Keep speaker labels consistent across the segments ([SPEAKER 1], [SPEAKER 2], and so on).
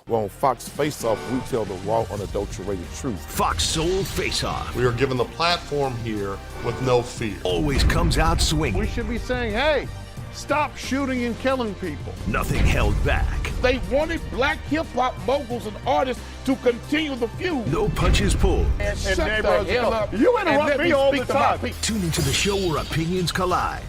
[SPEAKER 1] Well, on Fox Face Off, we tell the raw, unadulterated truth.
[SPEAKER 2] Fox Soul Face Off
[SPEAKER 3] We are given the platform here with no fear.
[SPEAKER 2] always comes out swinging.
[SPEAKER 4] We should be saying, hey, stop shooting and killing people.
[SPEAKER 2] Nothing held back.
[SPEAKER 1] They wanted black hip-hop moguls and artists to continue the feud.
[SPEAKER 2] No punches pulled.
[SPEAKER 1] And shut
[SPEAKER 4] neighbors,
[SPEAKER 1] the hell up.
[SPEAKER 4] you
[SPEAKER 1] and
[SPEAKER 4] interrupt
[SPEAKER 1] let
[SPEAKER 4] me all the
[SPEAKER 1] speak to my
[SPEAKER 4] time.
[SPEAKER 1] people.
[SPEAKER 2] Tune into the show where opinions collide.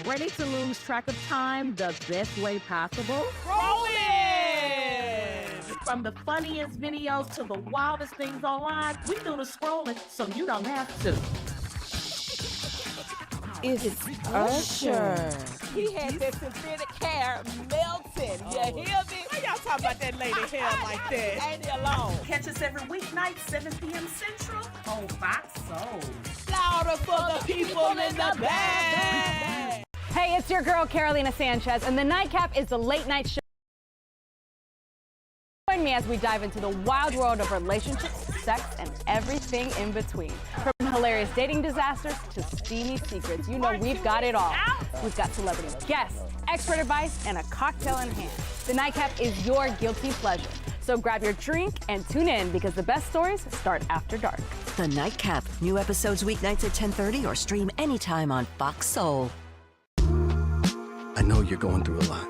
[SPEAKER 5] Ready to lose track of time the best way possible?
[SPEAKER 6] Rolling!
[SPEAKER 5] From the funniest videos to the wildest things online, we do the scrolling so you don't have to.
[SPEAKER 6] It's Usher. He had that synthetic hair melting. You hear me? Why y'all talking about that lady hair like that? Ain't he alone?
[SPEAKER 5] Catch us every weeknight, 7 p.m. Central on Fox Soul.
[SPEAKER 6] Louder for the people in the back.
[SPEAKER 7] Hey, it's your girl, Carolina Sanchez, and The Nightcap is the late night show. Join me as we dive into the wild world of relationships, sex, and everything in between. From hilarious dating disasters to steamy secrets, you know we've got it all. We've got celebrity guests, expert advice, and a cocktail in hand. The Nightcap is your guilty pleasure. So grab your drink and tune in because the best stories start after dark.
[SPEAKER 8] The Nightcap. New episodes weeknights at 10:30 or stream anytime on Fox Soul.
[SPEAKER 9] I know you're going through a lot.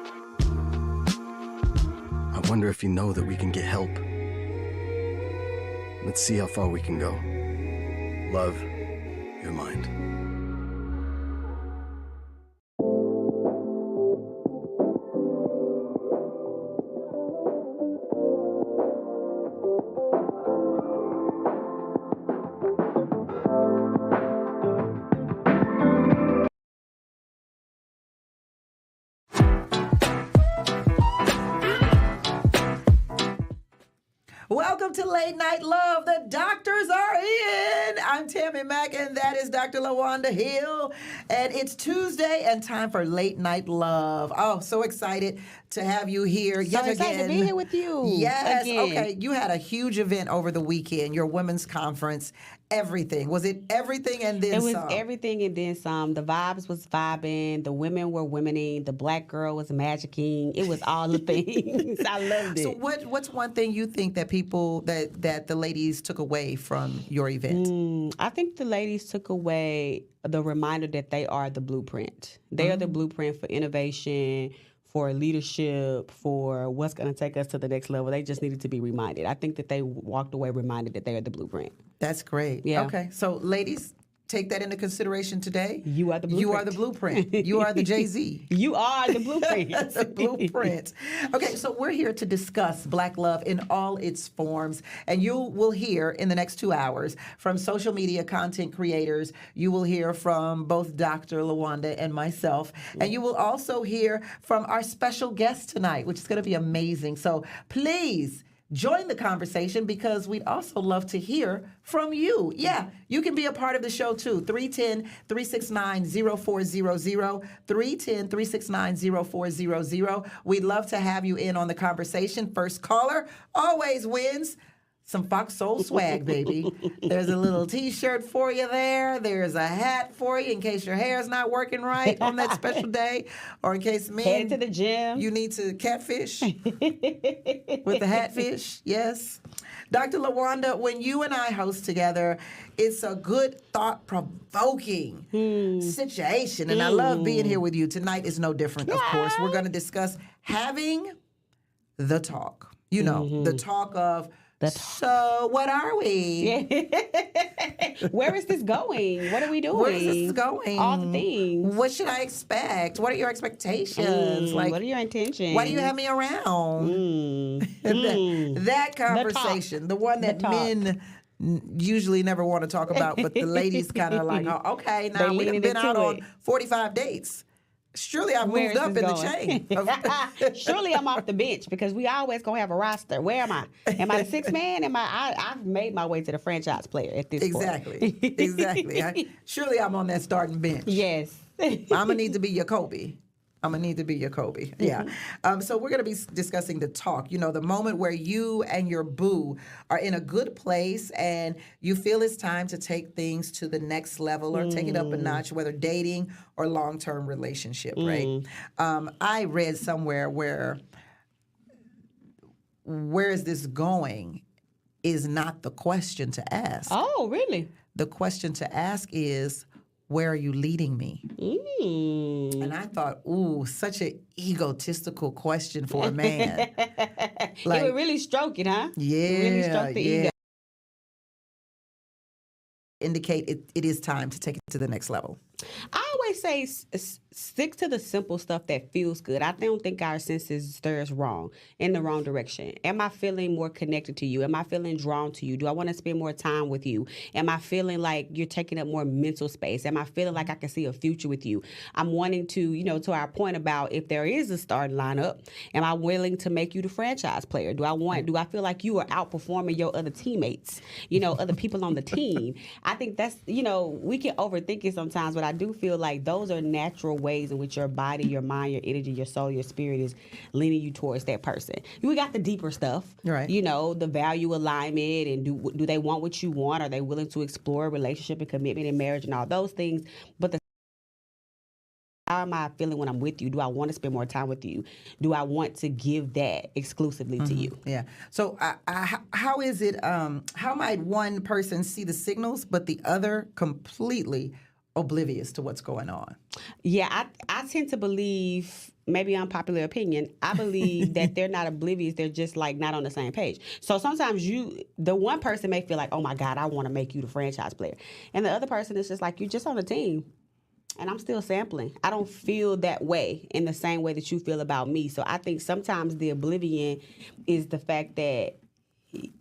[SPEAKER 9] I wonder if you know that we can get help. Let's see how far we can go. Love, your mind.
[SPEAKER 10] Welcome to Late Night Love. The doctors are in. I'm Tammy Mack, and that is Dr. LaWanda Hill. And it's Tuesday and time for Late Night Love. Oh, so excited to have you here yet again.
[SPEAKER 6] So excited to be here with you.
[SPEAKER 10] Yes.
[SPEAKER 6] Again.
[SPEAKER 10] Okay. You had a huge event over the weekend, your women's conference. Everything. Was it everything and then some?
[SPEAKER 6] It was everything and then some. The vibes was vibing. The women were womening. The black girl was magicking. It was all the things. I loved it.
[SPEAKER 10] So what's one thing you think that people, that the ladies took away from your event?
[SPEAKER 6] I think the ladies took away the reminder that they are the blueprint. They are the blueprint for innovation, for leadership, for what's going to take us to the next level. They just needed to be reminded. I think that they walked away reminded that they are the blueprint.
[SPEAKER 10] That's great.
[SPEAKER 6] Yeah.
[SPEAKER 10] Okay. So, ladies, take that into consideration today.
[SPEAKER 6] You are the blueprint.
[SPEAKER 10] You are the blueprint. You are the Jay-Z.
[SPEAKER 6] You are the blueprint.
[SPEAKER 10] The blueprint. Okay, so we're here to discuss Black love in all its forms. And you will hear in the next 2 hours from social media content creators. You will hear from both Dr. LaWanda and myself. And you will also hear from our special guest tonight, which is going to be amazing. So please join the conversation because we'd also love to hear from you. Yeah, you can be a part of the show too. 310-369-0400, 310-369-0400. We'd love to have you in on the conversation. First caller always wins some Fox Soul swag, baby. There's a little T-shirt for you there. There's a hat for you in case your hair's not working right on that special day, or in case men
[SPEAKER 6] Headed to the gym.
[SPEAKER 10] you need to catfish with the hatfish. Yes. Dr. LaWanda, when you and I host together, it's a good, thought-provoking situation, and I love being here with you. Tonight is no different, of course. We're going to discuss having the talk. You know, the talk of, so what are we?
[SPEAKER 6] Where is this going? What are we doing?
[SPEAKER 10] Where is this going?
[SPEAKER 6] All the things.
[SPEAKER 10] What should I expect? What are your expectations?
[SPEAKER 6] What are your intentions?
[SPEAKER 10] Why do you have me around? That conversation, the one that men usually never want to talk about, but the ladies kind of like, oh, okay, now
[SPEAKER 6] They
[SPEAKER 10] we've
[SPEAKER 6] leaning
[SPEAKER 10] been out
[SPEAKER 6] into
[SPEAKER 10] on 45 dates. Surely I've
[SPEAKER 6] Where
[SPEAKER 10] moved
[SPEAKER 6] is
[SPEAKER 10] up in
[SPEAKER 6] this
[SPEAKER 10] the
[SPEAKER 6] going?
[SPEAKER 10] chain.
[SPEAKER 6] Surely I'm off the bench because we always gonna have a roster. Where am I? Am I the sixth man? I've made my way to the franchise player at this point.
[SPEAKER 10] Exactly. Surely I'm on that starting bench.
[SPEAKER 6] Yes.
[SPEAKER 10] I'm gonna need to be your Kobe. I'm going to need to be your Kobe. Yeah. So we're going to be discussing the talk, the moment where you and your boo are in a good place and you feel it's time to take things to the next level or take it up a notch, whether dating or long-term relationship, right? I read somewhere where is this going is not the question to ask.
[SPEAKER 6] Oh, really?
[SPEAKER 10] The question to ask is, where are you leading me? And I thought, ooh, such an egotistical question for a man.
[SPEAKER 6] It would really stroke it, huh?
[SPEAKER 10] Yeah,
[SPEAKER 6] It really stroke the ego.
[SPEAKER 10] Indicate it is time to take it to the next level.
[SPEAKER 6] I always say stick to the simple stuff that feels good. I don't think our senses steer us in the wrong direction. Am I feeling more connected to you? Am I feeling drawn to you? Do I want to spend more time with you? Am I feeling like you're taking up more mental space? Am I feeling like I can see a future with you? I'm wanting to, to our point about if there is a starting lineup, am I willing to make you the franchise player? Do I feel like you are outperforming your other teammates, other people on the team? I think that's, we can overthink it sometimes, but I do feel like those are natural ways in which your body, your mind, your energy, your soul, your spirit is leaning you towards that person. We got the deeper stuff,
[SPEAKER 10] right?
[SPEAKER 6] The value alignment and do they want what you want? Are they willing to explore relationship and commitment and marriage and all those things? But how am I feeling when I'm with you? Do I want to spend more time with you? Do I want to give that exclusively to you?
[SPEAKER 10] Yeah. So how is it, how might one person see the signals but the other completely oblivious to what's going on?
[SPEAKER 6] Yeah, I tend to believe, maybe unpopular opinion, I believe that they're not oblivious. They're just like not on the same page. So sometimes the one person may feel like, oh my God, I want to make you the franchise player. And the other person is just like, you're just on the team. And I'm still sampling. I don't feel that way in the same way that you feel about me. So I think sometimes the oblivion is the fact that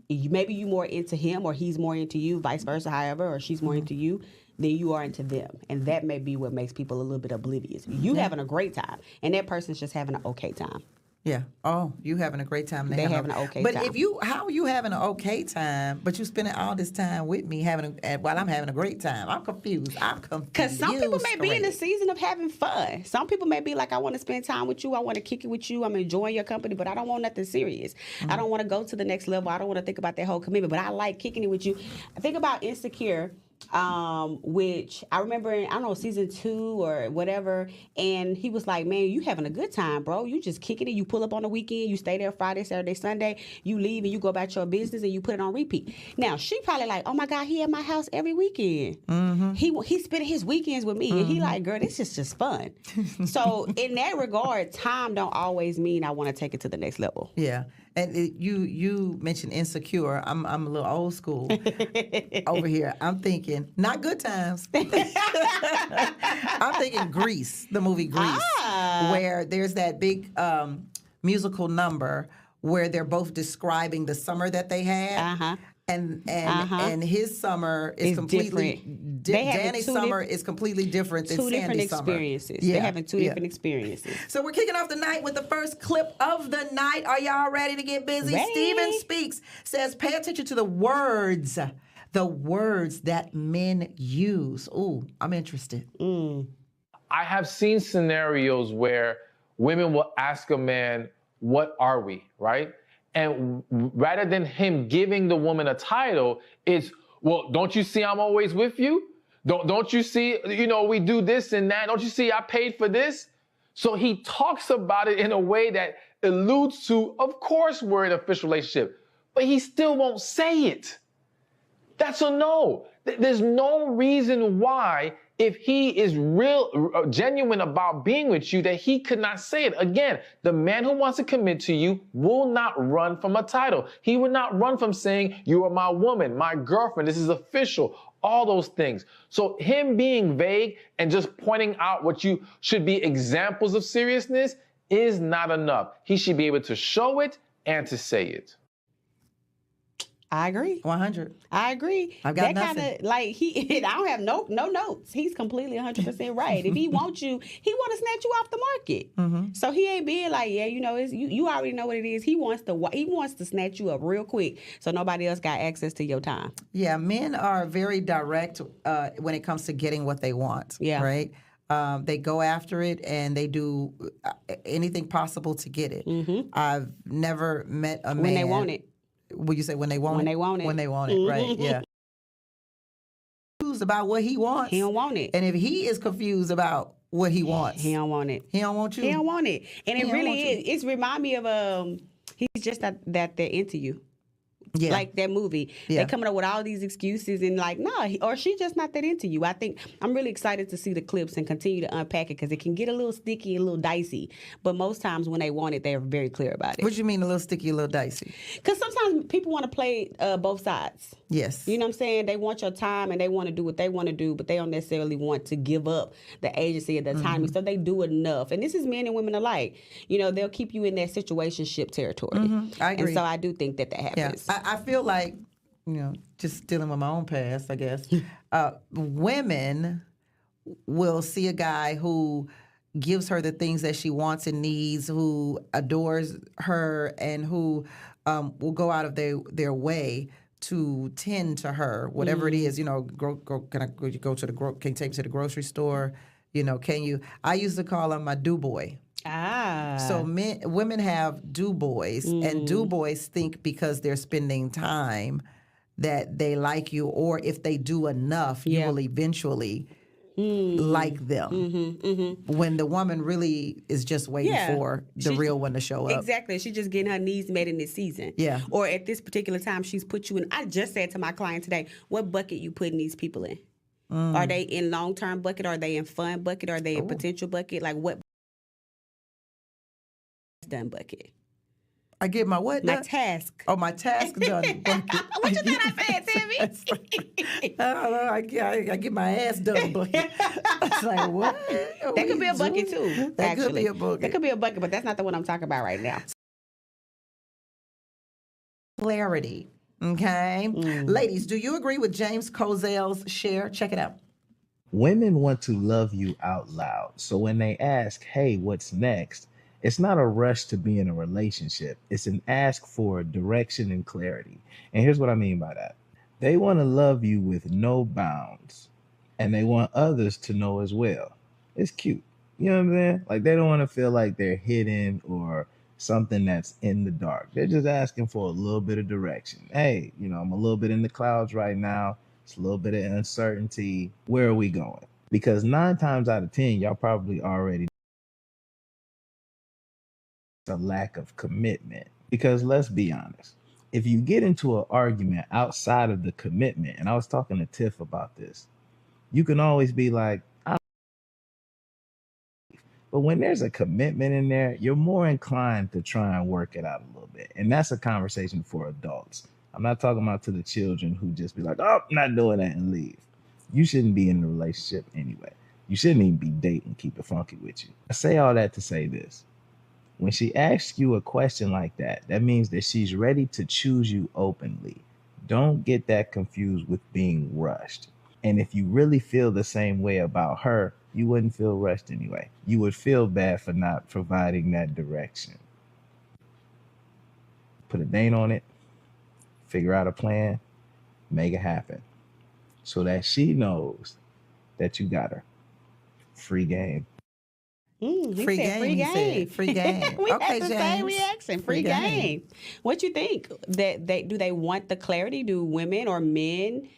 [SPEAKER 6] maybe you more into him or he's more into you, vice versa, however, or she's more into you than you are into them. And that may be what makes people a little bit oblivious. You having a great time, and that person's just having an okay time.
[SPEAKER 10] Yeah. Oh, you having a great time.
[SPEAKER 6] They having an okay
[SPEAKER 10] but
[SPEAKER 6] time.
[SPEAKER 10] But how are you having an okay time, but you spending all this time with me while I'm having a great time? I'm confused.
[SPEAKER 6] Because some people may be in the season of having fun. Some people may be like, I want to spend time with you. I want to kick it with you. I'm enjoying your company, but I don't want nothing serious. I don't want to go to the next level. I don't want to think about that whole commitment, but I like kicking it with you. I think about Insecure, which I remember in, I don't know, season 2 or whatever, and he was like, man, you having a good time, bro. You just kicking it. You pull up on the weekend, you stay there Friday, Saturday, Sunday, you leave and you go about your business and you put it on repeat. Now, she probably like, oh my God, he at my house every weekend. He spending his weekends with me, and he like, girl, this is just fun. So in that regard, time don't always mean I want to take it to the next level.
[SPEAKER 10] Yeah. And you mentioned Insecure. I'm a little old school over here. I'm thinking not Good Times. I'm thinking Grease, the movie Grease, where there's that big musical number where they're both describing the summer that they had. And his summer is completely Danny's summer is completely different than Sandy's summer.
[SPEAKER 6] Experiences. They're having two different experiences.
[SPEAKER 10] So we're kicking off the night with the first clip of the night. Are y'all ready to get busy?
[SPEAKER 6] Ready.
[SPEAKER 10] Steven Speaks says, pay attention to the words that men use. Ooh, I'm interested.
[SPEAKER 11] I have seen scenarios where women will ask a man, what are we, right? And rather than him giving the woman a title, it's, well, don't you see I'm always with you? Don't you see, we do this and that? Don't you see I paid for this? So he talks about it in a way that alludes to, of course, we're in an official relationship, but he still won't say it. That's a no. There's no reason why, if he is genuine about being with you, that he could not say it. Again, the man who wants to commit to you will not run from a title. He would not run from saying, you are my woman, my girlfriend, this is official, all those things. So him being vague and just pointing out what you should be examples of seriousness is not enough. He should be able to show it and to say it.
[SPEAKER 6] I agree.
[SPEAKER 10] 100.
[SPEAKER 6] I agree.
[SPEAKER 10] I've got
[SPEAKER 6] that
[SPEAKER 10] nothing.
[SPEAKER 6] kind of like I don't have no notes. He's completely 100% right. If he wants you, he want to snatch you off the market. So he ain't being like, yeah, it's, you already know what it is. He wants to snatch you up real quick, so nobody else got access to your time.
[SPEAKER 10] Yeah, men are very direct when it comes to getting what they want.
[SPEAKER 6] Yeah.
[SPEAKER 10] Right. They go after it and they do anything possible to get it. I've never met a man.
[SPEAKER 6] When they want it.
[SPEAKER 10] Would you say when they want it?
[SPEAKER 6] When they want it.
[SPEAKER 10] When they want it, right, yeah. Confused about what he wants.
[SPEAKER 6] He don't want it.
[SPEAKER 10] And if he is confused about what he wants.
[SPEAKER 6] He don't want it.
[SPEAKER 10] He don't want you.
[SPEAKER 6] He don't want it. And
[SPEAKER 10] He
[SPEAKER 6] it
[SPEAKER 10] don't
[SPEAKER 6] really
[SPEAKER 10] want you.
[SPEAKER 6] is. It's remind me of he's just that they're into you.
[SPEAKER 10] Yeah.
[SPEAKER 6] Like that movie.
[SPEAKER 10] Yeah.
[SPEAKER 6] They're coming up with all these excuses and like, nah, or she's just not that into you. I think I'm really excited to see the clips and continue to unpack it because it can get a little sticky and a little dicey. But most times when they want it, they're very clear about it.
[SPEAKER 10] What do you mean a little sticky, a little dicey?
[SPEAKER 6] Because sometimes people want to play both sides.
[SPEAKER 10] Yes.
[SPEAKER 6] You know what I'm saying? They want your time and they want to do what they want to do, but they don't necessarily want to give up the agency or the timing. So they do enough. And this is men and women alike. You know, they'll keep you in that situationship territory.
[SPEAKER 10] I agree.
[SPEAKER 6] And so I do think that happens.
[SPEAKER 10] Yeah. I feel like, you know, just dealing with my own past, I guess, women will see a guy who gives her the things that she wants and needs, who adores her, and who will go out of their way to tend to her, whatever it is. You know, can you take me to the grocery store? You know, can you? I used to call him my do boy. So women have do boys, and do boys think because they're spending time that they like you, or if they do enough, you will eventually like them. When the woman really is just waiting for the real one to show up.
[SPEAKER 6] Exactly. She's just getting her needs met in this season.
[SPEAKER 10] Yeah.
[SPEAKER 6] Or at this particular time, she's put you in. I just said to my client today, what bucket you putting these people in? Are they in long-term bucket? Are they in fun bucket? Are they in potential bucket? Like what done bucket?
[SPEAKER 10] I get my what
[SPEAKER 6] My
[SPEAKER 10] done?
[SPEAKER 6] task.
[SPEAKER 10] Oh, my task done bucket.
[SPEAKER 6] What you thought I said, Tammy?
[SPEAKER 10] I don't know. I get my ass done bucket. It's like, what?
[SPEAKER 6] That could be a bucket too.
[SPEAKER 10] That could be a bucket.
[SPEAKER 6] That could be a bucket, but that's not the one I'm talking about right now.
[SPEAKER 10] Clarity. Okay. Ladies, do you agree with James Kozel's share? Check it out.
[SPEAKER 12] Women want to love you out loud. So when they ask, hey, what's next? It's not a rush to be in a relationship. It's an ask for direction and clarity. And here's what I mean by that. They want to love you with no bounds, and they want others to know as well. It's cute. You know what I'm saying? Like they don't want to feel like they're hidden or something that's in the dark. They're just asking for a little bit of direction. Hey, you know, I'm a little bit in the clouds right now. It's a little bit of uncertainty. Where are we going? Because 9 times out of 10, y'all probably already a lack of commitment. Because let's be honest, if you get into an argument outside of the commitment, and I was talking to Tiff about this, you can always be like, but when there's a commitment in there, you're more inclined to try and work it out a little bit. And that's a conversation for adults. I'm not talking about to the children who just be like, oh, I'm not doing that and leave. You shouldn't be in a relationship anyway. You shouldn't even be dating, keep it funky with you. I say all that to say this. When she asks you a question like that, that means that she's ready to choose you openly. Don't get that confused with being rushed. And if you really feel the same way about her, you wouldn't feel rushed anyway. You would feel bad for not providing that direction. Put a date on it, figure out a plan, make it happen so that she knows that you got her. Free game.
[SPEAKER 10] Free game. Free game.
[SPEAKER 6] We
[SPEAKER 10] Okay,
[SPEAKER 6] had the
[SPEAKER 10] James.
[SPEAKER 6] same reaction. Free game. What you think? That do they want the clarity? Do women or men?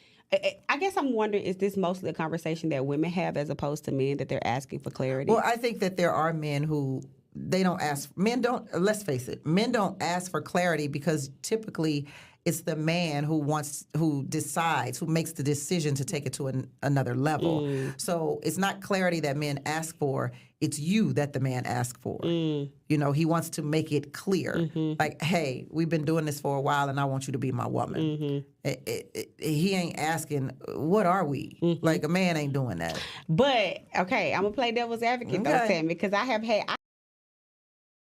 [SPEAKER 6] I guess I'm wondering, is this mostly a conversation that women have as opposed to men, that they're asking for clarity?
[SPEAKER 10] Well, I think that there are men who they don't ask. Men don't. Let's face it. Men don't ask for clarity because typically it's the man who decides, who makes the decision to take it to another level. So it's not clarity that men ask for. It's you that the man asks for. You know, he wants to make it clear. Like, hey, we've been doing this for a while and I want you to be my woman. He ain't asking, what are we? Like, a man ain't doing that.
[SPEAKER 6] But, okay, I'm going to play devil's advocate, though, Tammy, because I have had... I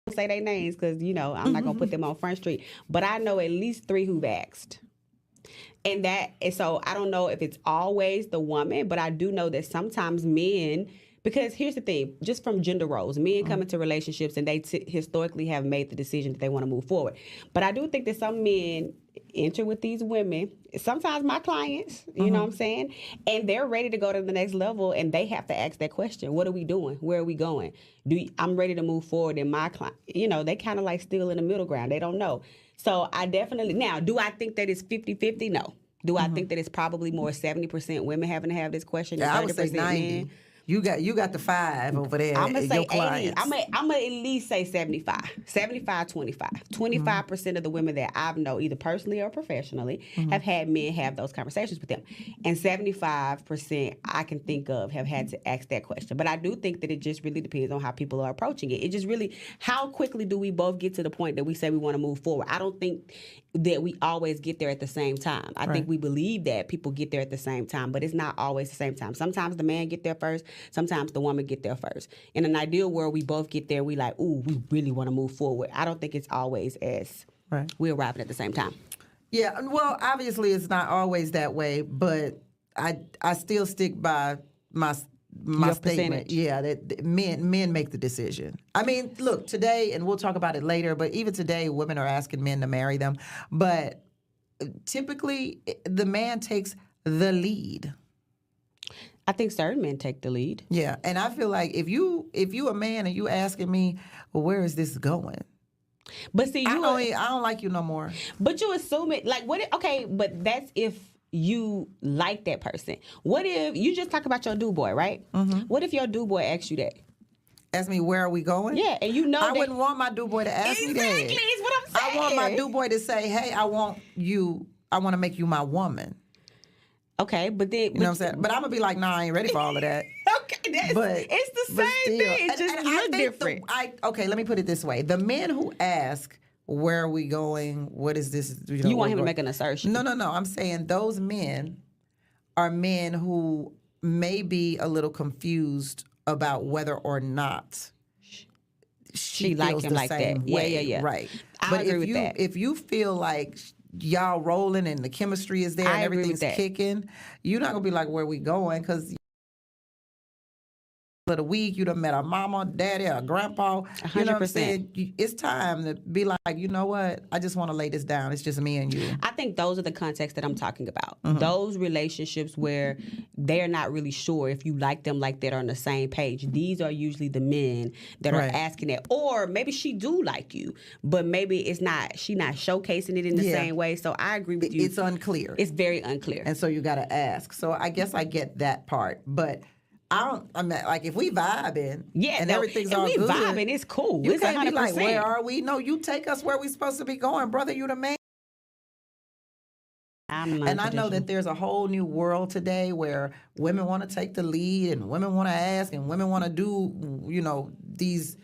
[SPEAKER 6] don't say their names because, you know, I'm not going to put them on Front Street. But I know at least 3 who've asked. And so I don't know if it's always the woman, but I do know that sometimes men Because here's the thing, just from gender roles, men come into relationships and they historically have made the decision that they want to move forward. But I do think that some men enter with these women, sometimes my clients, you know what I'm saying? And they're ready to go to the next level and they have to ask that question. What are we doing? Where are we going? I'm ready to move forward, and my client, they kind of like still in the middle ground. They don't know. So I definitely, now, do I think that it's 50-50? No. Do I think that it's probably more 70% women having to have this question?
[SPEAKER 10] Yeah, I
[SPEAKER 6] and
[SPEAKER 10] would say
[SPEAKER 6] 30%
[SPEAKER 10] 90.
[SPEAKER 6] men?
[SPEAKER 10] You got the 5 over there.
[SPEAKER 6] I'm gonna say
[SPEAKER 10] your
[SPEAKER 6] 80.
[SPEAKER 10] clients.
[SPEAKER 6] I'm gonna at least say 75. 75, 25. 25% of the women that I know, either personally or professionally, have had men have those conversations with them. And 75% I can think of have had to ask that question. But I do think that it just really depends on how people are approaching it. It just really, how quickly do we both get to the point that we say we want to move forward? I don't think that we always get there at the same time. I think we believe that people get there at the same time, but it's not always the same time. Sometimes the man get there first, sometimes the woman get there first. In an ideal world, we both get there, we like, ooh, we really want to move forward. I don't think it's always as we're arriving at the same time.
[SPEAKER 10] Yeah, well, obviously it's not always that way, but I still stick by my
[SPEAKER 6] Your
[SPEAKER 10] statement.
[SPEAKER 6] percentage.
[SPEAKER 10] Yeah, that men make the decision. I mean, look, today, and we'll talk about it later, but even today, women are asking men to marry them. But typically, the man takes the lead.
[SPEAKER 6] I think certain men take the lead.
[SPEAKER 10] Yeah, and I feel like if you a man and you asking me, well, where is this going?
[SPEAKER 6] But see,
[SPEAKER 10] I don't like you no more.
[SPEAKER 6] But you assume it, like, what? Okay, but that's if you like that person. What if you just talk about your dude boy, right? What if your dude boy asks you that?
[SPEAKER 10] Ask me, where are we going?
[SPEAKER 6] Yeah, and you know
[SPEAKER 10] I wouldn't want my dude boy to ask me that.
[SPEAKER 6] Exactly, is what I'm saying.
[SPEAKER 10] I want my dude boy to say, hey, I want to make you my woman.
[SPEAKER 6] Okay, but then...
[SPEAKER 10] You know what I'm saying? But I'm going to be like, nah, I ain't ready for all of that.
[SPEAKER 6] Okay, it's the same thing. It just look different.
[SPEAKER 10] Okay, let me put it this way. The men who ask, where are we going? What is this?
[SPEAKER 6] You want him to make an assertion.
[SPEAKER 10] No. I'm saying those men are men who may be a little confused about whether or not she
[SPEAKER 6] like
[SPEAKER 10] feels
[SPEAKER 6] him
[SPEAKER 10] the
[SPEAKER 6] like
[SPEAKER 10] same
[SPEAKER 6] that.
[SPEAKER 10] way.
[SPEAKER 6] Yeah.
[SPEAKER 10] Right.
[SPEAKER 6] I agree with that.
[SPEAKER 10] If you feel like y'all rolling and the chemistry is there and everything's kicking, you're not going to be like, where we going? Because of the week, you done met a mama, daddy, or grandpa.
[SPEAKER 6] 100%.
[SPEAKER 10] You know what I'm saying? It's time to be like, you know what? I just want to lay this down. It's just me and you.
[SPEAKER 6] I think those are the contexts that I'm talking about. Those relationships where they're not really sure if you like them like that or on the same page. These are usually the men that are asking that. Or maybe she do like you, but maybe she not showcasing it in the same way. So I agree with you.
[SPEAKER 10] It's unclear.
[SPEAKER 6] It's very unclear.
[SPEAKER 10] And so you got to ask. So I guess I get that part. But I mean, like, if we vibing and everything's all good.
[SPEAKER 6] If we vibing, it's cool.
[SPEAKER 10] You
[SPEAKER 6] It's
[SPEAKER 10] can't
[SPEAKER 6] 100%.
[SPEAKER 10] be like, where are we? No, you take us where we supposed to be going. Brother, you the man. And I know that there's a whole new world today where women want to take the lead and women want to ask and women want to do, these.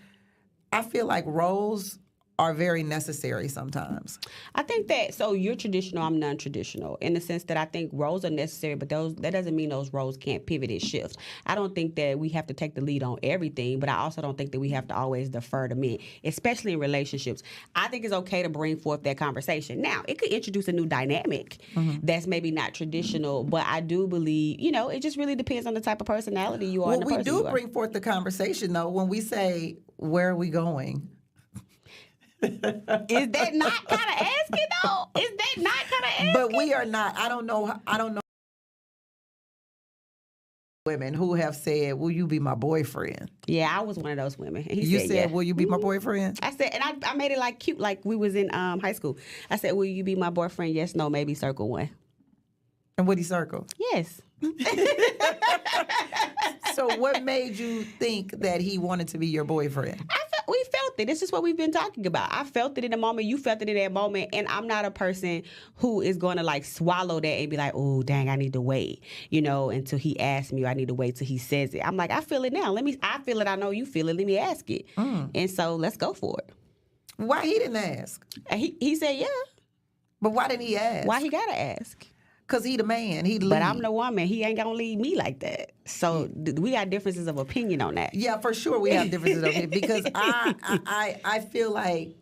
[SPEAKER 10] I feel like roles are very necessary sometimes.
[SPEAKER 6] I think that, so you're traditional, I'm non-traditional, in the sense that I think roles are necessary, but that doesn't mean those roles can't pivot and shift. I don't think that we have to take the lead on everything, but I also don't think that we have to always defer to men, especially in relationships. I think it's okay to bring forth that conversation. Now, it could introduce a new dynamic that's maybe not traditional, but I do believe, it just really depends on the type of personality you are and the person you are.
[SPEAKER 10] We do bring forth the conversation, though, when we say, where are we going?
[SPEAKER 6] Is that not kind of asking though? Is that not kind of asking?
[SPEAKER 10] But we are not. I don't know women who have said, will you be my boyfriend?
[SPEAKER 6] Yeah, I was one of those women. And
[SPEAKER 10] you
[SPEAKER 6] said,
[SPEAKER 10] yeah. Will you be my boyfriend?
[SPEAKER 6] I said, and I made it like cute, like we was in high school. I said, will you be my boyfriend? Yes, no, maybe, circle one.
[SPEAKER 10] And what he circle?
[SPEAKER 6] Yes.
[SPEAKER 10] So what made you think that he wanted to be your boyfriend?
[SPEAKER 6] We felt it. This is what we've been talking about. I felt it in the moment. You felt it in that moment. And I'm not a person who is going to like swallow that and be like, oh, dang, I need to wait, until he asks me, or I need to wait till he says it. I'm like, I feel it now. I feel it. I know you feel it. Let me ask it. And so let's go for it.
[SPEAKER 10] Why he didn't ask?
[SPEAKER 6] He said, yeah.
[SPEAKER 10] But why didn't he ask?
[SPEAKER 6] Why he got to ask?
[SPEAKER 10] Because he the man. He lead.
[SPEAKER 6] But I'm the woman. He ain't going to lead me like that. So we got differences of opinion on that.
[SPEAKER 10] Yeah, for sure we have differences of opinion. Because I feel like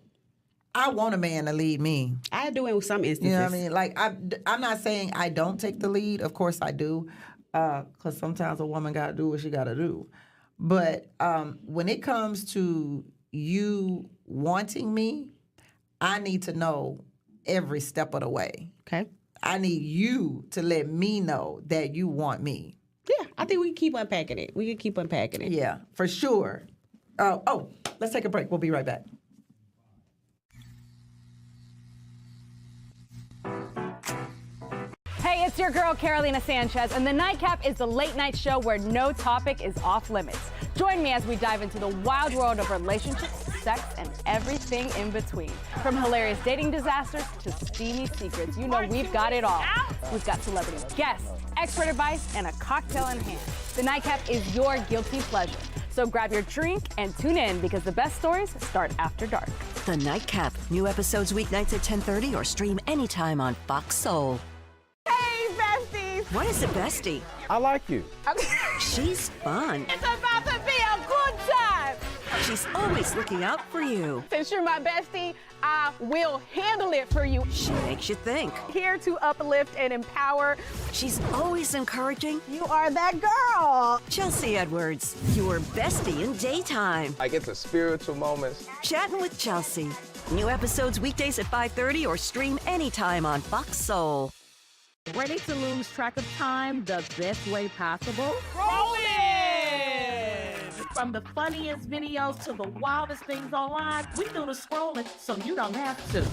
[SPEAKER 10] I want a man to lead me.
[SPEAKER 6] I do in some instances.
[SPEAKER 10] You know what I mean? Like, I'm not saying I don't take the lead. Of course I do. Because sometimes a woman got to do what she got to do. But when it comes to you wanting me, I need to know every step of the way.
[SPEAKER 6] Okay.
[SPEAKER 10] I need you to let me know that you want me.
[SPEAKER 6] Yeah, I think we can keep unpacking it. We can keep unpacking it.
[SPEAKER 10] Yeah, for sure. Let's take a break. We'll be right back.
[SPEAKER 7] Hey, it's your girl, Carolina Sanchez, and The Nightcap is the late night show where no topic is off limits. Join me as we dive into the wild world of relationships, sex, and everything in between. From hilarious dating disasters to steamy secrets, you know we've got it all. We've got celebrity guests, expert advice, and a cocktail in hand. The Nightcap is your guilty pleasure. So grab your drink and tune in because the best stories start after dark.
[SPEAKER 8] The Nightcap. New episodes weeknights at 10:30 or stream anytime on Fox Soul.
[SPEAKER 7] Hey, besties!
[SPEAKER 8] What is a bestie?
[SPEAKER 11] I like you.
[SPEAKER 8] She's fun.
[SPEAKER 7] It's about to be a good time!
[SPEAKER 8] She's always looking out for you.
[SPEAKER 7] Since you're my bestie, I will handle it for you.
[SPEAKER 8] She makes you think.
[SPEAKER 7] Here to uplift and empower.
[SPEAKER 8] She's always encouraging.
[SPEAKER 7] You are that girl.
[SPEAKER 8] Chelsea Edwards, your bestie in daytime.
[SPEAKER 11] I get the spiritual moments.
[SPEAKER 8] Chatting with Chelsea. New episodes weekdays at 5:30 or stream anytime on Fox Soul.
[SPEAKER 5] Ready to lose track of time the best way possible?
[SPEAKER 7] Roll
[SPEAKER 5] From the funniest videos to the wildest things online, we do the scrolling so you don't have to.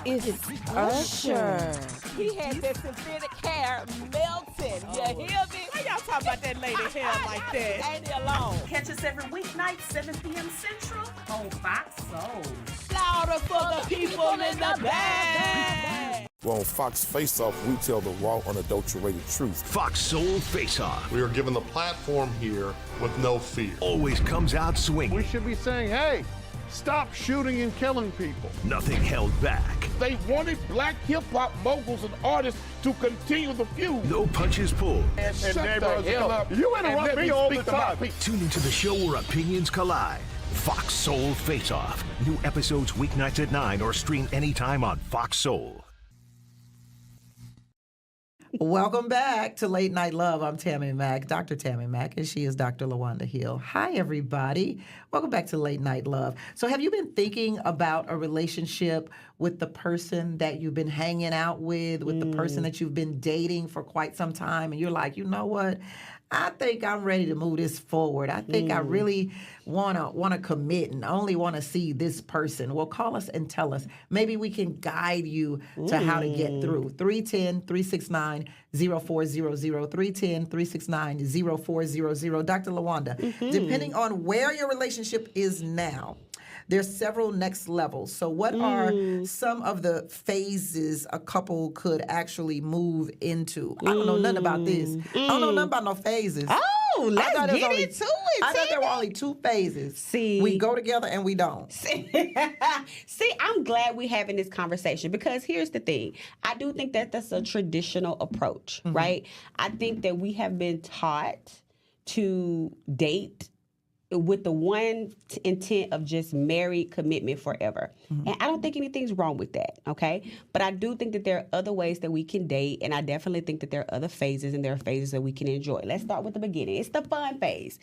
[SPEAKER 7] It's Usher. He had that synthetic hair melting. You hear me? Why y'all talking about that lady hair like that? Ain't he alone?
[SPEAKER 5] Catch us every weeknight, 7 p.m. Central on Fox Soul.
[SPEAKER 7] Louder for the people in the back.
[SPEAKER 1] Well, on Fox Face Off, we tell the raw, unadulterated truth.
[SPEAKER 2] Fox Soul Face Off
[SPEAKER 3] We are given the platform here with no fear.
[SPEAKER 2] always comes out swinging.
[SPEAKER 4] We should be saying, hey, stop shooting and killing people.
[SPEAKER 2] Nothing held back.
[SPEAKER 1] They wanted black hip-hop moguls and artists to continue the feud.
[SPEAKER 2] No punches pulled.
[SPEAKER 1] And shut the hell up.
[SPEAKER 4] You
[SPEAKER 1] and
[SPEAKER 4] interrupt
[SPEAKER 1] let
[SPEAKER 4] me all
[SPEAKER 1] speak
[SPEAKER 4] the
[SPEAKER 1] to my
[SPEAKER 4] time.
[SPEAKER 1] people.
[SPEAKER 2] Tune into the show where opinions collide. Fox Soul Face Off. New episodes weeknights at 9 or stream anytime on Fox Soul.
[SPEAKER 10] Welcome back to Late Night Love. I'm Tammy Mack, Dr. Tammy Mack, and she is Dr. LaWanda Hill. Hi, everybody. Welcome back to Late Night Love. So have you been thinking about a relationship with the person that you've been hanging out with the person that you've been dating for quite some time, and you're like, you know what? I think I'm ready to move this forward. I think I really wanna commit and only want to see this person. Well, call us and tell us. Maybe we can guide you to how to get through. 310-369-0400, 310-369-0400. Dr. LaWanda, depending on where your relationship is now, there's several next levels. So what are some of the phases a couple could actually move into? I don't know nothing about this. I don't know nothing about no phases.
[SPEAKER 6] Oh, let's get into it.
[SPEAKER 10] I thought there were only 2 phases.
[SPEAKER 6] See.
[SPEAKER 10] We go together and we don't.
[SPEAKER 6] See, I'm glad we're having this conversation because here's the thing. I do think that that's a traditional approach, right? I think that we have been taught to date with the one intent of just married commitment forever. And I don't think anything's wrong with that, okay? But I do think that there are other ways that we can date, and I definitely think that there are other phases, and there are phases that we can enjoy. Let's start with the beginning. It's the fun phase.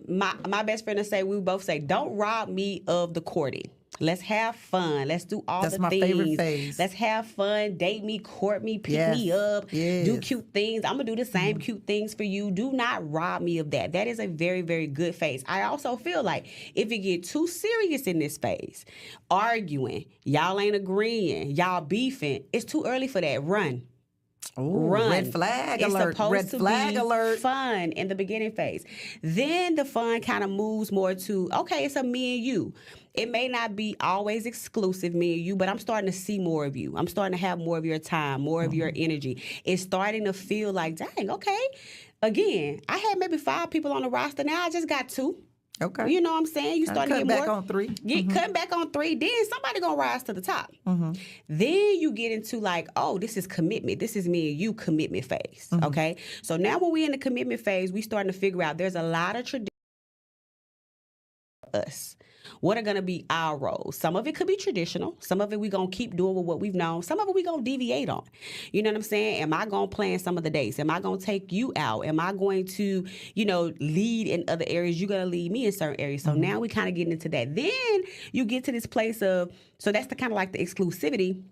[SPEAKER 6] My best friend will say, we both say, don't rob me of the courting. Let's have fun. Let's do all
[SPEAKER 10] That's
[SPEAKER 6] the
[SPEAKER 10] my
[SPEAKER 6] things.
[SPEAKER 10] favorite phase.
[SPEAKER 6] Let's have fun. Date me, court me, pick
[SPEAKER 10] Yes.
[SPEAKER 6] me up,
[SPEAKER 10] Yes.
[SPEAKER 6] do cute things. I'm going to do the same cute things for you. Do not rob me of that. That is a very, very good phase. I also feel like if you get too serious in this phase, arguing, y'all ain't agreeing, y'all beefing, it's too early for that. Run. Run.
[SPEAKER 10] Red flag
[SPEAKER 6] It's
[SPEAKER 10] alert.
[SPEAKER 6] supposed
[SPEAKER 10] Red
[SPEAKER 6] to
[SPEAKER 10] flag
[SPEAKER 6] be
[SPEAKER 10] alert.
[SPEAKER 6] fun in the beginning phase. Then the fun kind of moves more to, okay, it's a me and you. It may not be always exclusive, me and you, but I'm starting to see more of you. I'm starting to have more of your time, more of your energy. It's starting to feel like, dang, okay. Again, I had maybe 5 people on the roster. Now I just got 2.
[SPEAKER 10] Okay.
[SPEAKER 6] You know what I'm saying? You starting to
[SPEAKER 10] Cutting
[SPEAKER 6] get
[SPEAKER 10] back
[SPEAKER 6] more.
[SPEAKER 10] on 3.
[SPEAKER 6] Cutting back on 3. Then somebody gonna rise to the top. Then you get into like, oh, this is commitment. This is me and you commitment phase. Okay. So now when we're in the commitment phase, we starting to figure out there's a lot of tradition us. What are going to be our roles? Some of it could be traditional. Some of it we going to keep doing with what we've known. Some of it we going to deviate on. You know what I'm saying? Am I going to plan some of the dates? Am I going to take you out? Am I going to, lead in other areas? You're going to lead me in certain areas. So now we kind of getting into that. Then you get to this place of, so that's the kind of like the exclusivity.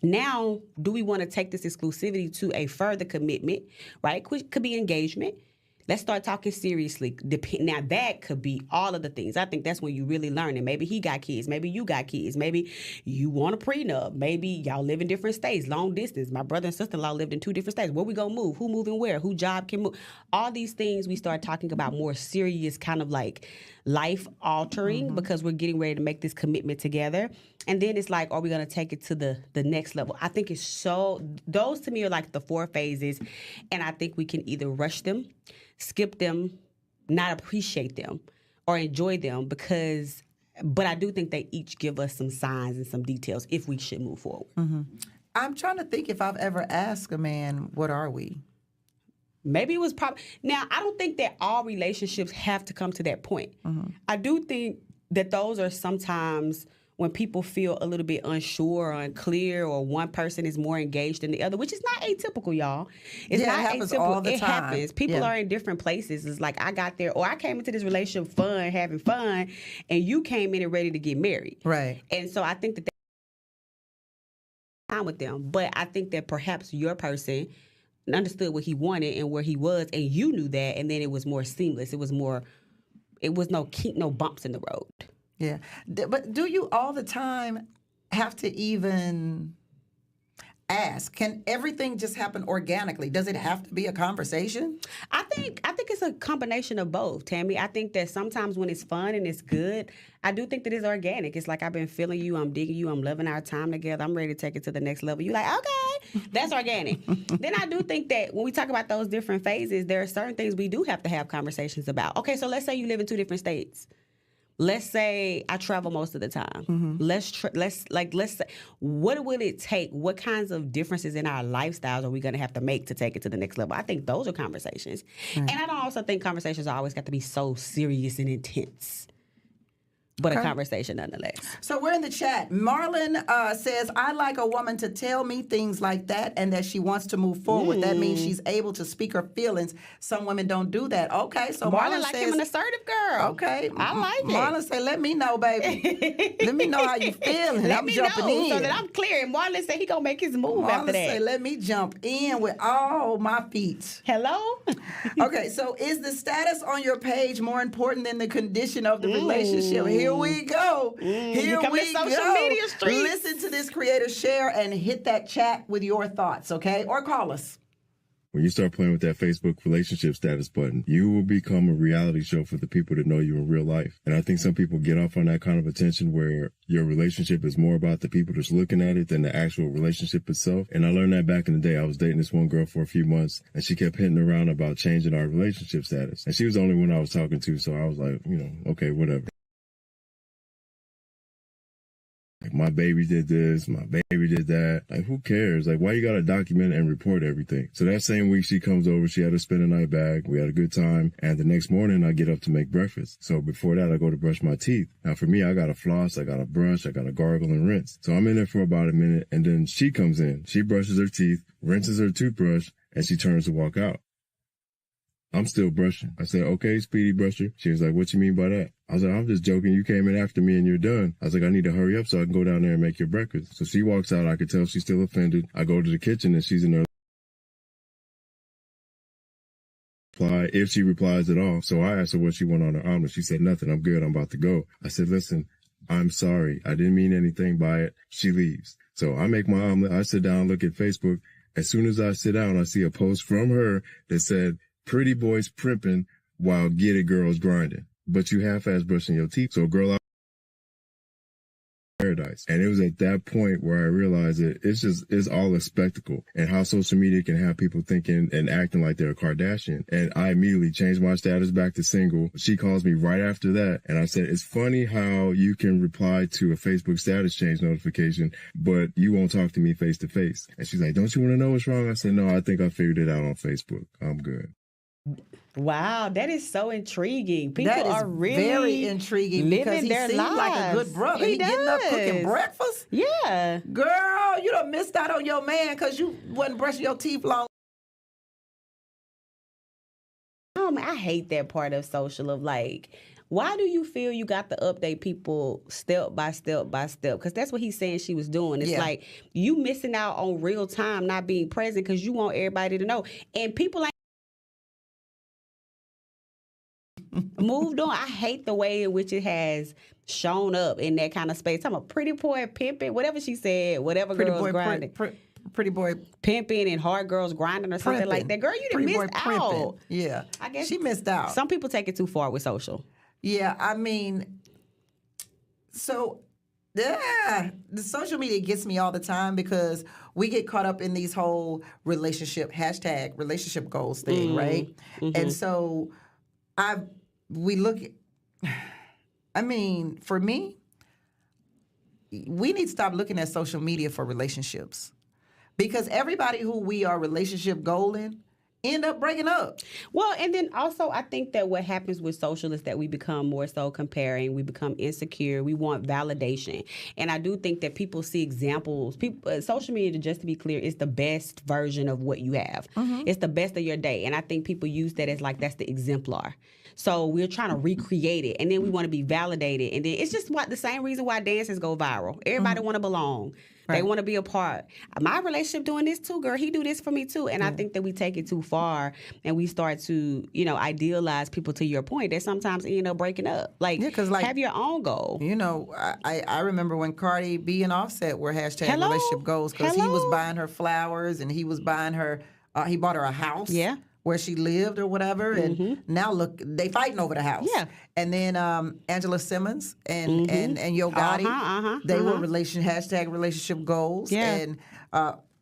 [SPEAKER 6] Now, do we want to take this exclusivity to a further commitment, right? Could be engagement. Let's start talking seriously. Now, that could be all of the things. I think that's when you really learn it. Maybe he got kids. Maybe you got kids. Maybe you want a prenup. Maybe y'all live in different states, long distance. My brother and sister-in-law lived in 2 different states. Where we gonna move? Who moving where? Who job can move? All these things we start talking about more serious, kind of like life-altering because we're getting ready to make this commitment together. And then it's like, are we going to take it to the next level? I think it's so, those to me are like the 4 phases. And I think we can either rush them, skip them, not appreciate them, or enjoy them but I do think they each give us some signs and some details if we should move forward.
[SPEAKER 10] I'm trying to think if I've ever asked a man, what are we?
[SPEAKER 6] Maybe it was probably, now I don't think that all relationships have to come to that point. I do think that those are sometimes when people feel a little bit unsure or unclear, or one person is more engaged than the other, which is not atypical, y'all. It's not
[SPEAKER 10] it happens
[SPEAKER 6] atypical.
[SPEAKER 10] all the
[SPEAKER 6] it
[SPEAKER 10] time.
[SPEAKER 6] happens. People are in different places. It's like I got there, or I came into this relationship having fun, and you came in and ready to get married.
[SPEAKER 10] Right.
[SPEAKER 6] And so I think that time with them. But I think that perhaps your person understood what he wanted and where he was, and you knew that, and then it was more seamless. It was no bumps in the road.
[SPEAKER 10] Yeah. But do you all the time have to even ask? Can everything just happen organically? Does it have to be a conversation?
[SPEAKER 6] I think it's a combination of both, Tammy. I think that sometimes when it's fun and it's good, I do think that it's organic. It's like, I've been feeling you, I'm digging you, I'm loving our time together, I'm ready to take it to the next level. You're like, okay, that's organic. Then I do think that when we talk about those different phases, there are certain things we do have to have conversations about. Okay, so let's say you live in 2 different states. Let's say I travel most of the time. Let's say, what will it take? What kinds of differences in our lifestyles are we going to have to make to take it to the next level? I think those are conversations. And I don't also think conversations always got to be so serious and intense. But a conversation nonetheless.
[SPEAKER 10] So we're in the chat. Marlon says, I like a woman to tell me things like that and that she wants to move forward. That means she's able to speak her feelings. Some women don't do that. Okay, so Marlon
[SPEAKER 6] like
[SPEAKER 10] says,
[SPEAKER 6] him an assertive girl.
[SPEAKER 10] Okay.
[SPEAKER 6] I like it.
[SPEAKER 10] Marlon say, let me know, baby. Let me know how you feeling.
[SPEAKER 6] Let
[SPEAKER 10] I'm
[SPEAKER 6] me
[SPEAKER 10] jumping
[SPEAKER 6] know
[SPEAKER 10] in.
[SPEAKER 6] so that I'm clear. And Marlon said he going to make his move after that.
[SPEAKER 10] Say, let me jump in with all my feet.
[SPEAKER 6] Hello?
[SPEAKER 10] Okay, so is the status on your page more important than the condition of the relationship? Here we go. Here we go.
[SPEAKER 6] Media streets.
[SPEAKER 10] Listen to this creator share and hit that chat with your thoughts, okay? Or call us.
[SPEAKER 13] When you start playing with that Facebook relationship status button, you will become a reality show for the people that know you in real life. And I think some people get off on that kind of attention where your relationship is more about the people that's looking at it than the actual relationship itself. And I learned that back in the day. I was dating this one girl for a few months, and she kept hitting around about changing our relationship status. And she was the only one I was talking to, so I was like, okay, whatever. Like, my baby did this, my baby did that. Like, who cares? Like, why you gotta document and report everything? So that same week she comes over, she had to spend a night back. We had a good time. And the next morning I get up to make breakfast. So before that I go to brush my teeth. Now for me, I got to floss, I got to brush, I got to gargle and rinse. So I'm in there for about a minute, and then she comes in. She brushes her teeth, rinses her toothbrush, and she turns to walk out. I'm still brushing. I said, okay, Speedy Brusher. She was like, what you mean by that? I was like, I'm just joking. You came in after me and you're done. I was like, I need to hurry up so I can go down there and make your breakfast. So she walks out. I could tell she's still offended. I go to the kitchen and she's in there. If she replies at all. So I asked her what she want on her omelet. She said, nothing. I'm good. I'm about to go. I said, listen, I'm sorry. I didn't mean anything by it. She leaves. So I make my omelet. I sit down, look at Facebook. As soon as I sit down, I see a post from her that said, pretty boys primping while get it girls grinding. But you half-ass brushing your teeth. So girl, paradise. And it was at that point where I realized that it's all a spectacle, and how social media can have people thinking and acting like they're a Kardashian. And I immediately changed my status back to single. She calls me right after that. And I said, it's funny how you can reply to a Facebook status change notification, but you won't talk to me face to face. And she's like, don't you want to know what's wrong? I said, no, I think I figured it out on Facebook. I'm good.
[SPEAKER 6] Wow, that is so intriguing. People
[SPEAKER 10] That is
[SPEAKER 6] are really
[SPEAKER 10] very intriguing because
[SPEAKER 6] living
[SPEAKER 10] he
[SPEAKER 6] their
[SPEAKER 10] seems
[SPEAKER 6] lives.
[SPEAKER 10] like a good brother. He getting up cooking breakfast.
[SPEAKER 6] Yeah.
[SPEAKER 10] Girl, you done missed out on your man because you wasn't brushing your teeth long.
[SPEAKER 6] I hate that part of social of like, why do you feel you got to update people step by step by step? Because that's what he's saying she was doing. It's like you missing out on real time, not being present because you want everybody to know. And people ain't moved on. I hate the way in which it has shown up in that kind of space. I'm a pretty boy pimping, whatever she said, whatever
[SPEAKER 10] Pretty
[SPEAKER 6] girls
[SPEAKER 10] boy,
[SPEAKER 6] grinding.
[SPEAKER 10] Pretty boy
[SPEAKER 6] pimping and hard girls grinding or something like that. Girl, you done missed out.
[SPEAKER 10] Yeah,
[SPEAKER 6] I guess
[SPEAKER 10] she missed out.
[SPEAKER 6] Some people take it too far with social.
[SPEAKER 10] Yeah, I mean, so the social media gets me all the time because we get caught up in these whole relationship goals thing, right? And so we look at, I mean, for me, we need to stop looking at social media for relationships because everybody who we are relationship goaling end up breaking up.
[SPEAKER 6] Well, and then also I think that what happens with social is that we become more so comparing, we become insecure, we want validation. And I do think that people see examples. Social media, just to be clear, is the best version of what you have. It's the best of your day. And I think people use that as like that's the exemplar. So we're trying to recreate it, and then we want to be validated. And then it's just the same reason why dances go viral. Everybody want to belong. They want to be a part. My relationship doing this too, girl. He do this for me too. And I think that we take it too far and we start to, idealize people to your point that sometimes end up breaking up. Like, have your own goal.
[SPEAKER 10] You know, I remember when Cardi B and Offset were hashtag relationship goals because he was buying her flowers and he was buying her, he bought her a house.
[SPEAKER 6] Yeah.
[SPEAKER 10] Where she lived or whatever, and now look, they fighting over the house. Yeah. And then Angela Simmons and Yo Gotti, they were hashtag relationship goals. Yeah. And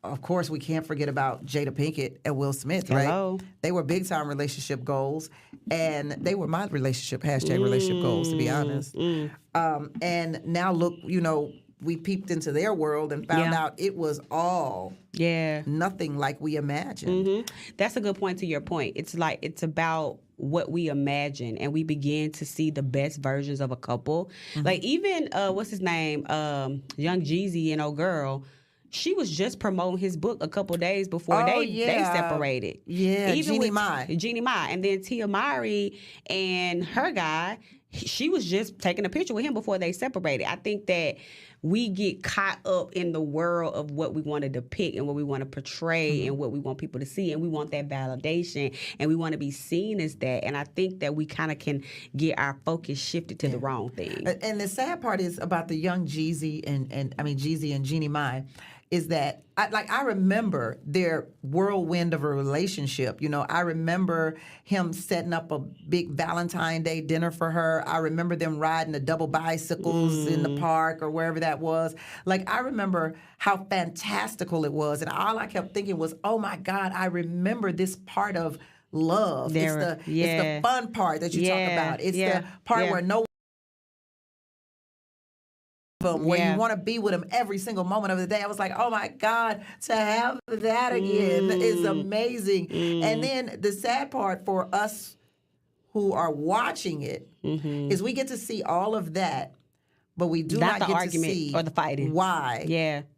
[SPEAKER 10] of course, we can't forget about Jada Pinkett and Will Smith, right? They were big time relationship goals, and they were my hashtag relationship goals, to be honest. And now look, we peeped into their world and found out it was all nothing like we imagined.
[SPEAKER 6] That's a good point to your point. It's like it's about what we imagine, and we begin to see the best versions of a couple. Like even what's his name, Young Jeezy and old girl. She was just promoting his book a couple days before they separated.
[SPEAKER 10] Yeah,
[SPEAKER 6] even
[SPEAKER 10] Jeannie Mai.
[SPEAKER 6] Jeannie Mai. And then Tia Mowry and her guy, she was just taking a picture with him before they separated. I think that we get caught up in the world of what we want to depict and what we want to portray and what we want people to see, and we want that validation and we want to be seen as that. And I think that we kind of can get our focus shifted to the wrong thing.
[SPEAKER 10] And the sad part is about the Young Jeezy Jeezy and Jeannie Mai is that I remember their whirlwind of a relationship. I remember him setting up a big Valentine's Day dinner for her. I remember them riding the double bicycles in the park or wherever that was. Like, I remember how fantastical it was. And all I kept thinking was, oh my God, I remember this part of love. It's the fun part that you talk about. It's the part where no where you want to be with him every single moment of the day. I was like, oh my God, to have that again is amazing. And then the sad part for us who are watching it is we get to see all of that, but we do not get to see
[SPEAKER 6] or the fighting.
[SPEAKER 10] Why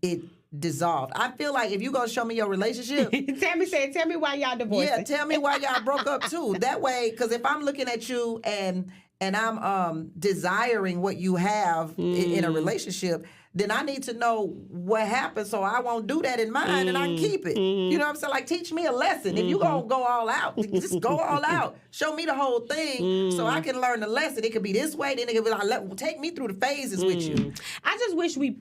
[SPEAKER 10] it dissolved. I feel like if you're going to show me your relationship.
[SPEAKER 6] tell me why y'all divorced.
[SPEAKER 10] Yeah, tell me why y'all broke up too. That way, because if I'm looking at you and I'm desiring what you have in a relationship, then I need to know what happened so I won't do that in mine and I can keep it. You know what I'm saying? Like, teach me a lesson. If you're going to go all out, just go all out. Show me the whole thing so I can learn the lesson. It could be this way, then it could be like, take me through the phases with you.
[SPEAKER 6] I just wish we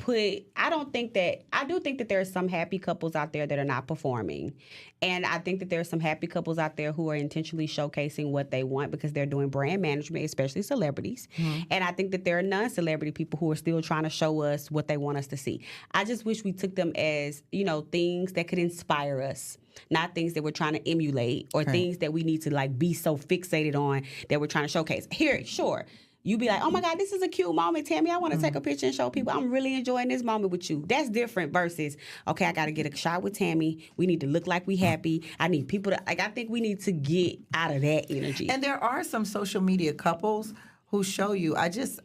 [SPEAKER 6] I do think that there are some happy couples out there that are not performing. And I think that there are some happy couples out there who are intentionally showcasing what they want because they're doing brand management, especially celebrities. And I think that there are non-celebrity people who are still trying to show us what they want us to see. I just wish we took them as, things that could inspire us, not things that we're trying to emulate or things that we need to be so fixated on that we're trying to showcase. Here, sure. You be like, oh my God, this is a cute moment, Tammy. I want to take a picture and show people I'm really enjoying this moment with you. That's different versus, okay, I got to get a shot with Tammy. We need to look like we happy. I need people to, like, I think we need to get out of that energy.
[SPEAKER 10] And there are some social media couples who show you. I just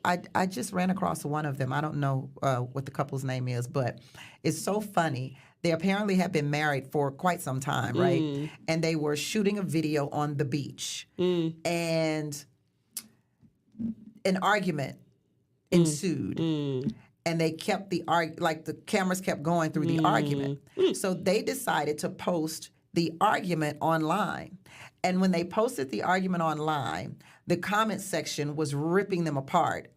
[SPEAKER 10] ran across one of them. I don't know what the couple's name is, but it's so funny. They apparently have been married for quite some time, right? And they were shooting a video on the beach. And an argument ensued. And they kept the cameras kept going through the argument. So they decided to post the argument online. And when they posted the argument online, the comment section was ripping them apart.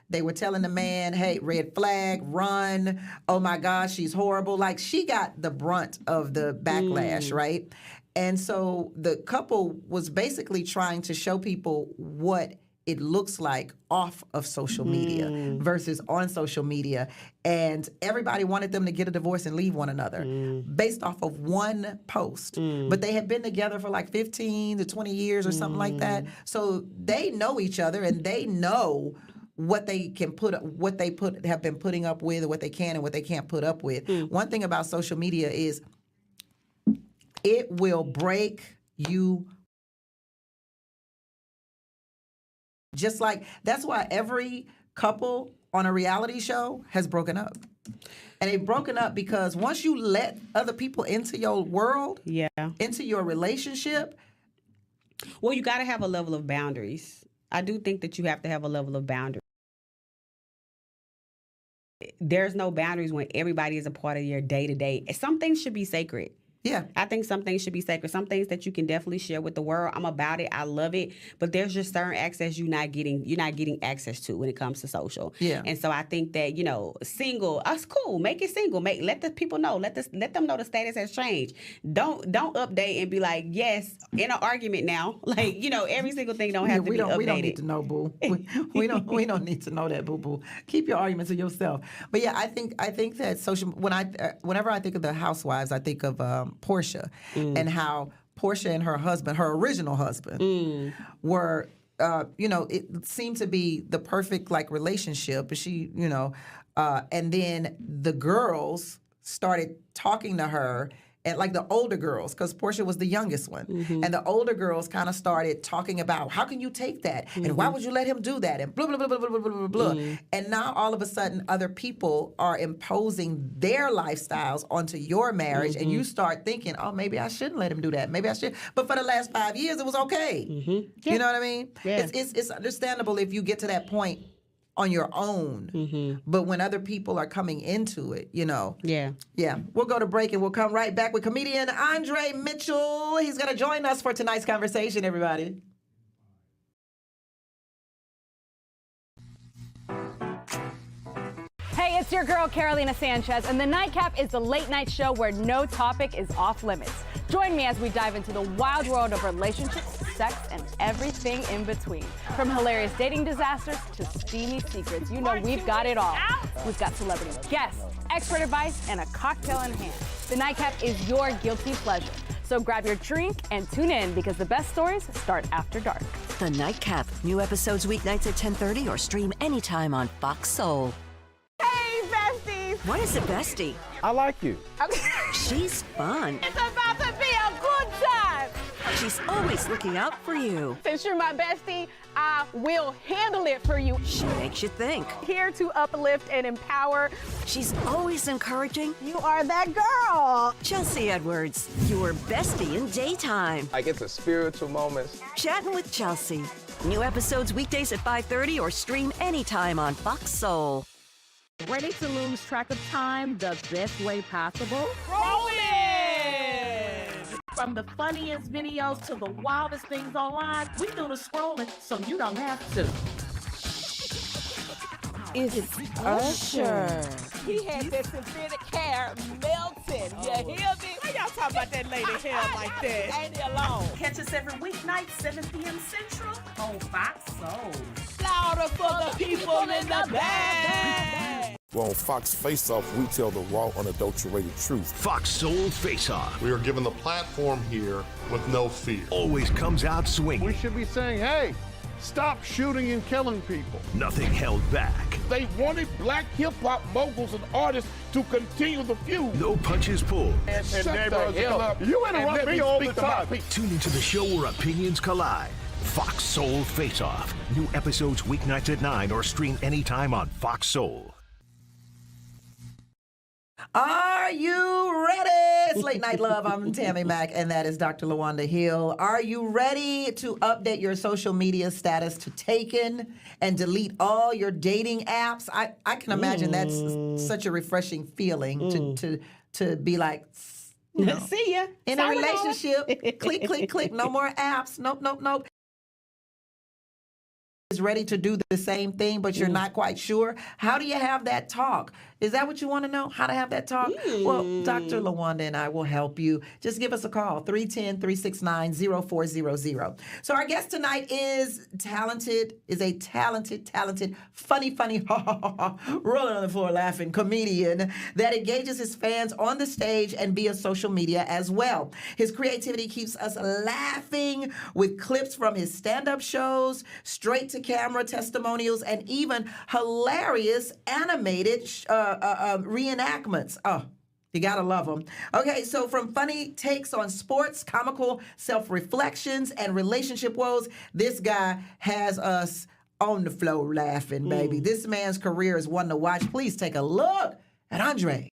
[SPEAKER 10] They were telling the man, hey, red flag, run. Oh my gosh, she's horrible. Like, she got the brunt of the backlash, right? And so the couple was basically trying to show people what it looks like off of social media versus on social media. And everybody wanted them to get a divorce and leave one another based off of one post. But they had been together for like 15 to 20 years or something like that. So they know each other and they know what they can have been putting up with, or what they can and what they can't put up with. One thing about social media is it will break you. Just like, that's why every couple on a reality show has broken up. And they've broken up because once you let other people into your world, into your relationship.
[SPEAKER 6] Well, you got to have a level of boundaries. I do think that you have to have a level of boundaries. There's no boundaries when everybody is a part of your day-to-day. Some things should be sacred.
[SPEAKER 10] Yeah.
[SPEAKER 6] I think some things should be sacred. Some things that you can definitely share with the world. I'm about it. I love it. But there's just certain access you're not getting access to when it comes to social.
[SPEAKER 10] Yeah.
[SPEAKER 6] And so I think that, single, that's cool. Make it single. Let the people know. Let them know the status has changed. Don't update and be like, yes, in an argument now. Like, every single thing don't have to be updated.
[SPEAKER 10] We don't need to know, boo. We don't need to know that, boo boo. Keep your arguments to yourself. But yeah, I think that social. Whenever I think of the housewives, I think of Portia and how Portia and her husband, her original husband, were, it seemed to be the perfect relationship. She, and then the girls started talking to her. And the older girls, because Portia was the youngest one. And the older girls kind of started talking about, how can you take that? And why would you let him do that? And blah, blah, blah, blah, blah, blah, blah, blah. And now all of a sudden, other people are imposing their lifestyles onto your marriage. And you start thinking, oh, maybe I shouldn't let him do that. Maybe I should. But for the last 5 years, it was okay. You know what I mean?
[SPEAKER 6] Yeah.
[SPEAKER 10] It's understandable if you get to that point on your own. But when other people are coming into it, Yeah. We'll go to break and we'll come right back with comedian Andre Mitchell. He's going to join us for tonight's conversation, everybody.
[SPEAKER 7] Hey, it's your girl, Carolina Sanchez, and The Nightcap is the late-night show where no topic is off limits. Join me as we dive into the wild world of relationships, sex, and everything in between. From hilarious dating disasters to steamy secrets, we've got it all. We've got celebrity guests, expert advice, and a cocktail in hand. The Nightcap is your guilty pleasure. So grab your drink and tune in because the best stories start after dark.
[SPEAKER 8] The Nightcap. New episodes weeknights at 10:30 or stream anytime on Fox Soul.
[SPEAKER 7] Hey, besties!
[SPEAKER 8] What is a bestie?
[SPEAKER 4] I like you.
[SPEAKER 8] She's fun.
[SPEAKER 7] It's about to be a good time!
[SPEAKER 8] She's always looking out for you.
[SPEAKER 7] Since you're my bestie, I will handle it for you.
[SPEAKER 8] She makes you think.
[SPEAKER 7] Here to uplift and empower.
[SPEAKER 8] She's always encouraging.
[SPEAKER 7] You are that girl.
[SPEAKER 8] Chelsea Edwards, your bestie in daytime.
[SPEAKER 11] I get the spiritual moments.
[SPEAKER 8] Chatting with Chelsea. New episodes weekdays at 5:30 or stream anytime on Fox Soul.
[SPEAKER 5] Ready to lose track of time the best way possible?
[SPEAKER 7] Roll it!
[SPEAKER 5] From the funniest videos to the wildest things online, we do the scrolling so you don't have to.
[SPEAKER 7] It's Usher. He had that synthetic hair melting. You hear me? Why y'all talking about that lady hair like that? Ain't it alone?
[SPEAKER 5] Catch us every weeknight, 7 p.m. Central on Fox Soul.
[SPEAKER 7] Louder for the people in the back.
[SPEAKER 3] Well, on Fox Face Off, we tell the raw, unadulterated truth.
[SPEAKER 2] Fox Soul Face Off
[SPEAKER 3] We are given the platform here with no fear.
[SPEAKER 2] always comes out swinging.
[SPEAKER 4] We should be saying, hey, Stop shooting and killing people.
[SPEAKER 2] Nothing held back.
[SPEAKER 1] They wanted black hip-hop moguls and artists to continue the feud.
[SPEAKER 2] No punches pulled.
[SPEAKER 1] And shut the hell up.
[SPEAKER 4] You
[SPEAKER 1] and
[SPEAKER 4] interrupt
[SPEAKER 1] let
[SPEAKER 4] me all the
[SPEAKER 1] speak to
[SPEAKER 4] time.
[SPEAKER 1] my people.
[SPEAKER 2] Tune into the show where opinions collide. Fox Soul Face Off. New episodes weeknights at 9 or stream anytime on Fox Soul.
[SPEAKER 10] Are you ready? It's Late Night Love. I'm Tammy Mack, and that is Dr. LaWanda Hill. Are you ready to update your social media status to taken and delete all your dating apps? I can imagine that's such a refreshing feeling to be like, you know,
[SPEAKER 6] see ya
[SPEAKER 10] in a relationship. Click, click, click. No more apps. Nope, nope, nope. Is ready to do the same thing, but you're not quite sure. How do you have that talk? Is that what you want to know? How to have that talk? Well, Dr. LaWanda and I will help you. Just give us a call, 310-369-0400. So our guest tonight is a talented, funny, rolling on the floor laughing comedian that engages his fans on the stage and via social media as well. His creativity keeps us laughing with clips from his stand-up shows, straight-to-camera testimonials, and even hilarious animated reenactments. Oh, you gotta love them. Okay, so from funny takes on sports, comical self-reflections, and relationship woes, this guy has us on the floor laughing, baby. This man's career is one to watch. Please take a look at Andre.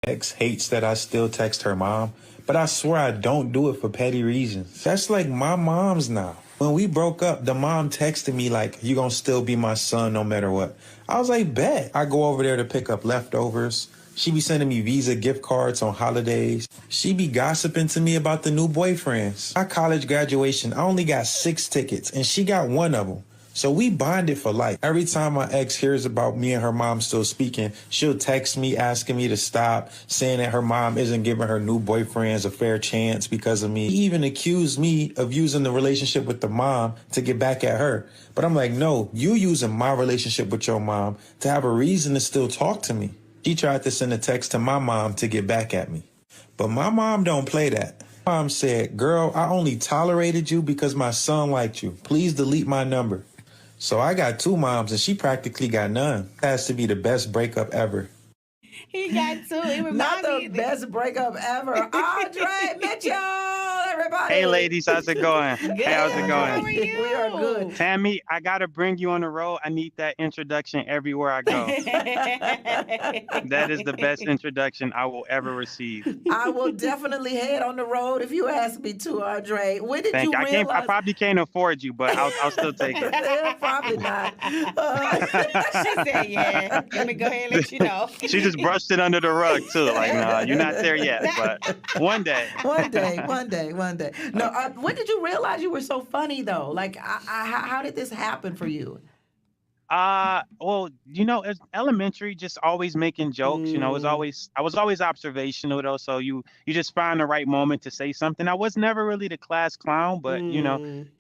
[SPEAKER 14] Ex hates that I still text her mom, but I swear I don't do it for petty reasons. That's like my mom's now. When we broke up, the mom texted me like, you gonna still be my son no matter what. I was like, bet. I go over there to pick up leftovers. She be sending me Visa gift cards on holidays. She be gossiping to me about the new boyfriends. My college graduation, I only got 6 tickets, and she got 1 of them. So we bonded for life. Every time my ex hears about me and her mom still speaking, she'll text me asking me to stop, saying that her mom isn't giving her new boyfriends a fair chance because of me. He even accused me of using the relationship with the mom to get back at her. But I'm like, no, you using my relationship with your mom to have a reason to still talk to me. She tried to send a text to my mom to get back at me. But my mom don't play that. Mom said, girl, I only tolerated you because my son liked you. Please delete my number. So I got 2 moms, and she practically got none. That has to be the best breakup ever.
[SPEAKER 6] He got 2. It reminds
[SPEAKER 10] Not the
[SPEAKER 6] me
[SPEAKER 10] best breakup ever. Andre Mitchell, everybody.
[SPEAKER 15] Hey, ladies, how's it going?
[SPEAKER 6] Good.
[SPEAKER 15] Hey, how's it going?
[SPEAKER 6] How are you?
[SPEAKER 10] We are good.
[SPEAKER 15] Tammy, I got to bring you on the road. I need that introduction everywhere I go. That is the best introduction I will ever receive.
[SPEAKER 10] I will definitely head on the road if you ask me to, Andre. When did you realize?
[SPEAKER 15] I probably can't afford you, but I'll still take it.
[SPEAKER 10] Probably not.
[SPEAKER 6] she said, yeah. Let me go ahead and let you know.
[SPEAKER 15] She just brushed it under the rug, too. Like, no, you're not there yet, but one day.
[SPEAKER 10] One day. No, when did you realize you were so funny, though? Like, how did this happen for you?
[SPEAKER 15] Well, it's elementary, just always making jokes. I was always observational though. So you just find the right moment to say something. I was never really the class clown, but you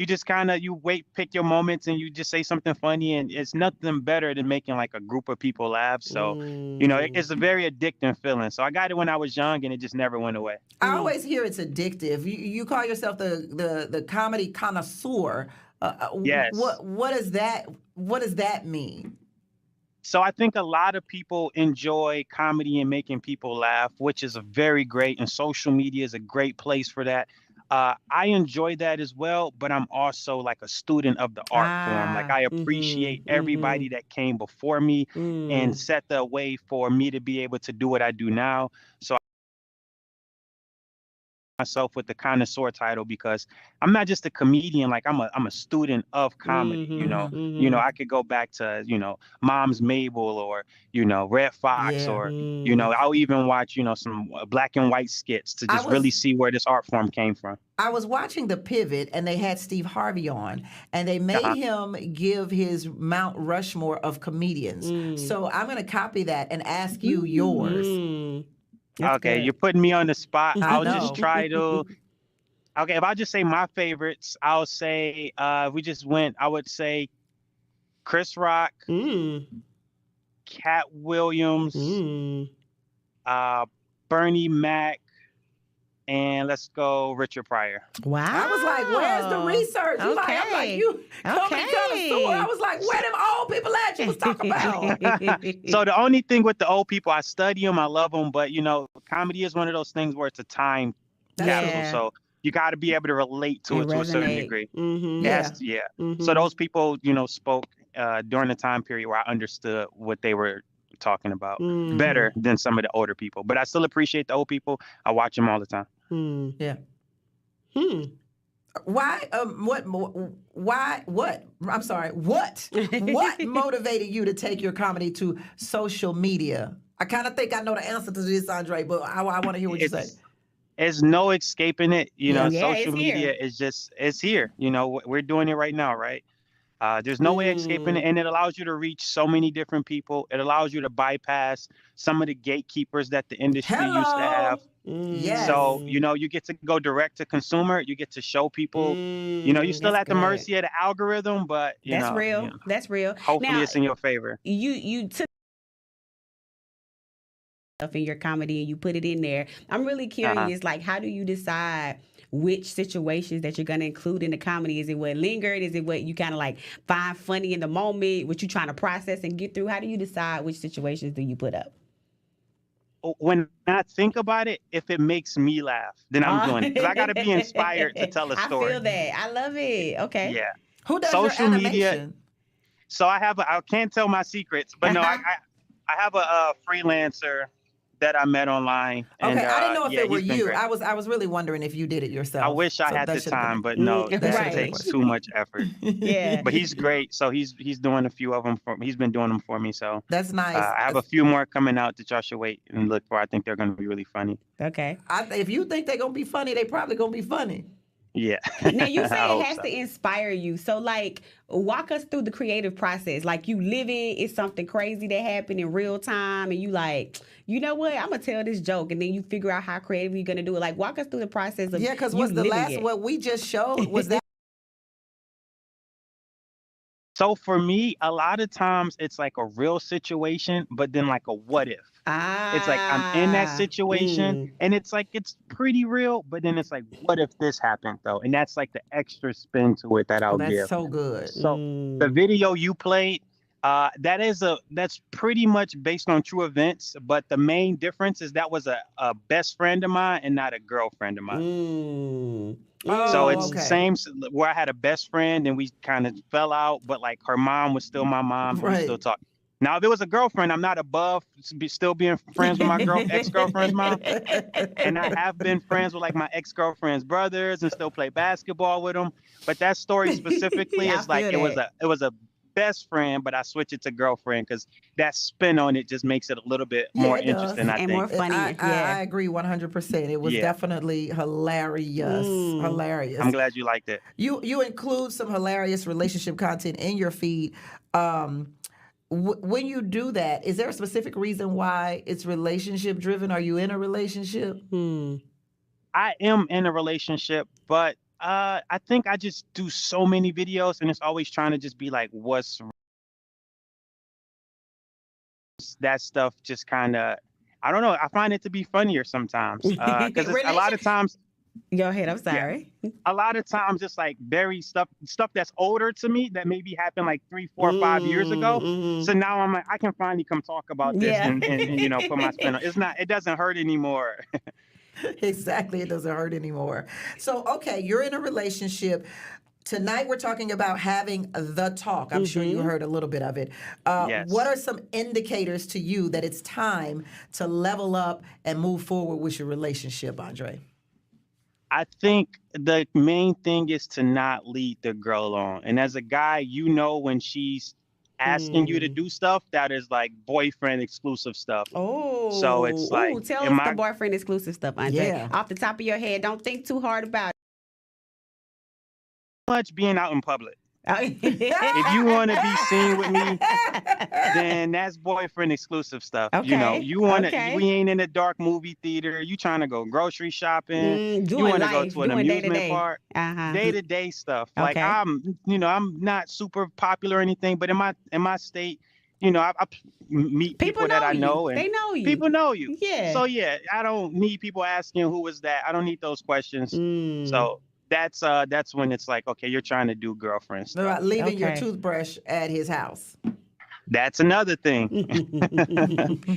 [SPEAKER 15] just pick your moments and you just say something funny, and it's nothing better than making like a group of people laugh. So, it's a very addicting feeling. So I got it when I was young, and it just never went away.
[SPEAKER 10] I always hear it's addictive. You call yourself the comedy connoisseur.
[SPEAKER 15] Yes.
[SPEAKER 10] What does that mean?
[SPEAKER 15] So I think a lot of people enjoy comedy and making people laugh, which is a very great, and social media is a great place for that. I enjoy that as well, but I'm also like a student of the art form. Like I appreciate everybody that came before me and set the way for me to be able to do what I do now. So myself with the connoisseur title because I'm not just a comedian, like I'm a student of comedy. I could go back to Mom's Mabel or Red Fox or I'll even watch some black and white skits to just really see where this art form came from.
[SPEAKER 10] I was watching The Pivot, and they had Steve Harvey on, and they made him give his Mount Rushmore of comedians. So I'm going to copy that and ask you yours.
[SPEAKER 15] That's okay, good. You're putting me on the spot. I'll just try to. Okay, if I just say my favorites, I'll say I would say Chris Rock, Cat Williams, Bernie Mac, and let's go Richard Pryor.
[SPEAKER 6] Wow.
[SPEAKER 10] I was like, where's the research? You like, I'm like, you comedy connoisseur. I was like, where them old people at you was talking about?
[SPEAKER 15] So the only thing with the old people, I study them, I love them, but comedy is one of those things where it's a time capsule. So you got to be able to relate to it to a certain degree.
[SPEAKER 6] Mm-hmm.
[SPEAKER 15] So those people, spoke during the time period where I understood what they were talking about better than some of the older people. But I still appreciate the old people. I watch them all the time.
[SPEAKER 10] Yeah. Why? What? I'm sorry. What motivated you to take your comedy to social media? I kind of think I know the answer to this, Andre, but I want to hear what you say.
[SPEAKER 15] There's no escaping it.
[SPEAKER 10] Yeah,
[SPEAKER 15] social media it's here. We're doing it right now, right? There's no way escaping it, and it allows you to reach so many different people. It allows you to bypass some of the gatekeepers that the industry used to have.
[SPEAKER 10] Yes.
[SPEAKER 15] So, you get to go direct to consumer. You get to show people, you're still at the mercy of the algorithm, but
[SPEAKER 6] that's real. That's real.
[SPEAKER 15] Hopefully
[SPEAKER 6] now,
[SPEAKER 15] it's in your favor.
[SPEAKER 6] You took stuff in your comedy and you put it in there. I'm really curious, like, how do you decide which situations that you're going to include in the comedy? Is it what lingered? Is it what you kind of like find funny in the moment, what you're trying to process and get through? How do you decide which situations do you put up?
[SPEAKER 15] When I think about it, if it makes me laugh, then I'm doing it. Because I got to be inspired to tell a story.
[SPEAKER 6] I feel that. I love it. Okay.
[SPEAKER 15] Yeah.
[SPEAKER 10] Who does
[SPEAKER 15] social
[SPEAKER 10] your
[SPEAKER 15] media?
[SPEAKER 10] animation?
[SPEAKER 15] So I can't tell my secrets, but no, I have a freelancer that I met online. And,
[SPEAKER 10] I didn't know if it were you.
[SPEAKER 15] Great.
[SPEAKER 10] I was really wondering if you did it yourself.
[SPEAKER 15] I wish I had the time, but no, that takes too much effort.
[SPEAKER 6] Yeah.
[SPEAKER 15] But he's great. So he's doing a few of them for me. He's been doing them for me. So
[SPEAKER 10] that's nice.
[SPEAKER 15] I have a few more coming out that y'all should wait and look for. I think they're going to be really funny.
[SPEAKER 6] Okay.
[SPEAKER 10] If you think they're going to be funny, they probably going to be funny.
[SPEAKER 15] Yeah.
[SPEAKER 6] Now you say it has to inspire you. So like walk us through the creative process. Like you living, it's something crazy that happened in real time and you like, you know what, I'm gonna tell this joke, and then you figure out how creative you're gonna do it. Like walk us through the process of
[SPEAKER 10] because what's the last what we just showed was that.
[SPEAKER 15] So for me, a lot of times it's like a real situation, but then like a what if. It's like I'm in that situation and it's like it's pretty real, but then it's like, what if this happened though? And that's like the extra spin to it that I'll give.
[SPEAKER 10] That's so good.
[SPEAKER 15] So the video you played, that's pretty much based on true events, but the main difference is that was a best friend of mine and not a girlfriend of mine. So it's the same where I had a best friend and we kind of fell out, but like her mom was still my mom. Right. We still talk. Now, if it was a girlfriend, I'm not above still being friends with my ex-girlfriend's mom. And I have been friends with like my ex-girlfriend's brothers and still play basketball with them. But that story specifically is like it was a best friend, but I switch it to girlfriend because that spin on it just makes it a little bit more interesting, I think.
[SPEAKER 6] More funny.
[SPEAKER 10] I agree 100%. It was definitely hilarious. Hilarious.
[SPEAKER 15] I'm glad you liked it.
[SPEAKER 10] You include some hilarious relationship content in your feed. When you do that, is there a specific reason why it's relationship driven? Are you in a relationship?
[SPEAKER 15] I am in a relationship, but I think I just do so many videos and it's always trying to just be like, what's that stuff just kind of, I don't know. I find it to be funnier sometimes because a lot of times.
[SPEAKER 6] Go ahead. I'm sorry.
[SPEAKER 15] Yeah, a lot of times it's like very stuff that's older to me that maybe happened like 3, 4, 5 years ago. So now I'm like, I can finally come talk about this and put my spin on. It doesn't hurt anymore.
[SPEAKER 10] Exactly. It doesn't hurt anymore. So, okay, you're in a relationship. Tonight, we're talking about having the talk. I'm sure you heard a little bit of it.
[SPEAKER 15] Yes.
[SPEAKER 10] What are some indicators to you that it's time to level up and move forward with your relationship, Andre?
[SPEAKER 15] I think the main thing is to not lead the girl on. And as a guy, when she's asking you to do stuff that is like boyfriend exclusive stuff.
[SPEAKER 6] Oh,
[SPEAKER 15] so it's like,
[SPEAKER 6] tell us the boyfriend exclusive stuff, Andre.
[SPEAKER 10] Yeah.
[SPEAKER 6] Off the top of your head, don't think too hard about it.
[SPEAKER 15] Much being out in public. If you want to be seen with me, then that's boyfriend exclusive stuff.
[SPEAKER 6] Okay.
[SPEAKER 15] You want to. We ain't in a dark movie theater. You trying to go grocery shopping. You want to go to an amusement park. Day-to-day stuff. Like I'm not super popular or anything, but in my state, you know, I meet people that I know, and
[SPEAKER 6] they know you.
[SPEAKER 15] people know you.
[SPEAKER 6] Yeah.
[SPEAKER 15] So yeah, I don't need people asking who was that. I don't need those questions. So that's when it's like, okay, you're trying to do girlfriend stuff.
[SPEAKER 10] About leaving your toothbrush at his house.
[SPEAKER 15] That's another thing.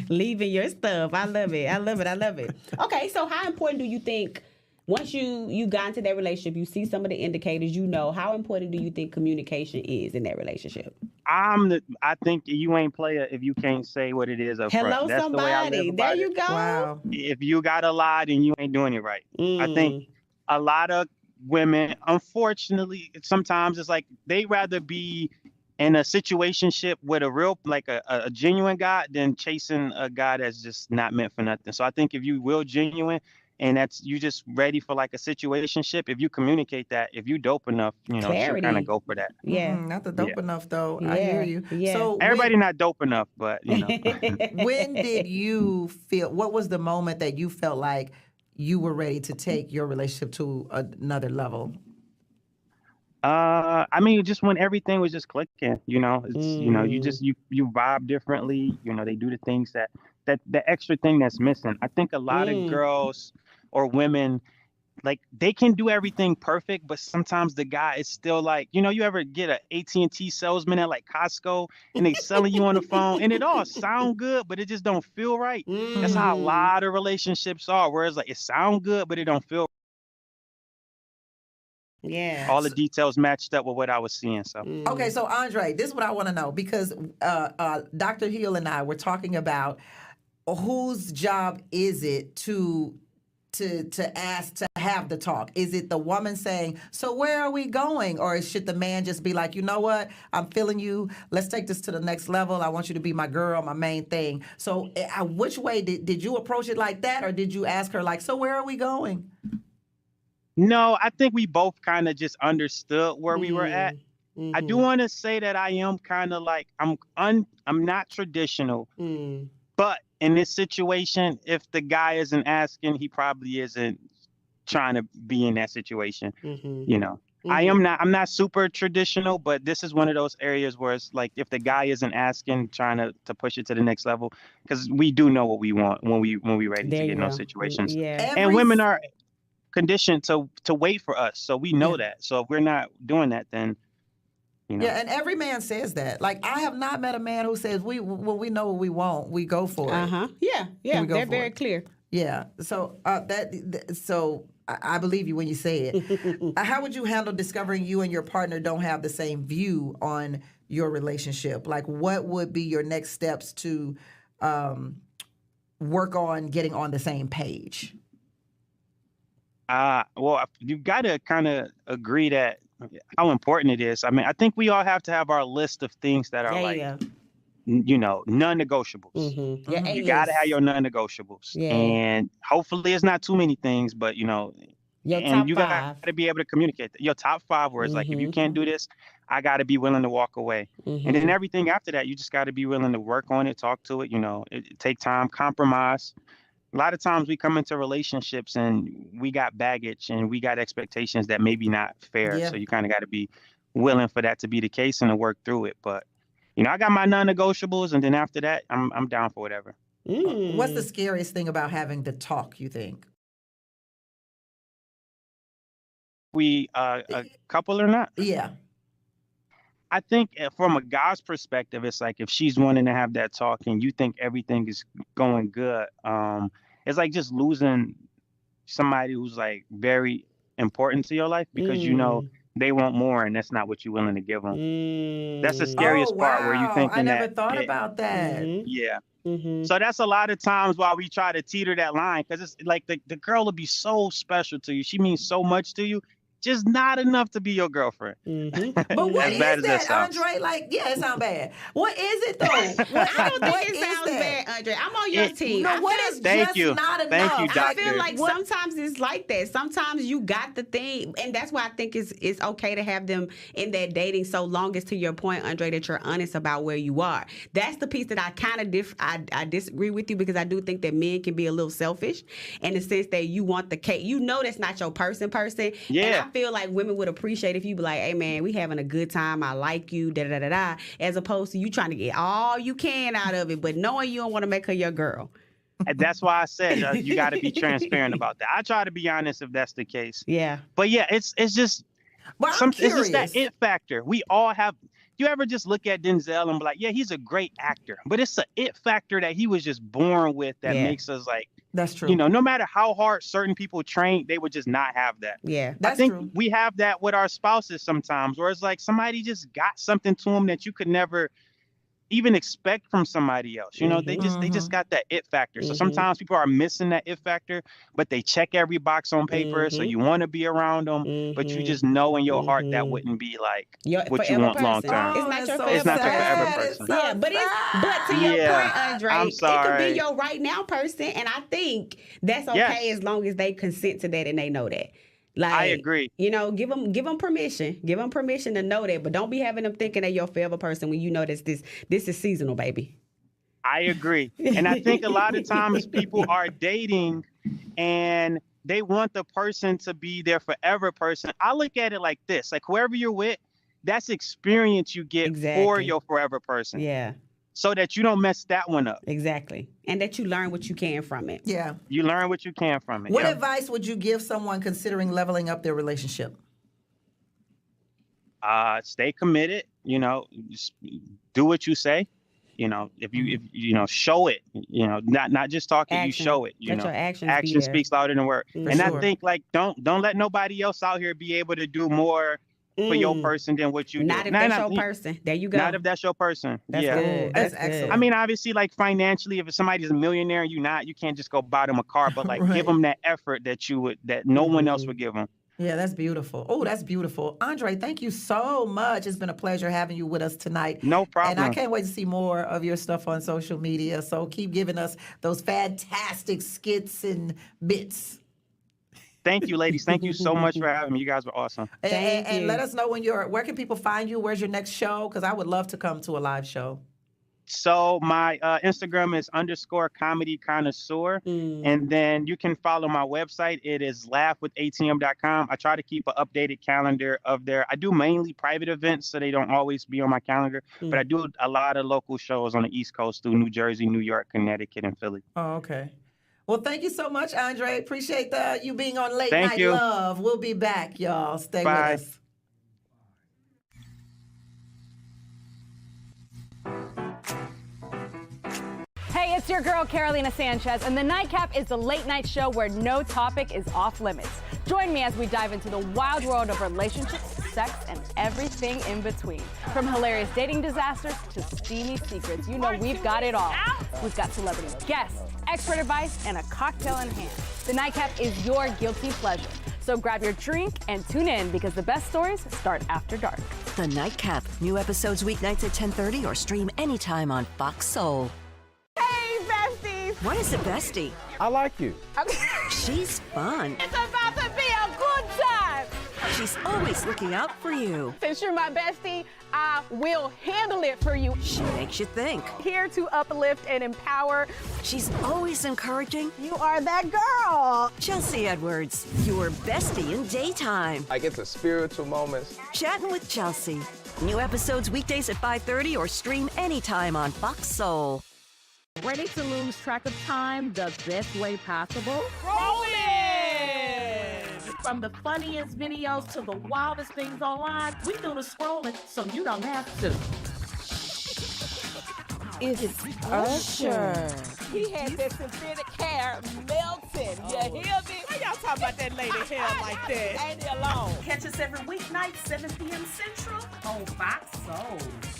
[SPEAKER 6] Leaving your stuff. I love it. I love it. I love it. Okay, so how important do you think, once you got into that relationship, you see some of the indicators, how important do you think communication is in that relationship?
[SPEAKER 15] I think you ain't player if you can't say what it is up front.
[SPEAKER 6] Hello,
[SPEAKER 15] That's
[SPEAKER 6] somebody.
[SPEAKER 15] The way I live about
[SPEAKER 6] there you
[SPEAKER 15] it.
[SPEAKER 6] go.
[SPEAKER 10] Wow.
[SPEAKER 15] If you got a lie, then you ain't doing it right. I think a lot of women, unfortunately, sometimes it's like they rather be in a situationship with a real, like a genuine guy than chasing a guy that's just not meant for nothing. So I think if you real genuine and that's you just ready for like a situationship, if you communicate that, if you dope enough, she'll kind of go for that.
[SPEAKER 6] Yeah.
[SPEAKER 10] Not the dope enough though.
[SPEAKER 6] Yeah.
[SPEAKER 10] I hear you.
[SPEAKER 6] Yeah.
[SPEAKER 10] So
[SPEAKER 15] everybody not dope enough, but
[SPEAKER 10] when did you feel, what was the moment that you felt like you were ready to take your relationship to another level?
[SPEAKER 15] I mean, just when everything was just clicking, it's, you vibe differently, they do the things that the extra thing that's missing. I think a lot of girls or women, like they can do everything perfect, but sometimes the guy is still like, you ever get a AT&T salesman at like Costco and they selling you on the phone and it all sound good, but it just don't feel right. That's how a lot of relationships are, where it's like, it sound good, but it don't feel.
[SPEAKER 6] Yeah.
[SPEAKER 15] All the details matched up with what I was seeing. So
[SPEAKER 10] okay, so Andre, this is what I want to know, because Dr. Hill and I were talking about whose job is it to ask to have the talk? Is it the woman saying, so where are we going? Or should the man just be like, you know what? I'm feeling you. Let's take this to the next level. I want you to be my girl, my main thing. So which way did you approach it, like that? Or did you ask her like, so where are we going?
[SPEAKER 15] No, I think we both kind of just understood where we were at. I do want to say that I am kind of like, I'm not traditional, but in this situation, if the guy isn't asking, he probably isn't trying to be in that situation. I'm not super traditional, but this is one of those areas where it's like, if the guy isn't asking, trying to push it to the next level, because we do know what we want when we ready to get in those situations.
[SPEAKER 6] Yeah.
[SPEAKER 15] And women are conditioned to wait for us, so we know that. So if we're not doing that, then
[SPEAKER 10] yeah, and every man says that. Like, I have not met a man who says we know what we want, we go for it.
[SPEAKER 6] Yeah, they're very clear.
[SPEAKER 10] Yeah, so so I believe you when you say it. How would you handle discovering you and your partner don't have the same view on your relationship? Like, what would be your next steps to work on getting on the same page?
[SPEAKER 15] Well, you've got to kind of agree that how important it is. I mean, I think we all have to have our list of things that are non-negotiables. You got to have your non-negotiables. And hopefully it's not too many things, but you got to be able to communicate your top 5 words. Like, if you can't do this, I got to be willing to walk away. And then everything after that, you just got to be willing to work on it, talk to it, take time, compromise. A lot of times we come into relationships and we got baggage and we got expectations that maybe not fair. Yeah. So you kind of got to be willing for that to be the case and to work through it. But, I got my non-negotiables, and then after that, I'm down for whatever.
[SPEAKER 10] What's the scariest thing about having the talk, you think?
[SPEAKER 15] We a couple or not?
[SPEAKER 10] Yeah.
[SPEAKER 15] I think from a guy's perspective, it's like if she's wanting to have that talk and you think everything is going good, it's like just losing somebody who's like very important to your life, because they want more and that's not what you're willing to give them. That's the scariest part, where you think
[SPEAKER 10] I never thought about that.
[SPEAKER 15] Yeah. So that's a lot of times why we try to teeter that line, because it's like the girl will be so special to you. She means so much to you. Just not enough to be your girlfriend.
[SPEAKER 10] But what is that, Andre? Like, yeah, it sounds bad. What is it, though?
[SPEAKER 6] I don't think it sounds bad, Andre. I'm on your team.
[SPEAKER 10] No, what is just not enough?
[SPEAKER 15] Thank you, doctor.
[SPEAKER 6] I feel like sometimes it's like that. Sometimes you got the thing, and that's why I think it's okay to have them in that dating so long as, to your point, Andre, that you're honest about where you are. That's the piece that I kind of I disagree with you, because I do think that men can be a little selfish in the sense that you want the cake. That's not your person.
[SPEAKER 15] Yeah.
[SPEAKER 6] And feel like women would appreciate if you be like, hey man, we having a good time. I like you, da da da da. As opposed to you trying to get all you can out of it, but knowing you don't want to make her your girl.
[SPEAKER 15] And that's why I said you got to be transparent about that. I try to be honest if that's the case.
[SPEAKER 6] Yeah.
[SPEAKER 15] But yeah, it's just it's just that it factor. We all have. You ever just look at Denzel and be like, yeah, he's a great actor, but it's a it factor that he was just born with that makes us like.
[SPEAKER 10] That's true.
[SPEAKER 15] You know, no matter how hard certain people train, they would just not have that.
[SPEAKER 6] Yeah,
[SPEAKER 10] that's
[SPEAKER 15] I think
[SPEAKER 10] true.
[SPEAKER 15] we have that with our spouses sometimes, where it's like somebody just got something to them that you could never even expect from somebody else. You know, they just got that it factor. So sometimes people are missing that it factor, but they check every box on paper. So you want to be around them, but you just know in your heart that wouldn't be like what you want long term.
[SPEAKER 6] It's not your forever person. Yeah, but to your point, Andre,
[SPEAKER 15] I'm sorry.
[SPEAKER 6] it could be your right now person, and I think that's okay as long as they consent to that and they know that. Like,
[SPEAKER 15] I agree.
[SPEAKER 6] You know, give them permission. Give them permission to know that, but don't be having them thinking that you're a forever person when you know this is seasonal, baby.
[SPEAKER 15] I agree. And I think a lot of times people are dating and they want the person to be their forever person. I look at it like this, like whoever you're with, that's experience you get for your forever person.
[SPEAKER 6] Yeah.
[SPEAKER 15] So that you don't mess that one up.
[SPEAKER 6] Exactly. And that you learn what you can from it.
[SPEAKER 10] Yeah.
[SPEAKER 15] You learn what you can from it.
[SPEAKER 10] What advice would you give someone considering leveling up their relationship?
[SPEAKER 15] Stay committed, you know, just do what you say. You know, if you know, show it, you know, not just talking, you show it, you know. Action speaks louder than words. And I think like don't let nobody else out here be able to do more for your person than what you do.
[SPEAKER 6] Not if that's your person. There you go.
[SPEAKER 15] Not if that's your person.
[SPEAKER 6] That's good. That's excellent.
[SPEAKER 15] I mean, obviously, like financially, if somebody's a millionaire and you're not, you can't just go buy them a car, but like give them that effort that no one else would give them.
[SPEAKER 10] Yeah, that's beautiful. Oh, that's beautiful. Andre, thank you so much. It's been a pleasure having you with us tonight.
[SPEAKER 15] No problem.
[SPEAKER 10] And I can't wait to see more of your stuff on social media. So keep giving us those fantastic skits and bits.
[SPEAKER 15] Thank you, ladies. Thank you so much for having me. You guys were awesome.
[SPEAKER 10] And let us know where can people find you? Where's your next show? Because I would love to come to a live show.
[SPEAKER 15] So my Instagram is _comedy_connoisseur. And then you can follow my website. It is laughwithatm.com. I try to keep an updated calendar of there. I do mainly private events, so they don't always be on my calendar. But I do a lot of local shows on the East Coast through New Jersey, New York, Connecticut, and Philly.
[SPEAKER 10] Oh, okay. Well, thank you so much, Andre. Appreciate you being on Late
[SPEAKER 15] Thank
[SPEAKER 10] Night
[SPEAKER 15] you.
[SPEAKER 10] Love. We'll be back, y'all. Stay with us.
[SPEAKER 7] Hey, it's your girl, Carolina Sanchez, and The Nightcap is the late night show where no topic is off limits. Join me as we dive into the wild world of relationships, sex, and everything in between. From hilarious dating disasters to steamy secrets, you know we've got it all. We've got celebrity guests, expert advice, and a cocktail in hand. The Nightcap is your guilty pleasure. So grab your drink and tune in because the best stories start after dark.
[SPEAKER 8] The Nightcap. New episodes weeknights at 10:30 or stream anytime on Fox Soul.
[SPEAKER 7] Hey, besties!
[SPEAKER 8] What is a bestie?
[SPEAKER 4] I like you.
[SPEAKER 8] She's fun.
[SPEAKER 7] It's about to be a good time!
[SPEAKER 8] She's always looking out for you.
[SPEAKER 7] Since you're my bestie, I will handle it for you.
[SPEAKER 8] She makes you think.
[SPEAKER 7] Here to uplift and empower.
[SPEAKER 8] She's always encouraging.
[SPEAKER 7] You are that girl.
[SPEAKER 8] Chelsea Edwards, your bestie in daytime.
[SPEAKER 16] Like it's a spiritual moment.
[SPEAKER 8] Chatting with Chelsea. New episodes weekdays at 5:30 or stream anytime on Fox Soul.
[SPEAKER 5] Ready to lose track of time the best way possible?
[SPEAKER 17] Rolling!
[SPEAKER 5] From the funniest videos to the wildest things online, we do the scrolling so you don't have to.
[SPEAKER 17] It's Usher. He had that synthetic hair melting. You hear me? Why y'all talking about that lady hair like that? Ain't he alone?
[SPEAKER 5] Catch us every weeknight, 7 p.m. Central on Fox Soul.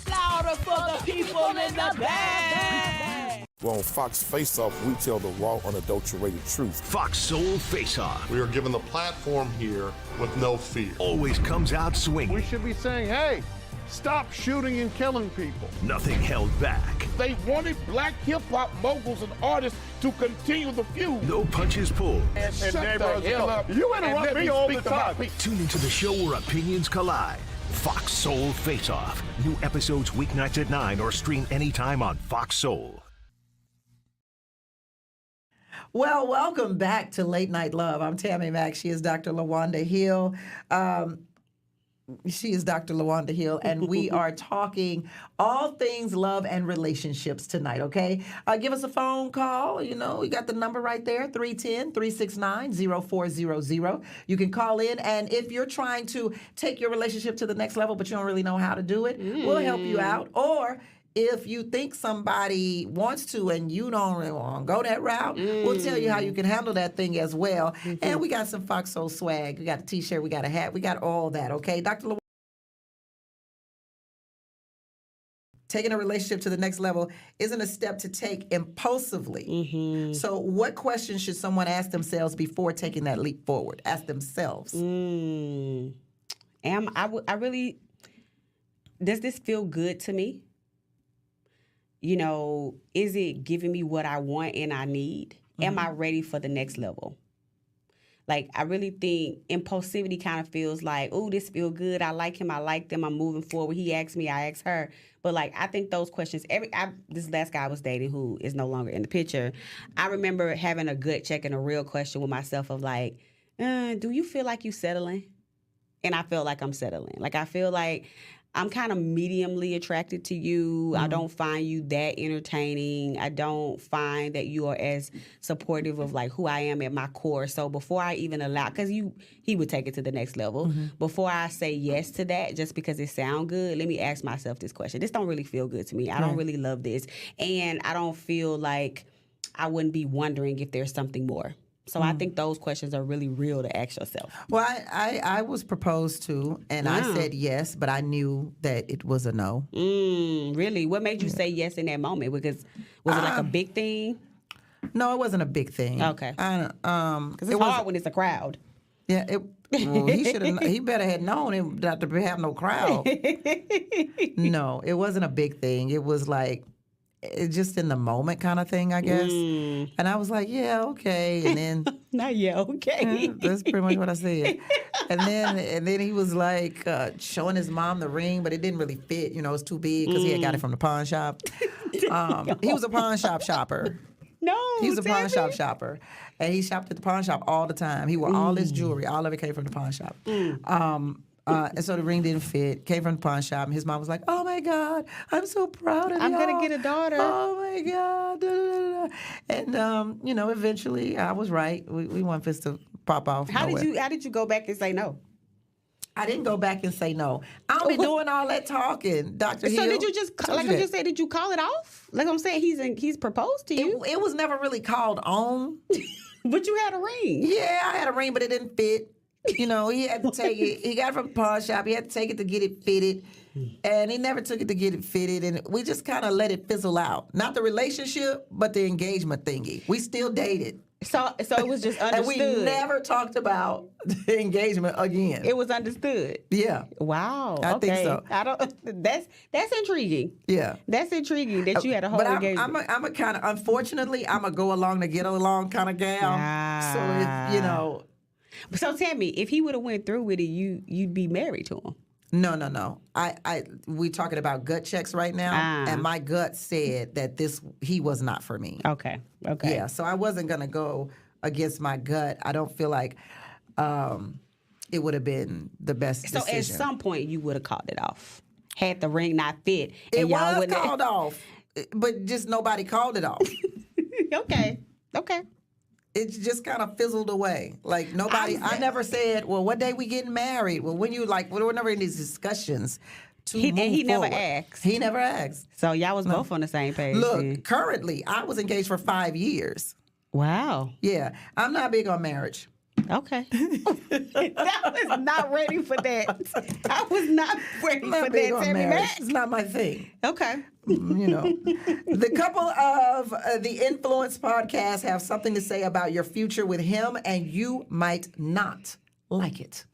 [SPEAKER 17] Louder for the people in the back.
[SPEAKER 3] Well, on Fox Face Off, we tell the raw, unadulterated truth.
[SPEAKER 2] Fox Soul Face Off.
[SPEAKER 4] We are given the platform here with no fear.
[SPEAKER 2] Always comes out swinging.
[SPEAKER 4] We should be saying, hey, stop shooting and killing people.
[SPEAKER 2] Nothing held back.
[SPEAKER 1] They wanted black hip-hop moguls and artists to continue the feud.
[SPEAKER 2] No punches pulled.
[SPEAKER 1] And shut the hell up.
[SPEAKER 4] You interrupt me all the time.
[SPEAKER 2] Tune into the show where opinions collide. Fox Soul Face Off. New episodes weeknights at 9 or stream anytime on Fox Soul.
[SPEAKER 10] Well, welcome back to Late Night Love. I'm Tammy Mack. She is Dr. LaWanda Hill. She is Dr. LaWanda Hill, and we are talking all things love and relationships tonight, okay? Give us a phone call. You know, we got the number right there, 310-369-0400. You can call in, and if you're trying to take your relationship to the next level, but you don't really know how to do it, we'll help you out. Or if you think somebody wants to and you don't really want to go that route, we'll tell you how you can handle that thing as well. And we got some Fox Soul swag. We got a T-shirt. We got a hat. We got all that, okay? Dr. Taking a relationship to the next level isn't a step to take impulsively. So what questions should someone ask themselves before taking that leap forward? Ask themselves.
[SPEAKER 6] Does this feel good to me? You know, is it giving me what I want and I need? Am I ready for the next level? Like, I really think impulsivity kind of feels like, oh, this feels good. I like him. I like them. I'm moving forward. He asked me. I asked her. But, like, I think those questions, this last guy I was dating who is no longer in the picture, I remember having a gut check and a real question with myself of, like, do you feel like you settling? And I feel like I'm settling. Like, I feel like I'm kind of mediumly attracted to you. I don't find you that entertaining. I don't find that you are as supportive of like who I am at my core. So before I even allow, because he would take it to the next level. Before I say yes to that, just because it sounds good, let me ask myself this question. This don't really feel good to me. I don't really love this. And I don't feel like I wouldn't be wondering if there's something more. So I think those questions are really real to ask yourself.
[SPEAKER 10] Well, I was proposed to, and I said yes, but I knew that it was a no.
[SPEAKER 6] Really? What made you say yes in that moment? Because was it like a big thing?
[SPEAKER 10] No, it wasn't a big thing.
[SPEAKER 6] Okay. Because it's hard when it's a crowd.
[SPEAKER 10] Yeah. Well, he should have. He better have known it not to have no crowd. No, it wasn't a big thing. It was like, it's just in the moment kind of thing, I guess. And I was like, yeah, okay. And then
[SPEAKER 6] not yeah, okay.
[SPEAKER 10] That's pretty much what I said. And then he was like showing his mom the ring, but it didn't really fit. You know, it's too big because he had got it from the pawn shop. He was a pawn shop shopper.
[SPEAKER 6] No,
[SPEAKER 10] he was a pawn shop shopper, and he shopped at the pawn shop all the time. He wore all his jewelry. All of it came from the pawn shop. And so the ring didn't fit. Came from the pawn shop, and his mom was like, "Oh my God, I'm so proud of you.
[SPEAKER 6] I'm gonna get a daughter.
[SPEAKER 10] Oh my God!" Da, da, da, da. And you know, eventually, I was right. We want this to pop off.
[SPEAKER 6] How did you go back and say no?
[SPEAKER 10] I didn't go back and say no. I don't be doing all that talking, Dr. Hill.
[SPEAKER 6] So did you just, like I just said, did you call it off? Like I'm saying, he's proposed to you.
[SPEAKER 10] It was never really called on.
[SPEAKER 6] But you had a ring.
[SPEAKER 10] Yeah, I had a ring, but it didn't fit. You know, he had to take it. He got it from the pawn shop. He had to take it to get it fitted. And he never took it to get it fitted. And we just kind of let it fizzle out. Not the relationship, but the engagement thingy. We still dated.
[SPEAKER 6] So it was just understood.
[SPEAKER 10] And we never talked about the engagement again.
[SPEAKER 6] It was understood.
[SPEAKER 10] Yeah.
[SPEAKER 6] Wow.
[SPEAKER 10] I think so.
[SPEAKER 6] That's intriguing.
[SPEAKER 10] Yeah.
[SPEAKER 6] That's intriguing that you had a whole engagement.
[SPEAKER 10] I'm a kind of, unfortunately, I'm a go along to get along kind of gal. So if, you know.
[SPEAKER 6] So tell me, if he would have went through with it, you'd be married to him.
[SPEAKER 10] No. We talking about gut checks right now, and my gut said that he was not for me.
[SPEAKER 6] Okay.
[SPEAKER 10] Yeah, so I wasn't gonna go against my gut. I don't feel like it would have been the best decision.
[SPEAKER 6] So at some point you would have called it off. Had the ring not fit,
[SPEAKER 10] and it was called off, but just nobody called it off.
[SPEAKER 6] Okay.
[SPEAKER 10] It just kind of fizzled away. Like nobody, I never said, well, what day we getting married? Well, when you we're never in these discussions
[SPEAKER 6] he never asked.
[SPEAKER 10] He never asked.
[SPEAKER 6] So y'all was both on the same page.
[SPEAKER 10] Look, currently, I was engaged for 5 years.
[SPEAKER 6] Wow.
[SPEAKER 10] Yeah. I'm not big on marriage.
[SPEAKER 6] Okay. I was not ready for that. I was not ready for that. Tammy Mack.
[SPEAKER 10] It's not my thing.
[SPEAKER 6] Okay.
[SPEAKER 10] You know, the couple of the Influence podcast have something to say about your future with him, and you might not like it.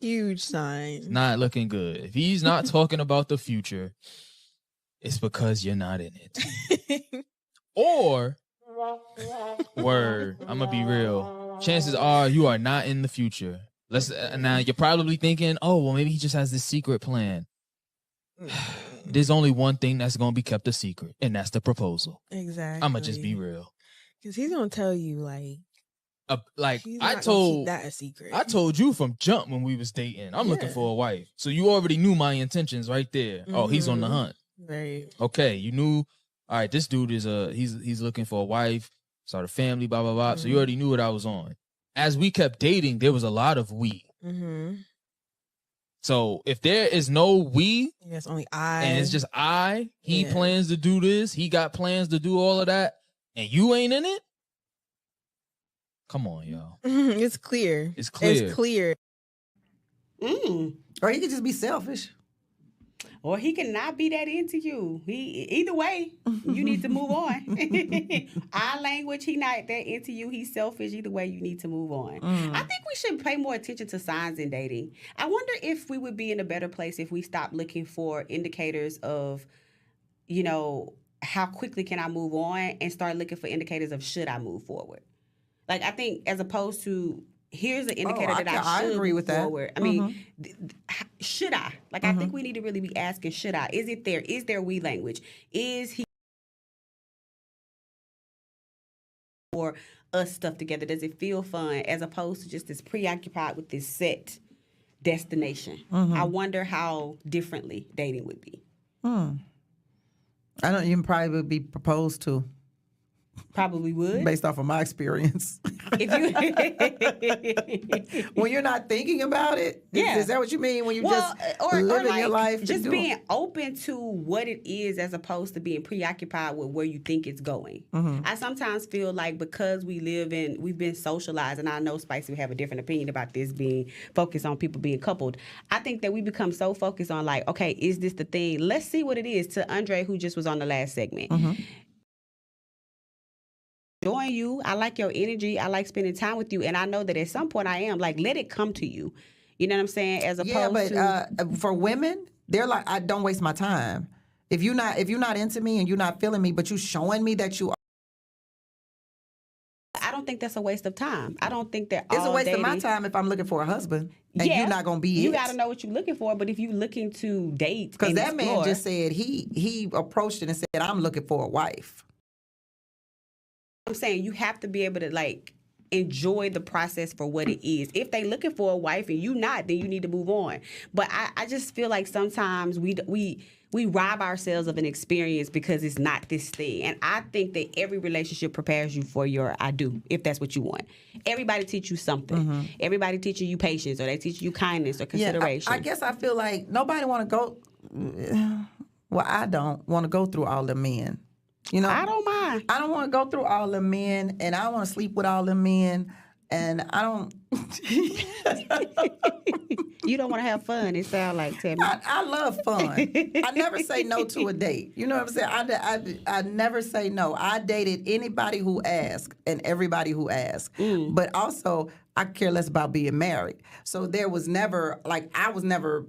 [SPEAKER 16] Huge sign.
[SPEAKER 18] Not looking good. If he's not talking about the future, it's because you're not in it. Or, word, I'm gonna be real. Chances are you are not in the future. Now you're probably thinking, oh, well, maybe he just has this secret plan. There's only one thing that's gonna be kept a secret, and that's the proposal.
[SPEAKER 16] Exactly.
[SPEAKER 18] I'm gonna just be real.
[SPEAKER 16] Because he's gonna tell you like he's
[SPEAKER 18] I
[SPEAKER 16] not gonna
[SPEAKER 18] told
[SPEAKER 16] keep that a secret.
[SPEAKER 18] I told you from jump when we was dating, I'm looking for a wife. So you already knew my intentions right there. Oh, he's on the hunt.
[SPEAKER 16] Right.
[SPEAKER 18] Okay, you knew. All right, this dude is he's looking for a wife, start a family, blah blah blah. So you already knew what I was on. As we kept dating, there was a lot of we.
[SPEAKER 16] Mm-hmm.
[SPEAKER 18] So if there is no we,
[SPEAKER 16] it's only I,
[SPEAKER 18] and it's just I, he plans to do this, he got plans to do all of that, and you ain't in it. Come on, y'all.
[SPEAKER 16] It's clear.
[SPEAKER 18] It's clear.
[SPEAKER 16] It's clear.
[SPEAKER 10] Or he could just be selfish.
[SPEAKER 6] Or he can not be that into you. Either way, you need to move on. Our language, he not that into you. He's selfish. Either way, you need to move on. I think we should pay more attention to signs in dating. I wonder if we would be in a better place if we stopped looking for indicators of, how quickly can I move on, and start looking for indicators of should I move forward. Like, I think as opposed to here's an indicator that I should
[SPEAKER 10] agree with
[SPEAKER 6] move
[SPEAKER 10] that.
[SPEAKER 6] forward. I mean, should I? Like, I think we need to really be asking, should I? Is it there? Is there we language? Is he or us stuff together? Does it feel fun as opposed to just this preoccupied with this set destination? I wonder how differently dating would be.
[SPEAKER 10] I don't even probably would be proposed to.
[SPEAKER 6] Probably would.
[SPEAKER 10] Based off of my experience.
[SPEAKER 6] If you
[SPEAKER 10] when you're not thinking about it?
[SPEAKER 6] Yeah.
[SPEAKER 10] Is that what you mean? When you just living your life?
[SPEAKER 6] Just being open to what it is as opposed to being preoccupied with where you think it's going. I sometimes feel like because we've been socialized, and I know Spicy would have a different opinion about this being focused on people being coupled. I think that we become so focused on like, okay, is this the thing? Let's see what it is. To Andre, who just was on the last segment. Enjoying you, I like your energy, I like spending time with you, and I know that at some point I am like, let it come to you. You know what I'm saying? As opposed
[SPEAKER 10] to for women, they're like, I don't waste my time. If you're not into me and you're not feeling me, but you showing me that you are.
[SPEAKER 6] I don't think that's a waste of time. I don't think that
[SPEAKER 10] it's a waste of my time if I'm looking for a husband and you're not gonna be
[SPEAKER 6] you
[SPEAKER 10] it.
[SPEAKER 6] got to know what you're looking for. But if you're looking to date,
[SPEAKER 10] because that man just said he approached it and said, I'm looking for a wife.
[SPEAKER 6] I'm saying you have to be able to like enjoy the process for what it is. If they looking for a wife and you not, then you need to move on. But I just feel like sometimes we rob ourselves of an experience because it's not this thing. And I think that every relationship prepares you for your I do, if that's what you want. Everybody teach you something. Everybody teaching you patience, or they teach you kindness or consideration.
[SPEAKER 10] I guess I feel like nobody want to go. Well, I don't want to go through all the men.
[SPEAKER 6] I don't mind.
[SPEAKER 10] I don't want to go through all the men, and I don't want to sleep with all the men, and I don't.
[SPEAKER 6] You don't want to have fun. It sounds like, Tammy.
[SPEAKER 10] I love fun. I never say no to a date. You know what I'm saying? I never say no. I dated anybody who asked and everybody who asked. But also, I care less about being married. So there was never, I was never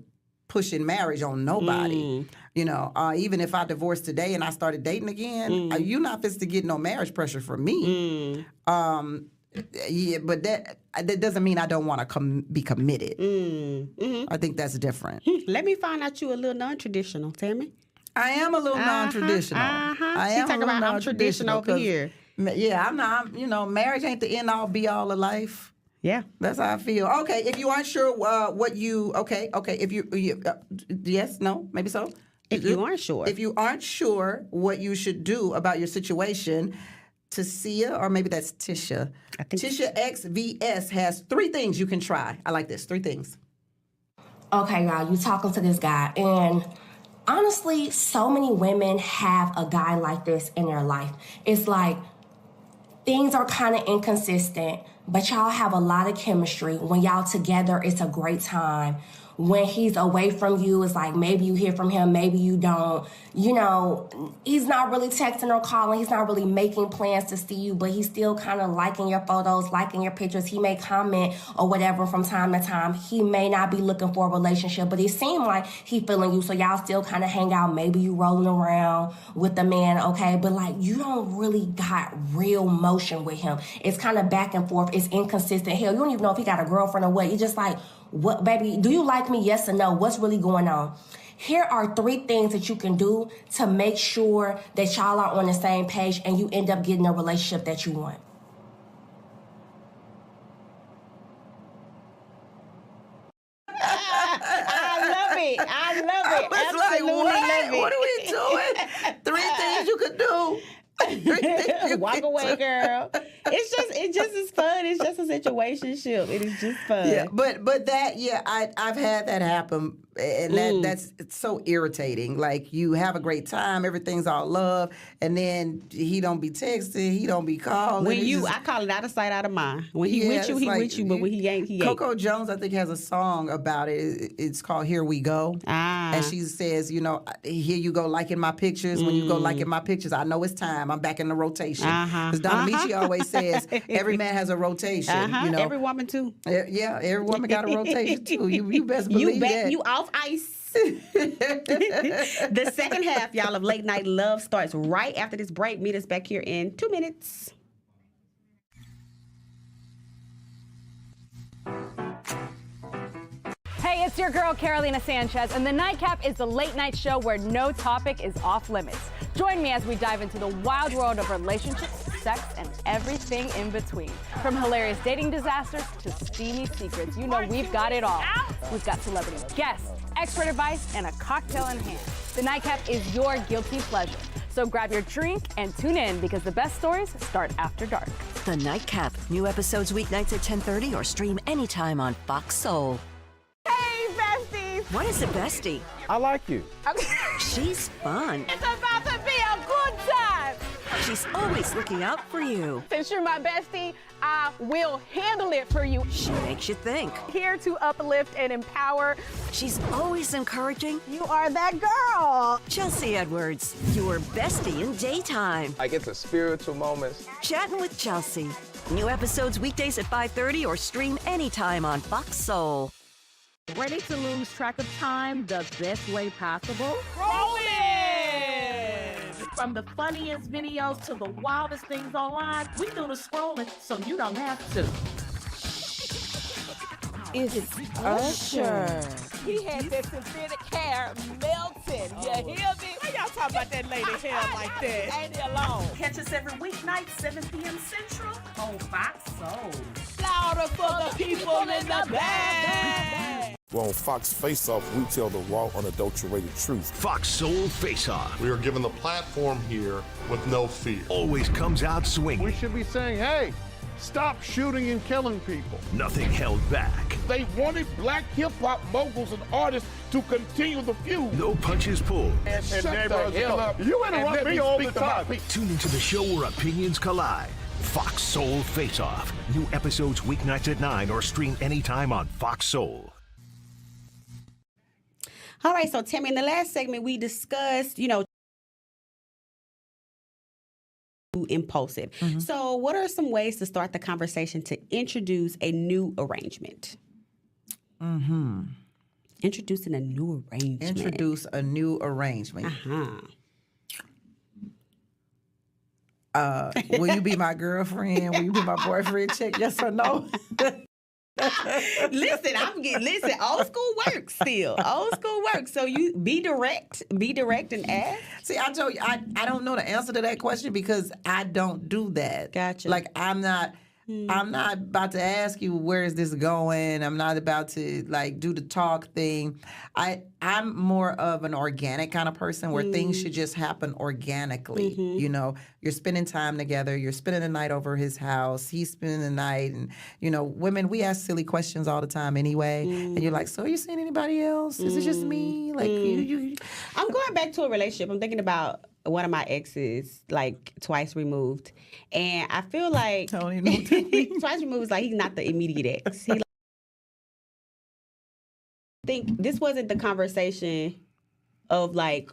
[SPEAKER 10] pushing marriage on nobody. Even if I divorced today and I started dating again, you're not supposed to get no marriage pressure from me. But that doesn't mean I don't want to be committed. I think that's different.
[SPEAKER 6] Let me find out you a little non-traditional, Tammy.
[SPEAKER 10] I am a little non-traditional. I am
[SPEAKER 6] talking about I'm traditional over here.
[SPEAKER 10] Yeah, I'm not. Marriage ain't the end all be all of life.
[SPEAKER 6] Yeah,
[SPEAKER 10] that's how I feel. Okay, if you aren't sure what you if you yes, no, maybe so.
[SPEAKER 6] If you aren't
[SPEAKER 10] sure what you should do about your situation, Tasia, or maybe that's Tisha. Tisha XVS has 3 things you can try. I like this. 3 things.
[SPEAKER 19] Okay, y'all, you talking to this guy, and honestly, so many women have a guy like this in their life. It's like things are kind of inconsistent, but y'all have a lot of chemistry. When y'all together, it's a great time. When he's away from you, it's like maybe you hear from him, maybe you don't. He's not really texting or calling. He's not really making plans to see you, but he's still kind of liking your photos, liking your pictures. He may comment or whatever from time to time. He may not be looking for a relationship, but it seems like he feeling you. So y'all still kind of hang out. Maybe you rolling around with the man, okay? But you don't really got real motion with him. It's kind of back and forth. It's inconsistent. Hell, you don't even know if he got a girlfriend or what. You're just like, what, baby, do you like me? Yes or no? What's really going on? here are 3 things that you can do to make sure that y'all are on the same page and you end up getting a relationship that you want.
[SPEAKER 6] I love it. Absolutely love it.
[SPEAKER 10] What are we doing? 3 things you could do.
[SPEAKER 6] Walk away, girl. It just is fun. It's just a situationship. It is just fun.
[SPEAKER 10] Yeah, but that, I've had that happen, and that's it's so irritating. Like, you have a great time, everything's all love, and then he don't be texting, he don't be calling.
[SPEAKER 6] I call it out of sight, out of mind. When he with you, he with you, but when he ain't, he ain't.
[SPEAKER 10] Coco Jones, I think, has a song about it. It's called "Here We Go," and she says, here you go liking my pictures. When you go liking my pictures, I know it's time. I'm back in the rotation. Because Donna Michi always says every man has a rotation.
[SPEAKER 6] Every woman too.
[SPEAKER 10] Yeah, every woman got a rotation too. You best believe that.
[SPEAKER 6] You off ice. The second half, y'all, of Late Night Love starts right after this break. Meet us back here in 2 minutes.
[SPEAKER 7] Hey, it's your girl, Carolina Sanchez, and The Nightcap is the late night show where no topic is off limits. Join me as we dive into the wild world of relationships, sex, and everything in between. From hilarious dating disasters to steamy secrets, we've got it all. We've got celebrity guests, expert advice, and a cocktail in hand. The Nightcap is your guilty pleasure. So grab your drink and tune in because the best stories start after dark.
[SPEAKER 8] The Nightcap. New episodes weeknights at 10:30 or stream anytime on Fox Soul.
[SPEAKER 7] Hey, besties!
[SPEAKER 8] What is a bestie?
[SPEAKER 4] I like you.
[SPEAKER 8] She's fun.
[SPEAKER 7] It's about to be a good time!
[SPEAKER 8] She's always looking out for you.
[SPEAKER 7] Since you're my bestie, I will handle it for you.
[SPEAKER 8] She makes you think.
[SPEAKER 7] Here to uplift and empower.
[SPEAKER 8] She's always encouraging.
[SPEAKER 7] You are that girl.
[SPEAKER 8] Chelsea Edwards, your bestie in daytime.
[SPEAKER 11] I get the spiritual moments.
[SPEAKER 8] Chatting with Chelsea. New episodes weekdays at 5:30 or stream anytime on Fox Soul.
[SPEAKER 5] Ready to lose track of time the best way possible?
[SPEAKER 17] Rolling!
[SPEAKER 5] From the funniest videos to the wildest things online, we do the scrolling so you don't have to.
[SPEAKER 17] It's Usher. He had that synthetic hair melting. You hear me? Why y'all talking about that lady hair like that? Ain't it alone?
[SPEAKER 5] Catch us every weeknight, 7 p.m. Central on Fox Soul.
[SPEAKER 17] Louder for the people in the back.
[SPEAKER 3] Well, on Fox Face Off, we tell the raw, unadulterated truth.
[SPEAKER 2] Fox Soul Face Off.
[SPEAKER 20] We are given the platform here with no fear.
[SPEAKER 2] Always comes out swinging.
[SPEAKER 4] We should be saying, hey, stop shooting and killing people.
[SPEAKER 2] Nothing held back.
[SPEAKER 1] They wanted black hip-hop moguls and artists to continue the feud.
[SPEAKER 2] No punches pulled.
[SPEAKER 1] And shut the hell up.
[SPEAKER 4] You interrupt me all the time.
[SPEAKER 2] Tune into the show where opinions collide. Fox Soul Face Off. New episodes weeknights at 9 or stream anytime on Fox Soul.
[SPEAKER 6] All right, so Tammy, in the last segment, we discussed, impulsive. Mm-hmm. So what are some ways to start the conversation to introduce a new arrangement?
[SPEAKER 10] Mm-hmm.
[SPEAKER 6] Introducing a new arrangement.
[SPEAKER 10] Introduce a new arrangement. Will you be my girlfriend? Will you be my boyfriend? Check yes or no.
[SPEAKER 6] Listen, old school works still. Old school works. So you be direct and ask.
[SPEAKER 10] See, I told you, I don't know the answer to that question because I don't do that.
[SPEAKER 6] Gotcha.
[SPEAKER 10] Like, I'm not about to ask you where is this going. I'm not about to do the talk thing. I'm more of an organic kind of person where things should just happen organically. Mm-hmm. You're spending time together. You're spending the night over his house. He's spending the night. And, women, we ask silly questions all the time anyway. And you're like, so are you seeing anybody else? Is it just me? Like, you?
[SPEAKER 6] I'm going back to a relationship. I'm thinking about one of my exes, twice removed. And I feel like twice removed is he's not the immediate ex. I think this wasn't the conversation of I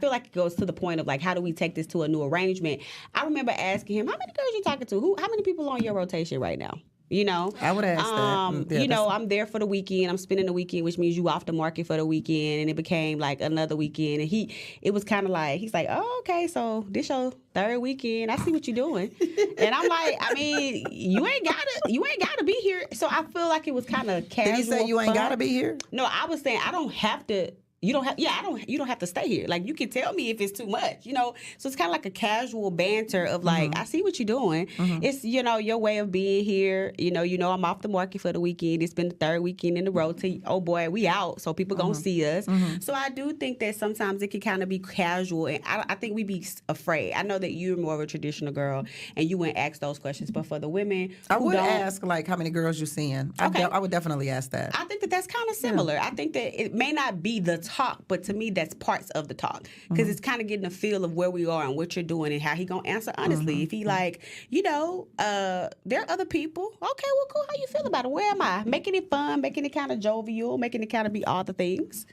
[SPEAKER 6] feel like it goes to the point of how do we take this to a new arrangement? I remember asking him, how many girls you talking to? How many people on your rotation right now?
[SPEAKER 10] I would ask that.
[SPEAKER 6] I'm there for the weekend. I'm spending the weekend, which means you off the market for the weekend. And it became another weekend. And it was kind of he's like, oh, okay, so this your third weekend. I see what you're doing. And I'm like, I mean, you ain't gotta be here. So I feel like it was kind of casual.
[SPEAKER 10] Did he say you ain't gotta be here?
[SPEAKER 6] No, I was saying I don't have to you don't have to stay here. Like, you can tell me if it's too much, So it's kind of like a casual banter of like, I see what you're doing. It's, your way of being here. I'm off the market for the weekend. It's been the third weekend in a row oh boy, we out. So people gonna see us. So I do think that sometimes it can kind of be casual, and I think we be afraid. I know that you're more of a traditional girl and you wouldn't ask those questions, but for the women
[SPEAKER 10] I would ask, like, how many girls you seeing.
[SPEAKER 6] Okay.
[SPEAKER 10] I would definitely ask that.
[SPEAKER 6] I think that that's kind of similar. I think that it may not be the talk, but to me that's parts of the talk, because it's kind of getting a feel of where we are and what you're doing and how he gonna answer honestly. If he like, there are other people, okay, well, cool, how you feel about it? Where am I? Making it fun, making it kind of jovial, making it kind of be all the things.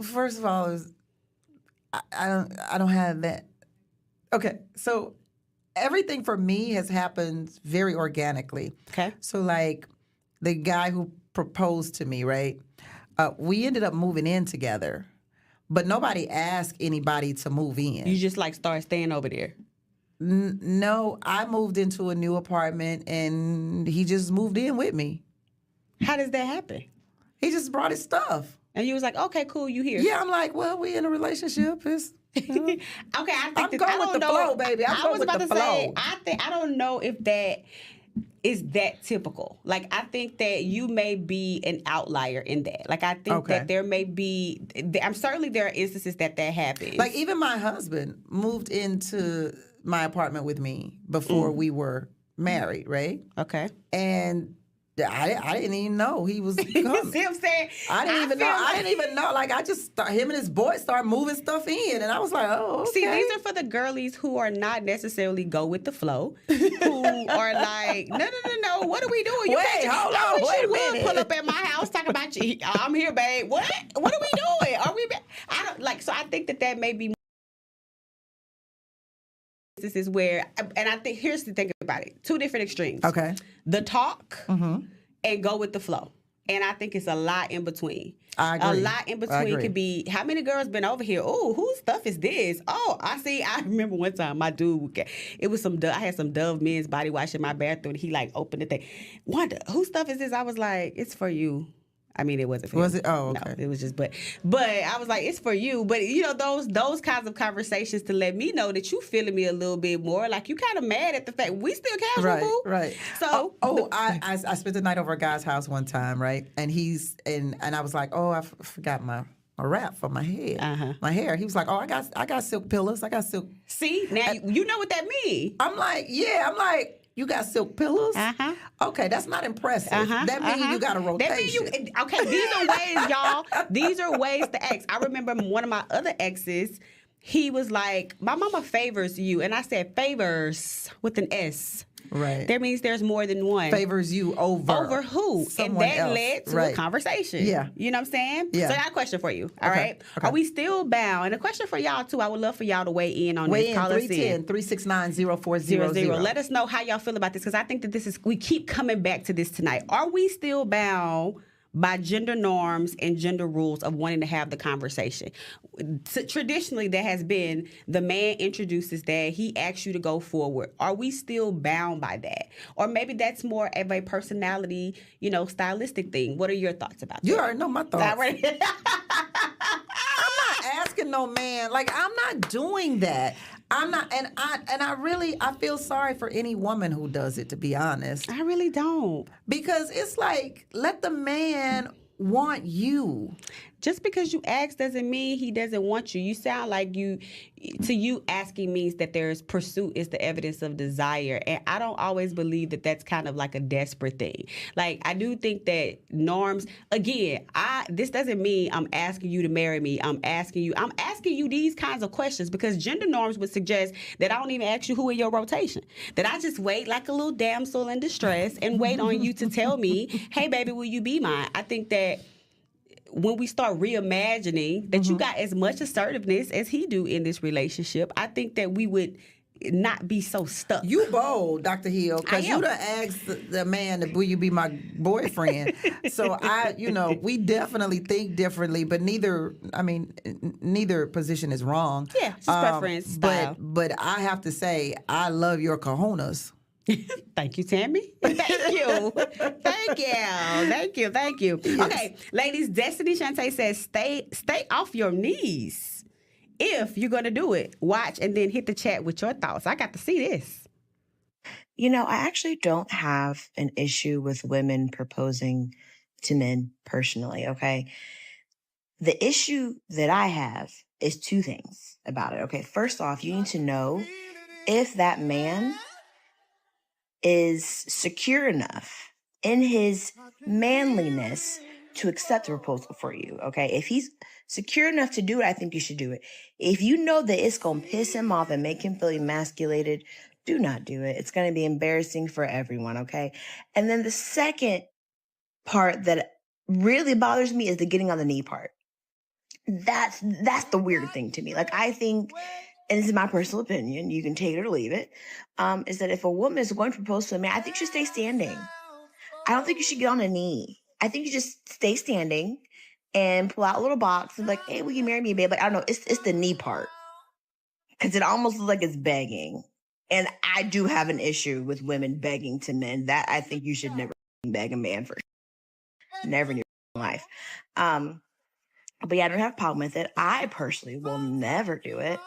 [SPEAKER 10] First of all, I don't have that. Okay, so everything for me has happened very organically.
[SPEAKER 6] Okay.
[SPEAKER 10] So like the guy who proposed to me, right? We ended up moving in together, but nobody asked anybody to move in.
[SPEAKER 6] You just like start staying over there?
[SPEAKER 10] No, I moved into a new apartment and he just moved in with me.
[SPEAKER 6] How does that happen?
[SPEAKER 10] He just brought his stuff.
[SPEAKER 6] And you was like, okay, cool, you here.
[SPEAKER 10] Yeah, I'm like, well, we in a relationship. It's,
[SPEAKER 6] okay, I think
[SPEAKER 10] I'm going with the flow, baby.
[SPEAKER 6] I was about to say, I don't know if that is that typical. Like, I think that you may be an outlier in that. Like, I think that there may be, I'm certainly there are instances that happens.
[SPEAKER 10] Like, even my husband moved into my apartment with me before we were married, right?
[SPEAKER 6] Okay.
[SPEAKER 10] And I didn't even know he was coming.
[SPEAKER 6] See what I'm saying?
[SPEAKER 10] I didn't even know. Like, him and his boy started moving stuff in, and I was like, oh, okay.
[SPEAKER 6] See, these are for the girlies who are not necessarily go with the flow, who are like, no, what are we doing?
[SPEAKER 10] Hold on, wait a minute.
[SPEAKER 6] Pull up at my house talking about you. I'm here, babe. What are we doing? Are we? I don't like. So I think that may be. This is where, and I think here's the thing about it: two different extremes.
[SPEAKER 10] Okay.
[SPEAKER 6] The talk and go with the flow. And I think it's a lot in between.
[SPEAKER 10] I agree.
[SPEAKER 6] A lot in between could be, how many girls been over here? Oh, whose stuff is this? Oh, I remember one time my dude, it was I had some Dove men's body wash in my bathroom. And he like opened the thing. Wanda, whose stuff is this? I was like, it's for you. I mean, it wasn't for you.
[SPEAKER 10] Was it? Oh, okay.
[SPEAKER 6] No, it was just, but I was like, it's for you. But those kinds of conversations to let me know that you feeling me a little bit more. Like, you kind of mad at the fact we still casual, boo.
[SPEAKER 10] Right.
[SPEAKER 6] So,
[SPEAKER 10] I spent the night over a guy's house one time, right? And I was like, oh, I forgot my wrap for my head, my hair. He was like, oh, I got silk pillows. I got silk.
[SPEAKER 6] See, now you know what that means.
[SPEAKER 10] I'm like, you got silk pillows? Okay, that's not impressive. That means you got a rotation.
[SPEAKER 6] Okay, these are ways, y'all. These are ways to ask. I remember one of my other exes, he was like, my mama favors you. And I said, favors with an S.
[SPEAKER 10] Right.
[SPEAKER 6] That means there's more than one.
[SPEAKER 10] Favors you over.
[SPEAKER 6] Over who?
[SPEAKER 10] Someone
[SPEAKER 6] and that
[SPEAKER 10] else.
[SPEAKER 6] led to a conversation.
[SPEAKER 10] Yeah.
[SPEAKER 6] You know what I'm saying?
[SPEAKER 10] Yeah.
[SPEAKER 6] So I got a question for you. All right.
[SPEAKER 10] Okay.
[SPEAKER 6] Are we still bound? And a question for y'all too. I would love for y'all to weigh in on
[SPEAKER 10] this.
[SPEAKER 6] Call us in.
[SPEAKER 10] 310-369-0400.
[SPEAKER 6] Let us know how y'all feel about this, because I think that we keep coming back to this tonight. Are we still bound by gender norms and gender rules of wanting to have the conversation? Traditionally, that has been the man introduces that, he asks you to go forward. Are we still bound by that? Or maybe that's more of a personality, stylistic thing. What are your thoughts about that?
[SPEAKER 10] You already know my thoughts. I'm not asking no man. Like, I'm not doing that. I'm not, and I feel sorry for any woman who does it, to be honest.
[SPEAKER 6] I really don't.
[SPEAKER 10] Because it's like, let the man want you.
[SPEAKER 6] Just because you ask doesn't mean he doesn't want you. You sound like you asking means that there's pursuit is the evidence of desire. And I don't always believe that that's kind of like a desperate thing. Like, I do think that norms, again, this doesn't mean I'm asking you to marry me. I'm asking you these kinds of questions, because gender norms would suggest that I don't even ask you who in your rotation. That I just wait like a little damsel in distress and wait on you to tell me, hey, baby, will you be mine? I think that when we start reimagining that you got as much assertiveness as he do in this relationship, I think that we would not be so stuck.
[SPEAKER 10] You bold, Dr. Hill, because you done asked the man, will you be my boyfriend? So we definitely think differently, but neither position is wrong.
[SPEAKER 6] Yeah, just preference, style.
[SPEAKER 10] But I have to say, I love your cojones.
[SPEAKER 6] Thank you, Tammy. Thank you. Thank you. Okay, ladies, Destiny Shante says stay off your knees. If you're going to do it, watch and then hit the chat with your thoughts. I got to see this.
[SPEAKER 21] You know, I actually don't have an issue with women proposing to men personally, okay? The issue that I have is two things about it, okay? First off, you need to know if that man is secure enough in his manliness to accept a proposal for you, okay? If he's secure enough to do it, I think you should do it. If you know that it's going to piss him off and make him feel emasculated, do not do it. It's going to be embarrassing for everyone, okay? And then the second part that really bothers me is the getting on the knee part. That's the weird thing to me. Like, I think, and this is my personal opinion, you can take it or leave it, is that if a woman is going to propose to a man, I think you should stay standing. I don't think you should get on a knee. I think you just stay standing and pull out a little box and be like, hey, will you marry me, babe? Like, I don't know, it's the knee part. Because it almost looks like it's begging. And I do have an issue with women begging to men. That I think you should never beg a man for. Never in your life. But yeah, I don't have a problem with it. I personally will never do it.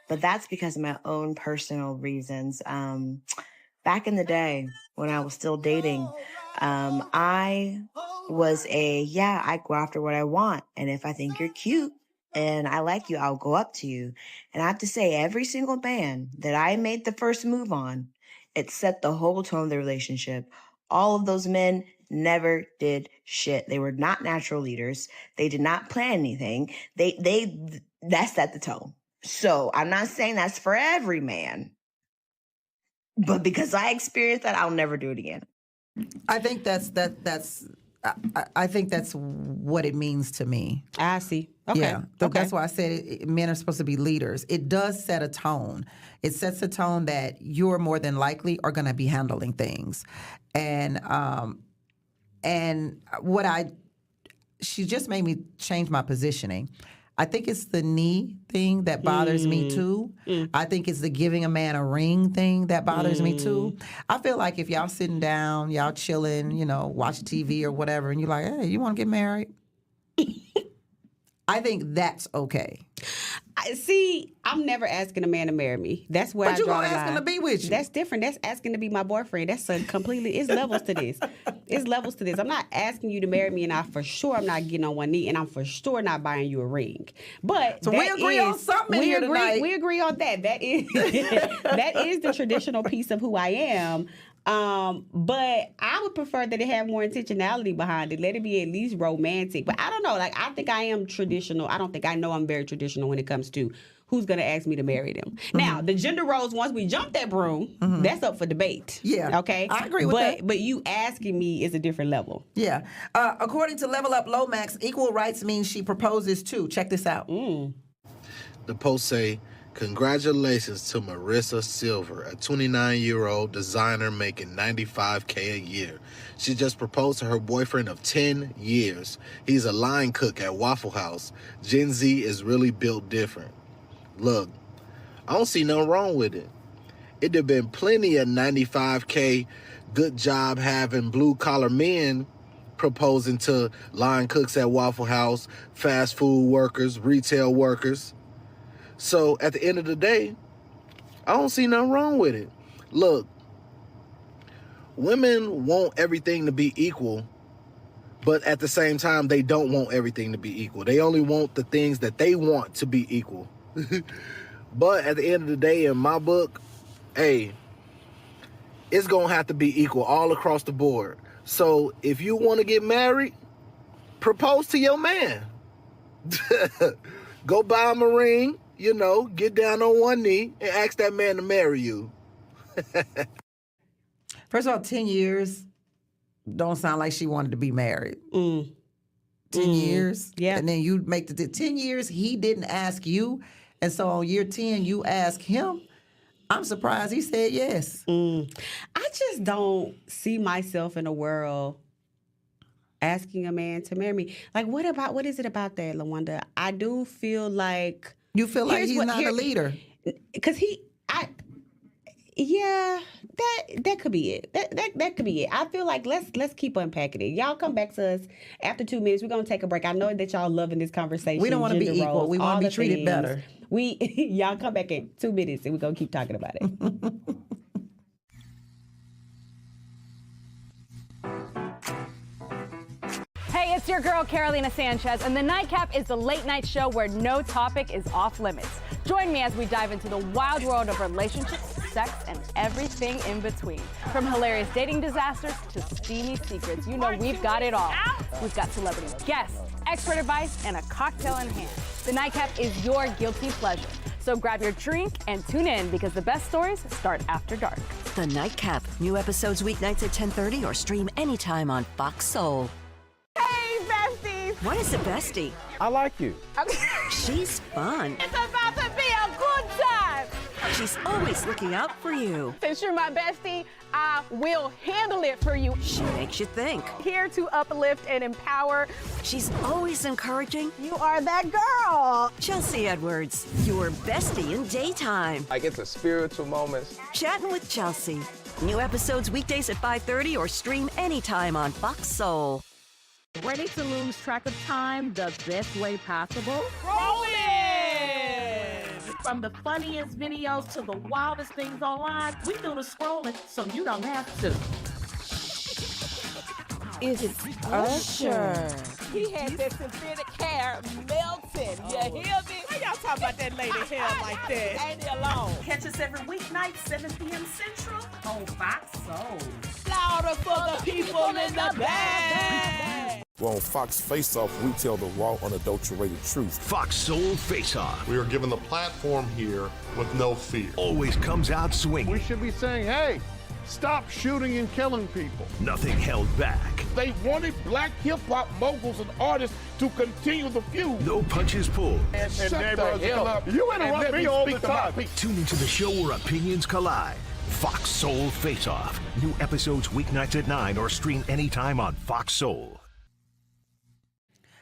[SPEAKER 21] But that's because of my own personal reasons. Back in the day when I was still dating, I was I go after what I want. And if I think you're cute and I like you, I'll go up to you. And I have to say, every single man that I made the first move on, it set the whole tone of the relationship. All of those men never did shit. They were not natural leaders. They did not plan anything. That set the tone. So I'm not saying that's for every man, but because I experienced that, I'll never do it again.
[SPEAKER 10] I think I think that's what it means to me.
[SPEAKER 6] I see. Okay.
[SPEAKER 10] Yeah. That's why I said men are supposed to be leaders. It does set a tone. It sets a tone that you're more than likely are going to be handling things. And she just made me change my positioning. I think it's the knee thing that bothers me too. I think it's the giving a man a ring thing that bothers me too. I feel like if y'all sitting down, y'all chilling, watching TV or whatever, and you're like, hey, you want to get married? I think that's okay.
[SPEAKER 6] I'm never asking a man to marry me. That's where I draw the line. But you're gonna ask him to be with you. That's different. That's asking to be my boyfriend. That's it's levels to this. It's levels to this. I'm not asking you to marry me, and I'm not getting on one knee, and I'm for sure not buying you a ring. But
[SPEAKER 10] so we agree on something here tonight.
[SPEAKER 6] We agree on that. That is that is the traditional piece of who I am. But I would prefer that it have more intentionality behind it. Let it be at least romantic. But I don't know. Like, I think I am traditional. I don't think I know I'm very traditional when it comes to who's going to ask me to marry them. Now, the gender roles, once we jump that broom, that's up for debate.
[SPEAKER 10] Yeah.
[SPEAKER 6] Okay?
[SPEAKER 10] I agree with that.
[SPEAKER 6] But you asking me is a different level.
[SPEAKER 10] Yeah. According to Level Up Lomax, equal rights means she proposes too. Check this out.
[SPEAKER 22] The post say, congratulations to Marissa Silver, a 29-year-old designer making $95K a year. She just proposed to her boyfriend of 10 years. He's a line cook at Waffle House. Gen Z is really built different. Look, I don't see nothing wrong with it. It'd have been plenty of 95K good job having blue-collar men proposing to line cooks at Waffle House, fast food workers, retail workers. So at the end of the day, I don't see nothing wrong with it. Look, women want everything to be equal, but at the same time, they don't want everything to be equal. They only want the things that they want to be equal. But at the end of the day, in my book, hey, it's going to have to be equal all across the board. So if you want to get married, propose to your man. Go buy him a ring. Get down on one knee and ask that man to marry you.
[SPEAKER 10] First of all, 10 years don't sound like she wanted to be married. 10 years?
[SPEAKER 6] Yeah.
[SPEAKER 10] And then you make the 10 years, he didn't ask you. And so on year 10, you ask him. I'm surprised he said yes.
[SPEAKER 6] I just don't see myself in a world asking a man to marry me. Like, what is it about that, LaWanda? I do feel like...
[SPEAKER 10] You feel like he's not a leader?
[SPEAKER 6] Because Yeah, that could be it. That could be it. I feel like let's keep unpacking it. Y'all come back to us after 2 minutes. We're gonna take a break. I know that y'all loving this conversation.
[SPEAKER 10] We don't want to be
[SPEAKER 6] gender
[SPEAKER 10] equal.
[SPEAKER 6] roles,
[SPEAKER 10] We want
[SPEAKER 6] all
[SPEAKER 10] to be
[SPEAKER 6] the
[SPEAKER 10] treated
[SPEAKER 6] things.
[SPEAKER 10] better.
[SPEAKER 6] Y'all come back in 2 minutes and we're gonna keep talking about it.
[SPEAKER 7] Hey, it's your girl, Carolina Sanchez, and The Nightcap is the late night show where no topic is off limits. Join me as we dive into the wild world of relationships, sex, and everything in between. From hilarious dating disasters to steamy secrets, you know we've got it all. We've got celebrity guests, expert advice, and a cocktail in hand. The Nightcap is your guilty pleasure. So grab your drink and tune in because the best stories start after dark.
[SPEAKER 8] The Nightcap. New episodes weeknights at 10:30 or stream anytime on Fox Soul.
[SPEAKER 17] Hey, besties.
[SPEAKER 8] What is a bestie?
[SPEAKER 9] I like you.
[SPEAKER 8] She's fun.
[SPEAKER 17] It's about to be a good time.
[SPEAKER 8] She's always looking out for you.
[SPEAKER 17] Since you're my bestie, I will handle it for you.
[SPEAKER 8] She makes you think.
[SPEAKER 17] Here to uplift and empower.
[SPEAKER 8] She's always encouraging.
[SPEAKER 17] You are that girl.
[SPEAKER 8] Chelsea Edwards, your bestie in daytime.
[SPEAKER 9] Like it's a spiritual moment.
[SPEAKER 8] Chatting with Chelsea. New episodes weekdays at 5:30 or stream anytime on Fox Soul.
[SPEAKER 5] Ready to lose track of time the best way possible?
[SPEAKER 17] Rolling!
[SPEAKER 5] From the funniest videos to the wildest things online, we do the scrolling so you don't have to.
[SPEAKER 17] It's Usher. He had that synthetic hair melting. You hear me? Why y'all talking about that lady hair like that? Ain't he alone?
[SPEAKER 5] Catch us every weeknight, 7 p.m. Central on Fox Soul.
[SPEAKER 17] Louder for the people in the back.
[SPEAKER 3] Well, on Fox Face Off, we tell the raw, unadulterated truth.
[SPEAKER 2] Fox Soul Face Off.
[SPEAKER 20] We are given the platform here with no fear.
[SPEAKER 2] Always comes out swinging.
[SPEAKER 4] We should be saying, hey, stop shooting and killing people.
[SPEAKER 2] Nothing held back.
[SPEAKER 1] They wanted black hip-hop moguls and artists to continue the feud.
[SPEAKER 2] No punches pulled.
[SPEAKER 1] And shut the hell up.
[SPEAKER 4] You
[SPEAKER 1] and
[SPEAKER 4] interrupt
[SPEAKER 1] let
[SPEAKER 4] me all
[SPEAKER 1] speak
[SPEAKER 4] the
[SPEAKER 1] to my
[SPEAKER 4] time.
[SPEAKER 1] people.
[SPEAKER 2] Tune into the show where opinions collide. Fox Soul Face Off. New episodes weeknights at 9 or stream anytime on Fox Soul.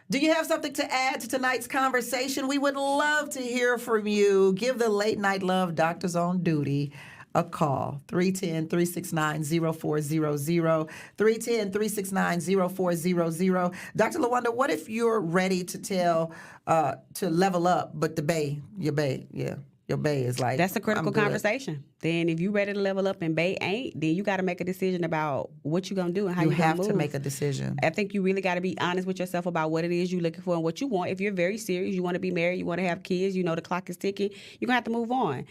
[SPEAKER 10] Do you have something to add to tonight's conversation? We would love to hear from you. Give the Late Night Love Doctors on Duty a call. 310-369-0400. 310-369-0400. Dr. LaWanda, what if you're ready to to level up, but your bae is like,
[SPEAKER 6] that's a critical
[SPEAKER 10] I'm good.
[SPEAKER 6] conversation. Then if you ready to level up and bae ain't, then you got to make a decision about what you gonna do and how you
[SPEAKER 10] have
[SPEAKER 6] move.
[SPEAKER 10] to make a decision.
[SPEAKER 6] I think you really got to be honest with yourself about what it is you're looking for and what you want. If you're very serious, you want to be married, you want to have kids, you know the clock is ticking, you're gonna have to move on.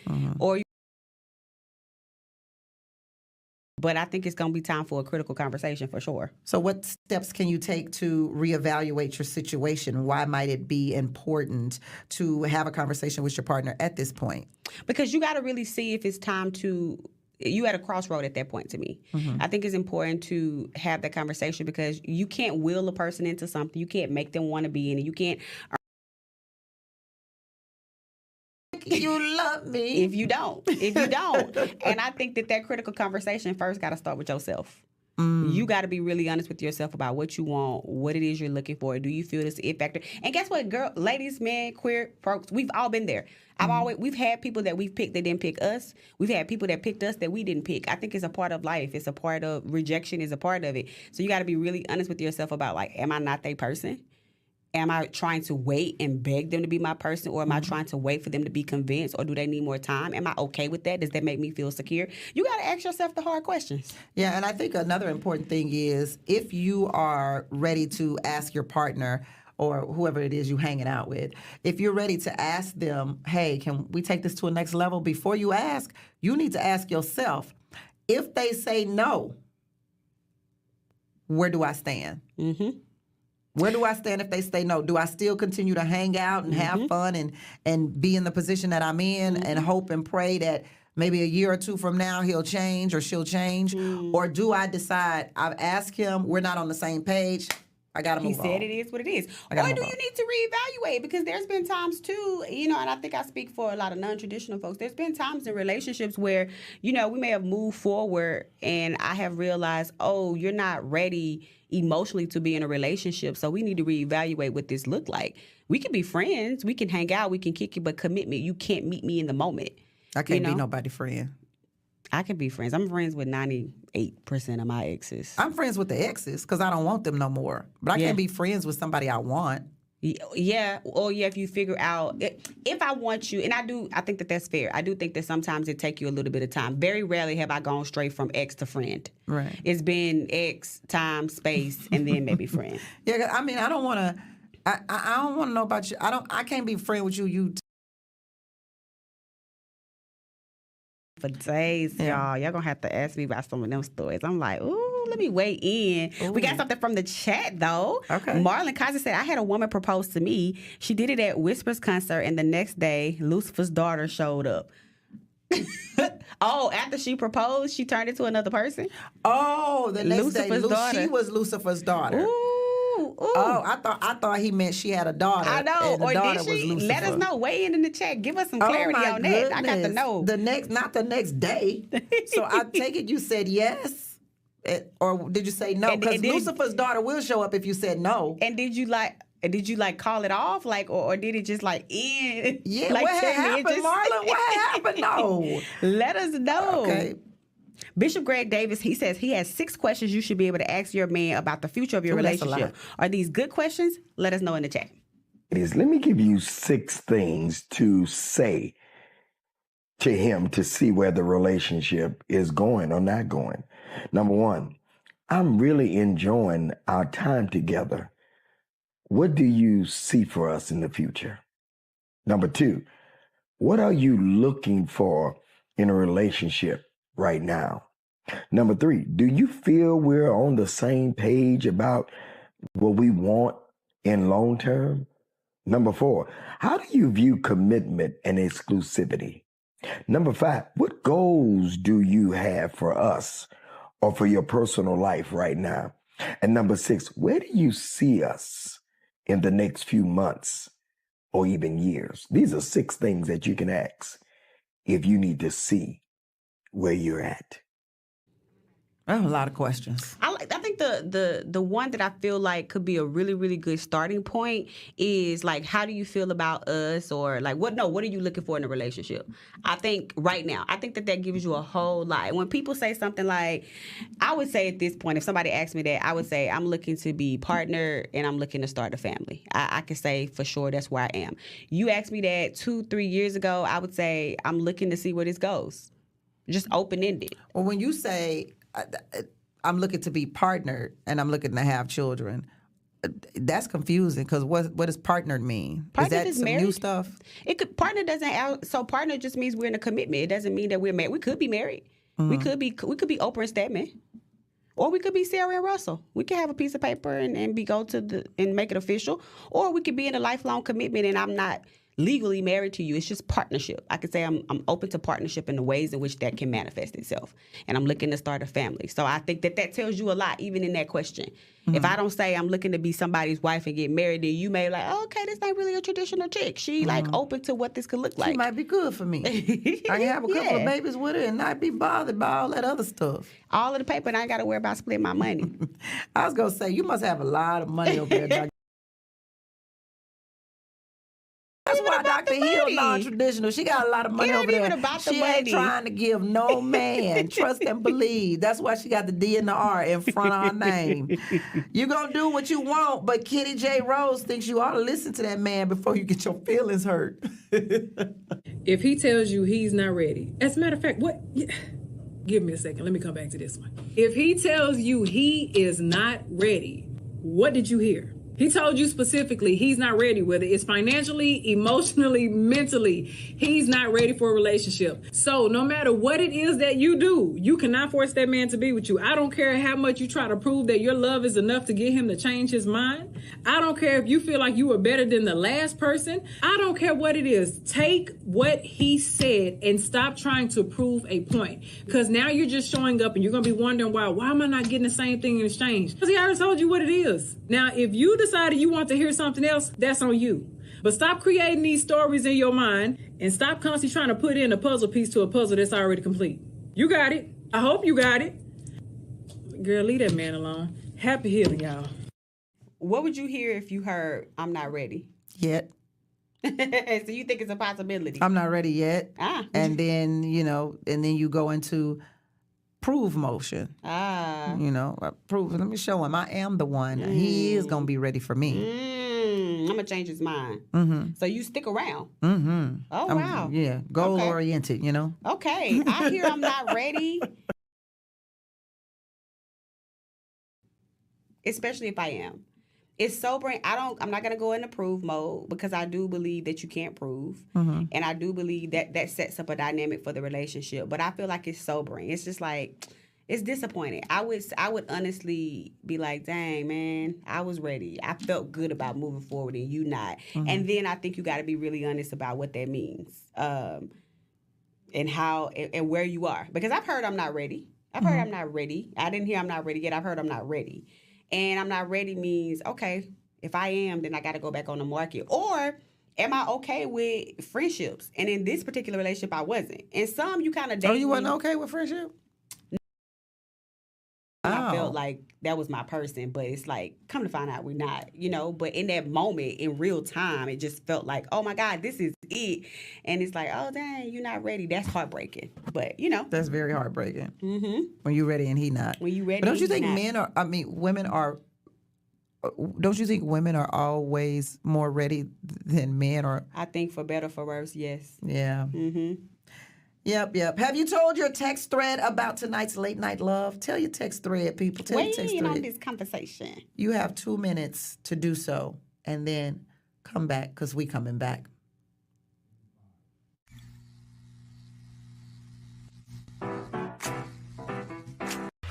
[SPEAKER 6] But I think it's going to be time for a critical conversation for sure.
[SPEAKER 10] So what steps can you take to reevaluate your situation? Why might it be important to have a conversation with your partner at this point?
[SPEAKER 6] Because you got to really see if it's time to... You at a crossroad at that point to me. I think it's important to have that conversation because you can't will a person into something. You can't make them want to be in it. You can't...
[SPEAKER 10] You love me.
[SPEAKER 6] If you don't. And I think that critical conversation first got to start with yourself. You got to be really honest with yourself about what you want, what it is you're looking for. Do you feel this it factor? And guess what, ladies, men, queer folks, we've all been there. We've had people that we've picked that didn't pick us. We've had people that picked us that we didn't pick. I think it's a part of life. It's a part of rejection is a part of it. So you got to be really honest with yourself about like, am I not that person? Am I trying to wait and beg them to be my person, or am I trying to wait for them to be convinced, or do they need more time? Am I okay with that? Does that make me feel secure? You got to ask yourself the hard questions.
[SPEAKER 10] Yeah, and I think another important thing is if you are ready to ask your partner or whoever it is you hanging out with, if you're ready to ask them, hey, can we take this to a next level? Before you ask, you need to ask yourself, if they say no, where do I stand? Where do I stand if they say no? Do I still continue to hang out and have fun and be in the position that I'm in and hope and pray that maybe a year or two from now he'll change or she'll change? Or do I decide, I've asked him, we're not on the same page, I got to move on.
[SPEAKER 6] He said it is what it is. Or do you need to reevaluate? Because there's been times too, and I think I speak for a lot of non-traditional folks, there's been times in relationships where, we may have moved forward and I have realized, oh, you're not ready emotionally to be in a relationship, so we need to reevaluate what this look like. We can be friends, we can hang out, we can kick it, but commitment, you can't meet me in the moment.
[SPEAKER 10] I can't be nobody's friend.
[SPEAKER 6] I can be friends. I'm friends with 98% of my exes.
[SPEAKER 10] I'm friends with the exes because I don't want them no more. But I can't be friends with somebody I want.
[SPEAKER 6] Yeah, or if you figure out if I want you, and I think that that's fair. I do think that sometimes it take you a little bit of time. Very rarely have I gone straight from ex to friend.
[SPEAKER 10] Right.
[SPEAKER 6] It's been ex, time, space, and then maybe friend.
[SPEAKER 10] Yeah, I mean, I don't want to. I don't want to know about you. I can't be friend with you. You.
[SPEAKER 6] For days, y'all gonna have to ask me about some of them stories. I'm like, ooh, let me weigh in. Ooh. We got something from the chat though.
[SPEAKER 10] Okay.
[SPEAKER 6] Marlon Kaiser said, I had a woman propose to me. She did it at Whispers concert, and the next day, Lucifer's daughter showed up. Oh, after she proposed, she turned into another person?
[SPEAKER 10] Oh, the next
[SPEAKER 6] Lucifer's
[SPEAKER 10] day,
[SPEAKER 6] daughter.
[SPEAKER 10] she was Lucifer's daughter.
[SPEAKER 6] Ooh.
[SPEAKER 10] Oh, I thought he meant she had a daughter.
[SPEAKER 6] I know.
[SPEAKER 10] And the
[SPEAKER 6] or
[SPEAKER 10] daughter
[SPEAKER 6] did she?
[SPEAKER 10] was Lucifer.
[SPEAKER 6] Let us know. Weigh in the chat. Give us some clarity on that. I got to know.
[SPEAKER 10] Not the next day. So I take it you said yes, or did you say no? Because Lucifer's daughter will show up if you said no.
[SPEAKER 6] And did you call it off, or did it just end?
[SPEAKER 10] Yeah,
[SPEAKER 6] like
[SPEAKER 10] what happened, Marlon? What happened? No.
[SPEAKER 6] Let us know.
[SPEAKER 10] Okay.
[SPEAKER 6] Bishop Greg Davis, he says he has 6 questions you should be able to ask your man about the future of your relationship. Are these good questions? Let us know in the chat.
[SPEAKER 12] Let me give you 6 things to say to him to see where the relationship is going or not going. Number 1, I'm really enjoying our time together. What do you see for us in the future? Number 2, what are you looking for in a relationship right now? Number 3, do you feel we're on the same page about what we want in long term? Number 4, how do you view commitment and exclusivity? Number 5, what goals do you have for us or for your personal life right now? And number 6, where do you see us in the next few months or even years? These are 6 things that you can ask if you need to see where you're at.
[SPEAKER 10] I have a lot of questions.
[SPEAKER 6] I think the one that I feel like could be a really, really good starting point is like, how do you feel about us? Or like, what are you looking for in a relationship? I think right now, I think that gives you a whole lot. When people say something like, I would say at this point, if somebody asked me that, I would say I'm looking to be partner and I'm looking to start a family. I can say for sure that's where I am. You asked me that 2-3 years ago, I would say I'm looking to see where this goes. Just open-ended.
[SPEAKER 10] Well, when you say I'm looking to be partnered and I'm looking to have children, that's confusing because what does partnered mean?
[SPEAKER 6] Partnered
[SPEAKER 10] is that some
[SPEAKER 6] married.
[SPEAKER 10] new stuff?
[SPEAKER 6] Partner just means we're in a commitment. It doesn't mean that we're married. We could be married. Mm-hmm. We could be Oprah and Stedman, or we could be Sarah and Russell. We could have a piece of paper and make it official, or we could be in a lifelong commitment and I'm not legally married to you. It's just partnership. I could say I'm open to partnership in the ways in which that can manifest itself. And I'm looking to start a family. So I think that tells you a lot, even in that question. Mm-hmm. If I don't say I'm looking to be somebody's wife and get married, then you may be like, oh, okay, this ain't really a traditional chick. She like open to what this could look like.
[SPEAKER 10] She might be good for me. I can have a couple of babies with her and not be bothered by all that other stuff.
[SPEAKER 6] All of the paper, and I ain't got to worry about splitting my money.
[SPEAKER 10] I was going to say, you must have a lot of money over there, Dr. That's why Dr. Hill non-traditional. She got a lot of money over there. She ain't trying to give no man trust and believe. That's why she got the D and the R in front of her name. You gonna do what you want, but Kitty J. Rose thinks you ought to listen to that man before you get your feelings hurt.
[SPEAKER 13] If he tells you he's not ready, as a matter of fact, what? Give me a second. Let me come back to this one. If he tells you he is not ready, what did you hear? He told you specifically he's not ready, whether it's financially, emotionally, mentally, he's not ready for a relationship. So no matter what it is that you do, you cannot force that man to be with you. I don't care how much you try to prove that your love is enough to get him to change his mind. I don't care if you feel like you are better than the last person. I don't care what it is. Take what he said and stop trying to prove a point. Because now you're just showing up and you're going to be wondering why am I not getting the same thing in exchange? Because he already told you what it is. Now, if you decided you want to hear something else, that's on you. But stop creating these stories in your mind and stop constantly trying to put in a puzzle piece to a puzzle that's already complete. You got it. I hope you got it. Girl, leave that man alone. Happy healing, y'all.
[SPEAKER 6] What would you hear if you heard, I'm not ready?
[SPEAKER 10] Yet.
[SPEAKER 6] So you think it's a possibility?
[SPEAKER 10] I'm not ready yet.
[SPEAKER 6] Ah.
[SPEAKER 10] And then, and then you go into prove motion.
[SPEAKER 6] Ah.
[SPEAKER 10] Prove. Let me show him I am the one. He is going to be ready for me.
[SPEAKER 6] I'm going to change his mind.
[SPEAKER 10] Mm-hmm.
[SPEAKER 6] So you stick around.
[SPEAKER 10] Mm-hmm.
[SPEAKER 6] Oh, wow.
[SPEAKER 10] Yeah. Goal oriented,
[SPEAKER 6] Okay. I hear I'm not ready. Especially if I am. It's sobering. I'm not going to go into prove mode because I do believe that you can't prove.
[SPEAKER 10] Mm-hmm.
[SPEAKER 6] And I do believe that sets up a dynamic for the relationship. But I feel like it's sobering. It's just like, it's disappointing. I would honestly be like, dang, man, I was ready. I felt good about moving forward and you not.
[SPEAKER 10] Mm-hmm.
[SPEAKER 6] And then I think you got to be really honest about what that means and how and where you are. Because I've heard I'm not ready. I've heard I'm not ready. I didn't hear I'm not ready yet. I've heard I'm not ready. And I'm not ready means, okay, if I am, then I got to go back on the market. Or am I okay with friendships? And in this particular relationship, I wasn't. And some you kind of date.
[SPEAKER 10] Oh, you wasn't okay with friendship?
[SPEAKER 6] I felt like that was my person, but it's like, come to find out we're not, But in that moment, in real time, it just felt like, oh my God, this is it. And it's like, oh dang, you're not ready. That's heartbreaking. But
[SPEAKER 10] that's very heartbreaking.
[SPEAKER 6] Mm-hmm.
[SPEAKER 10] When you're ready and he not.
[SPEAKER 6] When you ready,
[SPEAKER 10] but don't you think
[SPEAKER 6] women
[SPEAKER 10] are? Don't you think women are always more ready than men? Or
[SPEAKER 6] I think for better, for worse, yes.
[SPEAKER 10] Yeah.
[SPEAKER 6] Mm-hmm.
[SPEAKER 10] Yep. Have you told your text thread about tonight's late night love? Tell your text thread, people. Tell your text thread.
[SPEAKER 6] on this conversation.
[SPEAKER 10] You have 2 minutes to do so, and then come back because we coming back.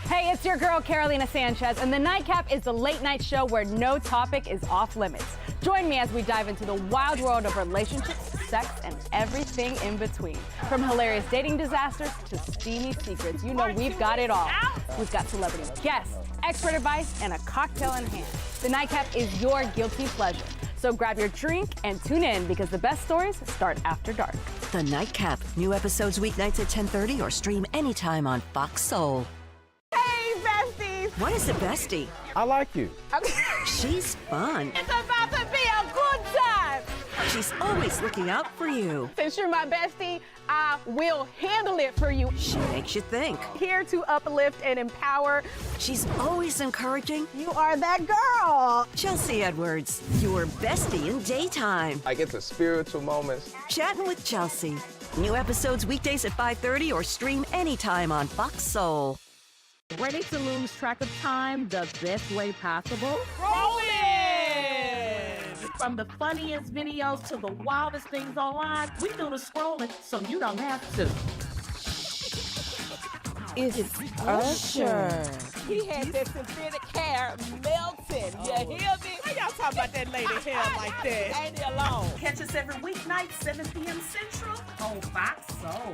[SPEAKER 7] Hey, it's your girl, Carolina Sanchez, and The Nightcap is the late night show where no topic is off limits. Join me as we dive into the wild world of relationships, sex, and everything in between. From hilarious dating disasters to steamy secrets, we've got it all. We've got celebrity guests, expert advice, and a cocktail in hand. The Nightcap is your guilty pleasure. So grab your drink and tune in because the best stories start after dark.
[SPEAKER 8] The Nightcap. New episodes weeknights at 10:30 or stream anytime on Fox Soul.
[SPEAKER 17] Hey, besties!
[SPEAKER 8] What is a bestie?
[SPEAKER 9] I like you.
[SPEAKER 8] She's fun.
[SPEAKER 17] It's about to be a good time!
[SPEAKER 8] She's always looking out for you.
[SPEAKER 17] Since you're my bestie, I will handle it for you.
[SPEAKER 8] She makes you think.
[SPEAKER 17] Here to uplift and empower.
[SPEAKER 8] She's always encouraging.
[SPEAKER 17] You are that girl.
[SPEAKER 8] Chelsea Edwards, your bestie in daytime.
[SPEAKER 9] I get the spiritual moments.
[SPEAKER 8] Chatting with Chelsea. New episodes weekdays at 5:30 or stream anytime on Fox Soul.
[SPEAKER 5] Ready to lose track of time the best way possible?
[SPEAKER 17] Rolling!
[SPEAKER 5] From the funniest videos to the wildest things online, we do the scrolling so you don't have to.
[SPEAKER 17] It's Usher. He had that synthetic hair melting. You hear me? Why y'all talking about that lady hair like that? Ain't it alone?
[SPEAKER 5] Catch us every weeknight, 7 p.m. Central on Fox Soul.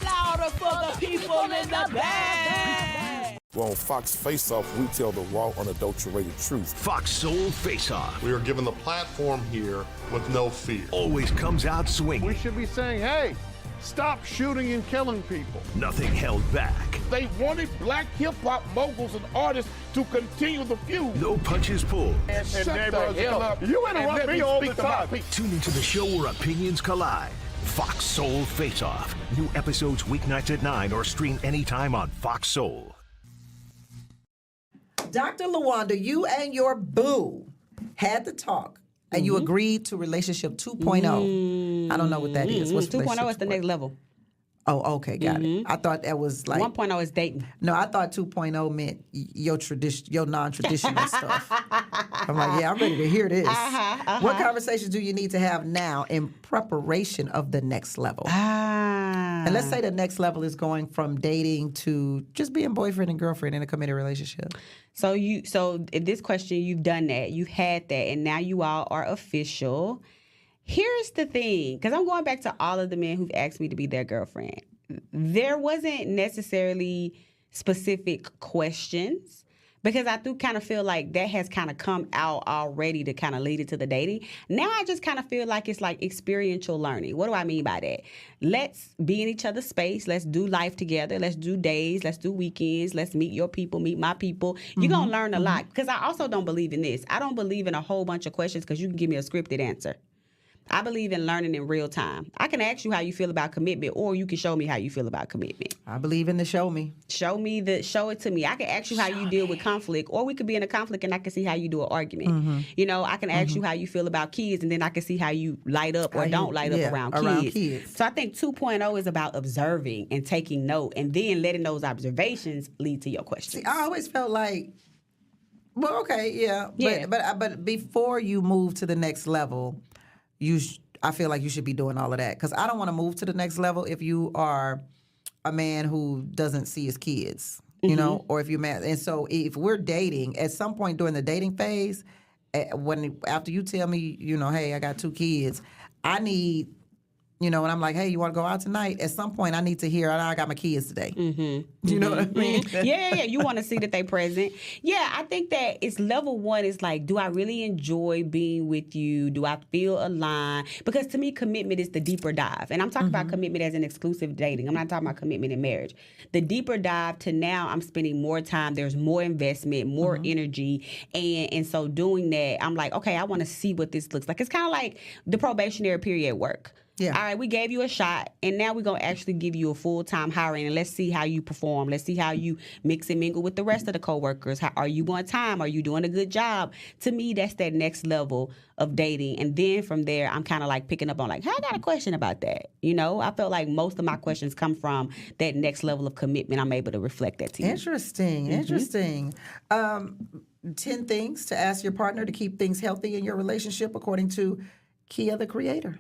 [SPEAKER 17] Louder for the people in the back.
[SPEAKER 3] Well, on Fox Face Off, we tell the raw, unadulterated truth.
[SPEAKER 2] Fox Soul Face Off
[SPEAKER 20] We are given the platform here with no fear.
[SPEAKER 2] always comes out swinging.
[SPEAKER 4] We should be saying, hey, stop shooting and killing people.
[SPEAKER 2] Nothing held back.
[SPEAKER 1] They wanted black hip-hop moguls and artists to continue the feud.
[SPEAKER 2] No punches pulled.
[SPEAKER 1] And shut the hell up.
[SPEAKER 4] You
[SPEAKER 1] and
[SPEAKER 4] interrupt
[SPEAKER 1] let
[SPEAKER 4] me all the
[SPEAKER 1] speak to my
[SPEAKER 4] time.
[SPEAKER 1] people.
[SPEAKER 2] Tune into the show where opinions collide. Fox Soul Face Off. New episodes weeknights at 9 or stream anytime on Fox Soul.
[SPEAKER 10] Dr. LaWanda, you and your boo had the talk, and you agreed to relationship 2.0. I don't know what that is. What's
[SPEAKER 6] 2.0 is the next level.
[SPEAKER 10] Oh, okay, got it. I thought that was like
[SPEAKER 6] 1.0 is dating.
[SPEAKER 10] No, I thought 2.0 meant your non-traditional stuff. I'm like, yeah, I'm ready to hear this. What conversations do you need to have now in preparation of the next level? And let's say the next level is going from dating to just being boyfriend and girlfriend in a committed relationship.
[SPEAKER 6] So in this question, you've done that, you've had that, and now you all are official. Here's the thing, because I'm going back to all of the men who've asked me to be their girlfriend. There wasn't necessarily specific questions, because I do kind of feel like that has kind of come out already to kind of lead it to the dating. Now I just kind of feel like it's like experiential learning. What do I mean by that? Let's be in each other's space. Let's do life together. Let's do days. Let's do weekends. Let's meet your people, meet my people. You're going to learn a lot, because I also don't believe in this. I don't believe in a whole bunch of questions because you can give me a scripted answer. I believe in learning in real time. I can ask you how you feel about commitment, or you can show me how you feel about commitment.
[SPEAKER 10] I believe in the show me.
[SPEAKER 6] Show it to me. I can ask you how you deal with conflict, or we could be in a conflict and I can see how you do an argument.
[SPEAKER 10] Mm-hmm.
[SPEAKER 6] You know, I can ask you how you feel about kids, and then I can see how you light up or don't light up around kids. So I think 2.0 is about observing and taking note, and then letting those observations lead to your questions.
[SPEAKER 10] See, I always felt like, well, okay, yeah. But before you move to the next level, I feel like you should be doing all of that, because I don't want to move to the next level if you are a man who doesn't see his kids, you know, or if you're mad. And so if we're dating, at some point during the dating phase, after you tell me, you know, hey, I got 2 kids, I need, you know, and I'm like, hey, you want to go out tonight? At some point, I need to hear, I got my kids today. You know what I mean?
[SPEAKER 6] Yeah. You want to see that they present. Yeah, I think that it's level 1 is like, do I really enjoy being with you? Do I feel aligned? Because to me, commitment is the deeper dive. And I'm talking about commitment as an exclusive dating. I'm not talking about commitment in marriage. The deeper dive to now, I'm spending more time. There's more investment, more energy. And so doing that, I'm like, okay, I want to see what this looks like. It's kind of like the probationary period at work. Yeah. All right, we gave you a shot, and now we're going to actually give you a full-time hiring, and let's see how you perform. Let's see how you mix and mingle with the rest of the coworkers. Are you on time? Are you doing a good job? To me, that's that next level of dating. And then from there, I'm kind of like picking up on like, hey, I got a question about that. You know, I felt like most of my questions come from that next level of commitment. I'm able to reflect that to you.
[SPEAKER 10] Interesting. 10 things to ask your partner to keep things healthy in your relationship, according to Kia the Creator.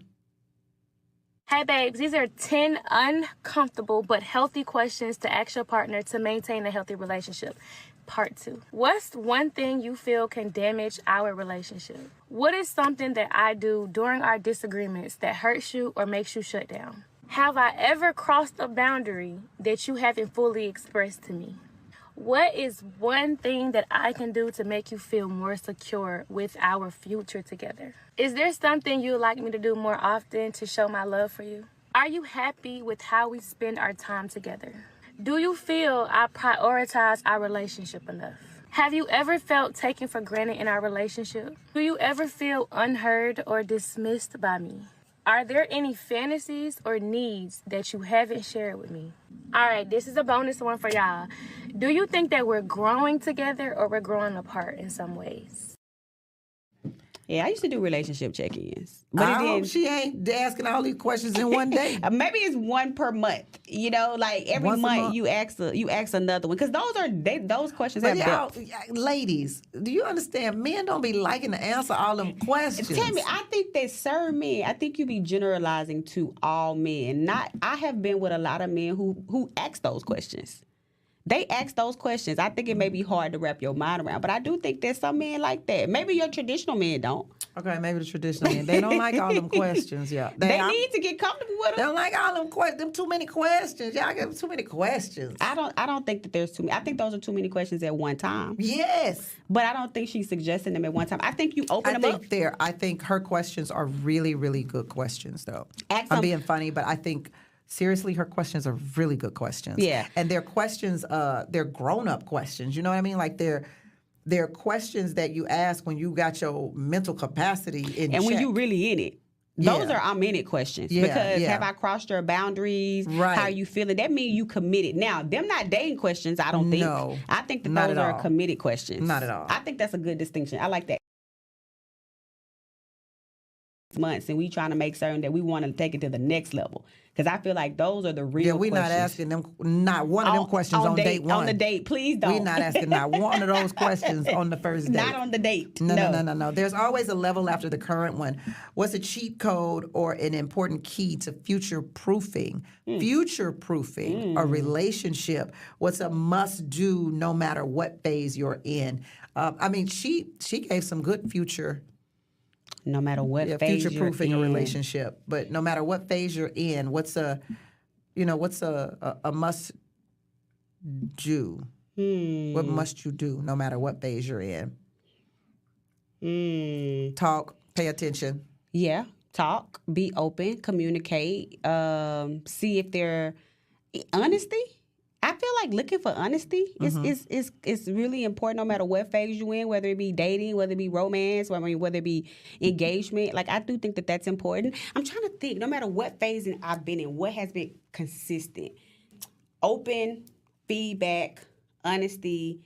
[SPEAKER 14] Hey babes, these are 10 uncomfortable but healthy questions to ask your partner to maintain a healthy relationship. Part 2. What's one thing you feel can damage our relationship? What is something that I do during our disagreements that hurts you or makes you shut down? Have I ever crossed a boundary that you haven't fully expressed to me? What is one thing that I can do to make you feel more secure with our future together? Is there something you'd like me to do more often to show my love for you? Are you happy with how we spend our time together? Do you feel I prioritize our relationship enough? Have you ever felt taken for granted in our relationship? Do you ever feel unheard or dismissed by me? Are there any fantasies or needs that you haven't shared with me? All right, this is a bonus one for y'all. Do you think that we're growing together or we're growing apart in some ways?
[SPEAKER 6] Yeah, I used to do relationship check-ins.
[SPEAKER 10] But I hope she ain't asking all these questions in one day.
[SPEAKER 6] Maybe it's one per month. You know, like every month you ask another one, because those questions have depth.
[SPEAKER 10] Ladies, do you understand? Men don't be liking to answer all them questions.
[SPEAKER 6] Tammy, I think that certain men, I think you be generalizing to all men. I have been with a lot of men who ask those questions. They ask those questions. I think it may be hard to wrap your mind around, but I do think there's some men like that. Maybe your traditional men don't.
[SPEAKER 10] Okay, maybe the traditional men. They don't like all them questions, yeah.
[SPEAKER 6] They need to get comfortable with them.
[SPEAKER 10] They don't like all them questions. Them too many questions. Y'all give them too many questions.
[SPEAKER 6] I don't think that there's too many. I think those are too many questions at one time.
[SPEAKER 10] Yes.
[SPEAKER 6] But I don't think she's suggesting them at one time. I think you open them up.
[SPEAKER 10] I think her questions are really, really good questions, though. I'm being funny, but I think... Seriously, her questions are really good questions.
[SPEAKER 6] Yeah.
[SPEAKER 10] And they're questions, they're grown-up questions. You know what I mean? Like they're questions that you ask when you got your mental capacity in check.
[SPEAKER 6] When you really in it. Those are I'm in it questions. Because have I crossed your boundaries?
[SPEAKER 10] Right.
[SPEAKER 6] How are you feeling? That means you committed. Now, them not dating questions, I don't think.
[SPEAKER 10] No.
[SPEAKER 6] I think that those are committed questions.
[SPEAKER 10] Not at all.
[SPEAKER 6] I think that's a good distinction. I like that. Months and we trying to make certain that we want to take it to the next level, because I feel like those are the real
[SPEAKER 10] questions.
[SPEAKER 6] We're
[SPEAKER 10] not asking them, not one of them questions on date one.
[SPEAKER 6] On the date, please don't.
[SPEAKER 10] We're not asking not one of those questions on the first date.
[SPEAKER 6] Not on the date.
[SPEAKER 10] No. There's always a level after the current one. What's a cheat code or an important key to future-proofing? Future-proofing a relationship. What's a must-do no matter what phase you're in? She gave some good future.
[SPEAKER 6] No matter what phase
[SPEAKER 10] future-proofing a relationship, but no matter what phase you're in, what's a must do? What must you do no matter what phase you're in? Talk, pay attention.
[SPEAKER 6] Yeah, talk, be open, communicate, see if they're honesty. I feel like looking for honesty is really important no matter what phase you in, whether it be dating, whether it be romance, whether it be engagement. Like, I do think that that's important. I'm trying to think, no matter what phase I've been in, what has been consistent? Open feedback, honesty,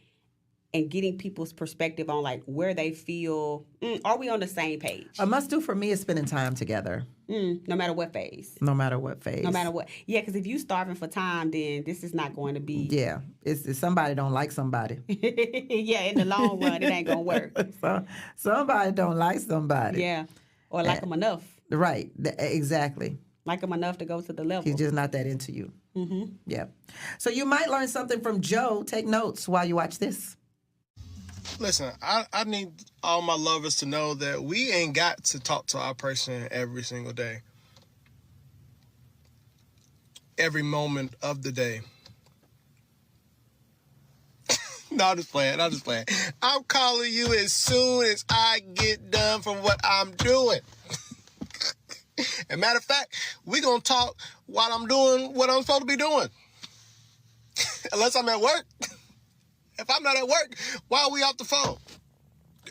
[SPEAKER 6] and getting people's perspective on like where they feel, are we on the same page?
[SPEAKER 10] A must do for me is spending time together.
[SPEAKER 6] No matter what phase.
[SPEAKER 10] No matter what phase.
[SPEAKER 6] No matter what. Yeah, because if you starving for time, then this is not going to be.
[SPEAKER 10] Yeah, it's somebody don't like somebody.
[SPEAKER 6] Yeah, in the long run, it ain't gonna work.
[SPEAKER 10] So, somebody don't like somebody.
[SPEAKER 6] Yeah, or like them enough.
[SPEAKER 10] Right, exactly.
[SPEAKER 6] Like them enough to go to the level.
[SPEAKER 10] He's just not that into you.
[SPEAKER 6] Mm-hmm.
[SPEAKER 10] Yeah. So you might learn something from Joe. Take notes while you watch this.
[SPEAKER 15] Listen, I need all my lovers to know that we ain't got to talk to our person every single day. Every moment of the day. No, I'm just playing. I'm calling you as soon as I get done from what I'm doing. And matter of fact, we're going to talk while I'm doing what I'm supposed to be doing. Unless I'm at work. If I'm not at work, why are we off the phone?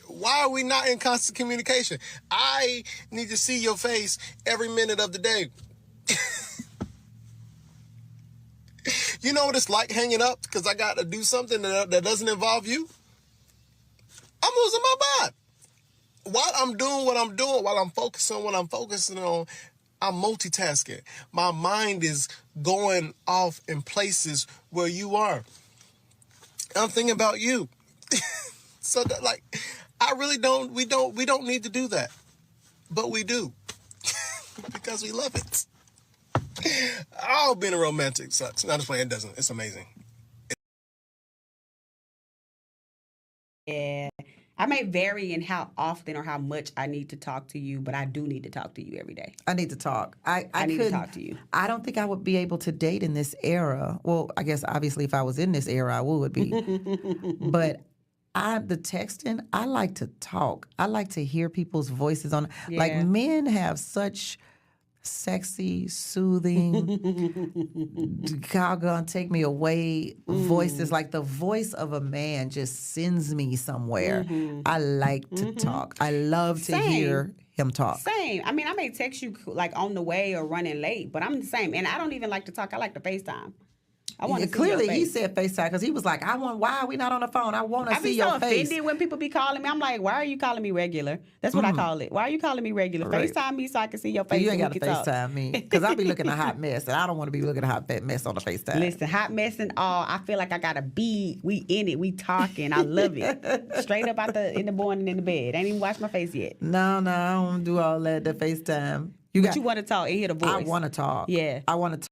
[SPEAKER 15] Why are we not in constant communication? I need to see your face every minute of the day. You know what it's like hanging up because I got to do something that doesn't involve you? I'm losing my mind. While I'm doing what I'm doing, while I'm focusing on what I'm focusing on, I'm multitasking. My mind is going off in places where you are. I'm thinking about you. So that, like, I really don't, we don't need to do that. But we do. Because we love it. Oh, being a romantic sucks. Not just playing, it doesn't. It's amazing.
[SPEAKER 6] Yeah. I may vary in how often or how much I need to talk to you, but I do need to talk to you every day.
[SPEAKER 10] I need to talk. I
[SPEAKER 6] need to talk to you.
[SPEAKER 10] I don't think I would be able to date in this era. Well, I guess obviously if I was in this era, I would be. But the texting, I like to talk. I like to hear people's voices on.
[SPEAKER 6] Yeah.
[SPEAKER 10] Like, men have such sexy, soothing, God gonna take me away voices. Like, the voice of a man just sends me somewhere. I like to talk. I love to hear him talk.
[SPEAKER 6] Same. I mean, I may text you like on the way or running late, but I'm the same. And I don't even like to talk. I like to FaceTime. I want to see
[SPEAKER 10] clearly
[SPEAKER 6] your face.
[SPEAKER 10] He said FaceTime because he was like, why are we not on the phone? I want to see your face.
[SPEAKER 6] I be so offended when people be calling me. I'm like, why are you calling me regular? That's what I call it. Why are you calling me regular?
[SPEAKER 10] Right.
[SPEAKER 6] FaceTime me so I can see your face.
[SPEAKER 10] You ain't got to
[SPEAKER 6] talk.
[SPEAKER 10] FaceTime me because I be looking a hot mess, and I don't want to be looking a hot mess on the FaceTime.
[SPEAKER 6] Listen, hot mess and all, I feel like I got to be, we in it, we talking. I love it. Straight up in the morning in the bed. I ain't even washed my face yet.
[SPEAKER 10] No, I don't do all that, the FaceTime.
[SPEAKER 6] You want to talk and hear the voice.
[SPEAKER 10] I want to talk.
[SPEAKER 6] Yeah.
[SPEAKER 10] I want to talk.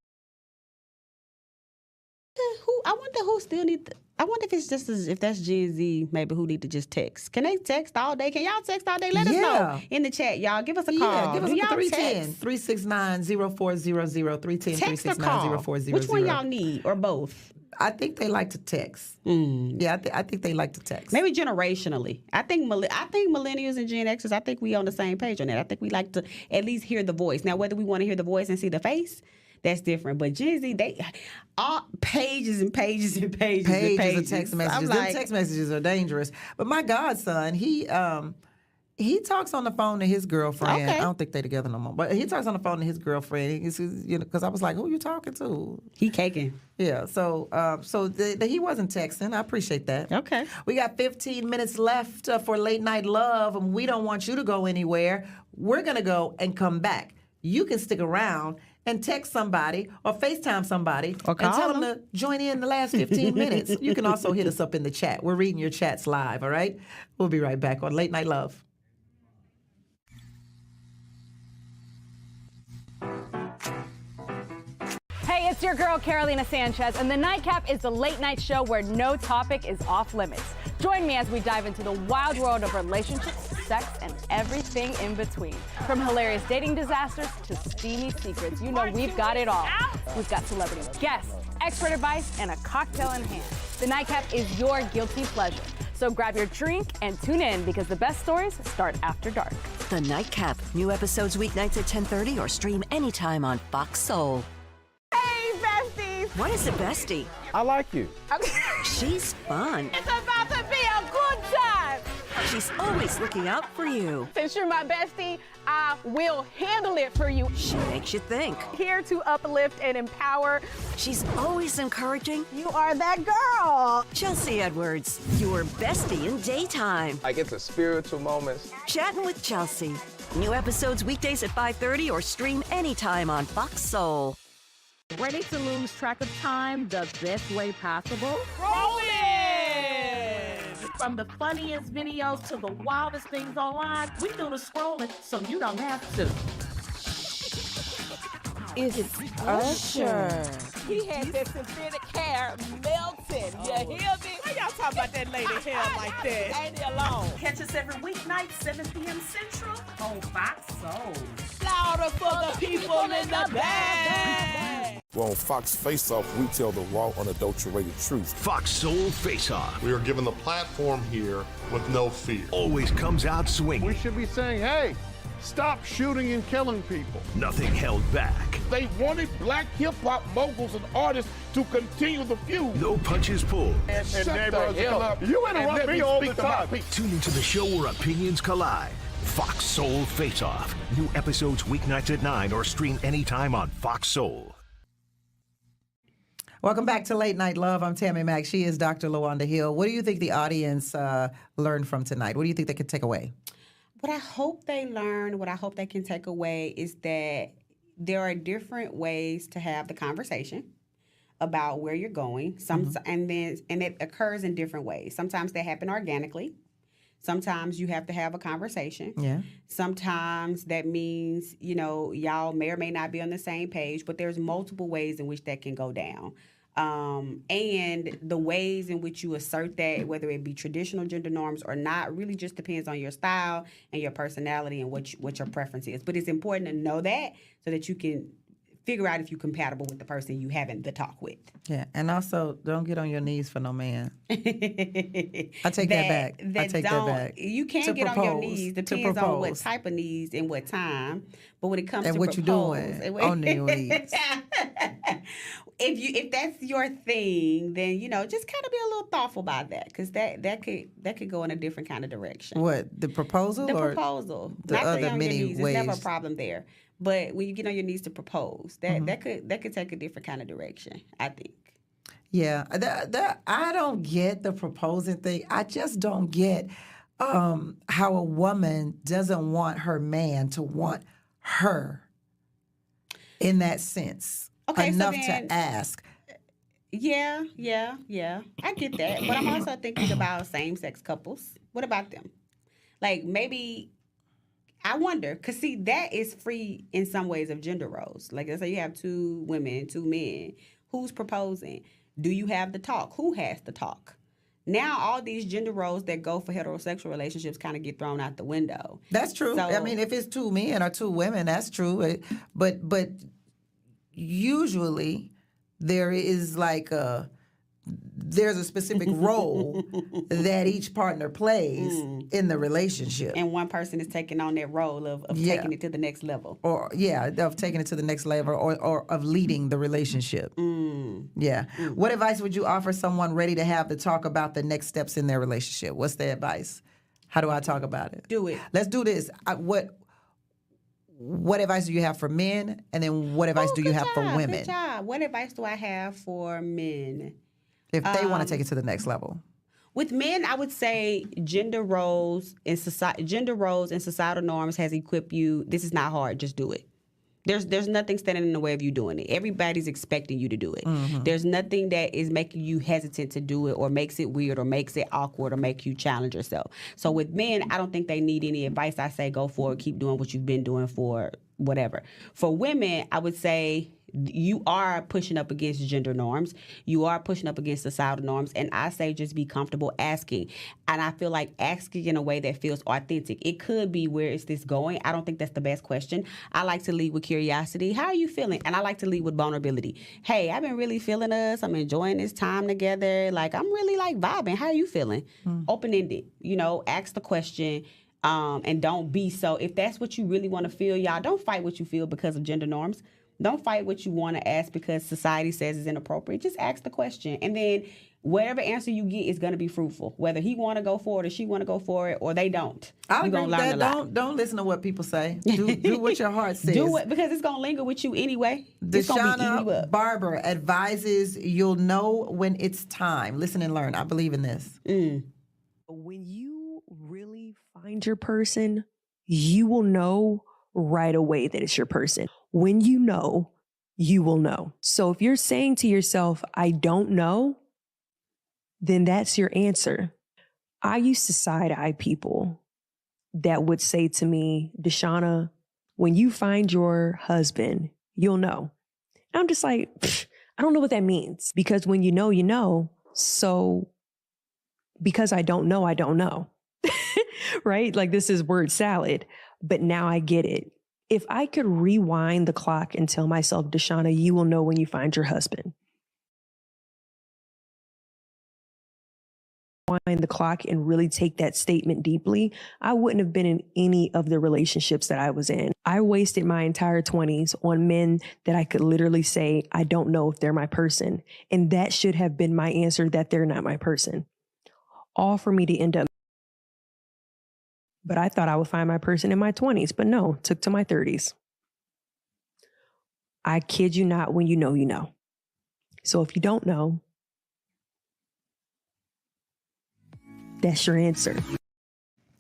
[SPEAKER 6] I wonder who still need. I wonder if it's just if that's Gen Z, maybe who need to just text. Can they text all day? Can y'all text all day? Let us know in the chat, y'all. Give us a call.
[SPEAKER 10] Yeah, give us a 310-369-0400, 310-369-0400.
[SPEAKER 6] Which one y'all need, or both?
[SPEAKER 10] I think they like to text. Yeah, I think they like to text.
[SPEAKER 6] Maybe generationally. I think millennials and Gen Xers, I think we on the same page on that. I think we like to at least hear the voice. Now, whether we want to hear the voice and see the face, that's different. But Gen Z, they all pages and pages and pages and pages
[SPEAKER 10] of text messages. Them text messages are dangerous. But my godson, he talks on the phone to his girlfriend.
[SPEAKER 6] Okay.
[SPEAKER 10] I don't think they together no more. But he talks on the phone to his girlfriend. Because I was like, who you talking to?
[SPEAKER 6] He caking.
[SPEAKER 10] Yeah. So he wasn't texting. I appreciate that.
[SPEAKER 6] Okay.
[SPEAKER 10] We got 15 minutes left for Late Night Love, and we don't want you to go anywhere. We're gonna go and come back. You can stick around and text somebody or FaceTime somebody
[SPEAKER 6] or
[SPEAKER 10] and tell them to join in the last 15 minutes. You can also hit us up in the chat. We're reading your chats live, all right? We'll be right back on Late Night Love.
[SPEAKER 7] Hey, it's your girl, Carolina Sanchez, and The Nightcap is the late night show where no topic is off limits. Join me as we dive into the wild world of relationships, sex, and everything in between. From hilarious dating disasters to steamy secrets, you know we've got it all. We've got celebrity guests, expert advice, and a cocktail in hand. The Nightcap is your guilty pleasure. So grab your drink and tune in because the best stories start after dark.
[SPEAKER 8] The Nightcap. New episodes weeknights at 10:30 or stream anytime on Fox Soul.
[SPEAKER 7] Hey, besties!
[SPEAKER 8] What is a bestie?
[SPEAKER 9] I like you.
[SPEAKER 8] She's fun.
[SPEAKER 17] It's about to be a good time.
[SPEAKER 8] She's always looking out for you.
[SPEAKER 17] Since you're my bestie, I will handle it for you.
[SPEAKER 8] She makes you think.
[SPEAKER 17] Here to uplift and empower.
[SPEAKER 8] She's always encouraging.
[SPEAKER 17] You are that girl.
[SPEAKER 8] Chelsea Edwards, your bestie in daytime.
[SPEAKER 9] Like it's a spiritual moment.
[SPEAKER 8] Chatting with Chelsea. New episodes weekdays at 5:30 or stream anytime on Fox Soul.
[SPEAKER 5] Ready to lose track of time the best way possible?
[SPEAKER 17] Rolling!
[SPEAKER 5] From the funniest videos to the wildest things online, we do the scrolling so you don't have to.
[SPEAKER 17] It's Usher. He had that synthetic hair melting. You hear me? Why y'all talking about that lady hair like that? Ain't it alone?
[SPEAKER 5] Catch us every weeknight, 7 p.m. Central on Fox Soul.
[SPEAKER 17] Louder for the people in the back.
[SPEAKER 3] Well, on Fox Face Off, we tell the raw, unadulterated truth.
[SPEAKER 2] Fox Soul Face Off
[SPEAKER 20] We are given the platform here with no fear.
[SPEAKER 2] always comes out
[SPEAKER 4] We
[SPEAKER 2] swinging.
[SPEAKER 4] should be saying, hey, stop shooting and killing people.
[SPEAKER 2] Nothing held back.
[SPEAKER 1] They wanted black hip-hop moguls and artists to continue the feud.
[SPEAKER 2] No punches pulled.
[SPEAKER 1] And
[SPEAKER 4] Shut
[SPEAKER 1] neighbors,
[SPEAKER 4] the hell up. You
[SPEAKER 1] and
[SPEAKER 4] interrupt
[SPEAKER 1] let
[SPEAKER 4] me all the
[SPEAKER 1] speak to my
[SPEAKER 4] time.
[SPEAKER 1] people.
[SPEAKER 2] Tune into the show where opinions collide. Fox Soul Face Off. New episodes weeknights at 9 or stream anytime on Fox Soul.
[SPEAKER 10] Welcome back to Late Night Love. I'm Tammy Mack. She is Dr. LaWanda Hill. What do you think the audience learned from tonight? What do you think they could take away?
[SPEAKER 6] What I hope they learn, what I hope they can take away is that there are different ways to have the conversation about where you're going. And it occurs in different ways. Sometimes they happen organically. Sometimes you have to have a conversation.
[SPEAKER 10] Yeah.
[SPEAKER 6] Sometimes that means, y'all may or may not be on the same page, but there's multiple ways in which that can go down. And the ways in which you assert that, whether it be traditional gender norms or not, really just depends on your style and your personality and what your preference is. But it's important to know that so that you can figure out if you're compatible with the person you having the talk with.
[SPEAKER 10] Yeah, and also don't get on your knees for no man. I take that back. I take that back.
[SPEAKER 6] You can get on your knees. Depends on what type of knees and what time. But when it comes
[SPEAKER 10] and
[SPEAKER 6] to
[SPEAKER 10] what
[SPEAKER 6] propose,
[SPEAKER 10] you doing on your knees.
[SPEAKER 6] If that's your thing, then just kind of be a little thoughtful about that, because that could go in a different kind of direction.
[SPEAKER 10] What, the proposal?
[SPEAKER 6] The
[SPEAKER 10] or
[SPEAKER 6] proposal.
[SPEAKER 10] The
[SPEAKER 6] Not
[SPEAKER 10] other
[SPEAKER 6] on
[SPEAKER 10] many
[SPEAKER 6] your knees.
[SPEAKER 10] ways.
[SPEAKER 6] There's never a problem there. But when you get on your knees to propose, that could take a different kind of direction, I think.
[SPEAKER 10] Yeah, I don't get the proposing thing. I just don't get how a woman doesn't want her man to want her in that sense.
[SPEAKER 6] Okay,
[SPEAKER 10] enough
[SPEAKER 6] so then,
[SPEAKER 10] to ask.
[SPEAKER 6] Yeah. I get that. But I'm also thinking about same-sex couples. What about them? Like, maybe, I wonder, because see, that is free in some ways of gender roles. Like, let's say you have 2 women, 2 men. Who's proposing? Do you have the talk? Who has the talk? Now, all these gender roles that go for heterosexual relationships kind of get thrown out the window.
[SPEAKER 10] That's true.
[SPEAKER 6] So,
[SPEAKER 10] I mean, if it's 2 men or 2 women, that's true. But usually there is there's a specific role that each partner plays in the relationship.
[SPEAKER 6] And one person is taking on that role of taking it to the next level.
[SPEAKER 10] Of taking it to the next level or of leading the relationship. Yeah. What advice would you offer someone ready to have the talk about the next steps in their relationship? What's the advice? How do I talk about it?
[SPEAKER 6] Do it.
[SPEAKER 10] Let's do this. What advice do you have for men? And then what advice do you have for women?
[SPEAKER 6] Good job. What advice do I have for men?
[SPEAKER 10] If they want to take it to the next level.
[SPEAKER 6] With men, I would say gender roles and societal norms has equipped you. This is not hard. Just do it. There's nothing standing in the way of you doing it. Everybody's expecting you to do it.
[SPEAKER 10] Mm-hmm.
[SPEAKER 6] There's nothing that is making you hesitant to do it or makes it weird or makes it awkward or make you challenge yourself. So with men, I don't think they need any advice. I say go for it. Keep doing what you've been doing for whatever. For women, I would say you are pushing up against gender norms. You are pushing up against societal norms. And I say just be comfortable asking. And I feel like asking in a way that feels authentic. It could be, where is this going? I don't think that's the best question. I like to lead with curiosity. How are you feeling? And I like to lead with vulnerability. Hey, I've been really feeling us. I'm enjoying this time together. Like, I'm really vibing. How are you feeling? Open-ended. Ask the question. And don't be so, if that's what you really want to feel, y'all, don't fight what you feel because of gender norms. Don't fight what you want to ask because society says it's inappropriate. Just ask the question. And then whatever answer you get is going to be fruitful. Whether he want to go for it or she want to go for it or they don't.
[SPEAKER 10] I
[SPEAKER 6] You're
[SPEAKER 10] agree
[SPEAKER 6] going
[SPEAKER 10] with
[SPEAKER 6] to learn
[SPEAKER 10] that.
[SPEAKER 6] a lot.
[SPEAKER 10] Don't listen to what people say. Do what your heart says.
[SPEAKER 6] Do it because it's going to linger with you anyway. It's going to be eating you up.
[SPEAKER 10] Barber advises you'll know when it's time. Listen and learn. I believe in this.
[SPEAKER 16] When you really find your person, you will know right away that it's your person. When you know, you will know. So if you're saying to yourself, I don't know, then that's your answer. I used to side-eye people that would say to me, Deshauna, when you find your husband, you'll know. And I'm just like, I don't know what that means. Because when you know, you know. So because I don't know, I don't know. Right? Like this is word salad. But now I get it. If I could rewind the clock and tell myself, Deshauna, you will know when you find your husband. Wind the clock and really take that statement deeply, I wouldn't have been in any of the relationships that I was in. I wasted my entire 20s on men that I could literally say, I don't know if they're my person. And that should have been my answer, that they're not my person. All for me to end up. But I thought I would find my person in my 20s, but no, took to my 30s. I kid you not, when you know, you know. So if you don't know, that's your answer.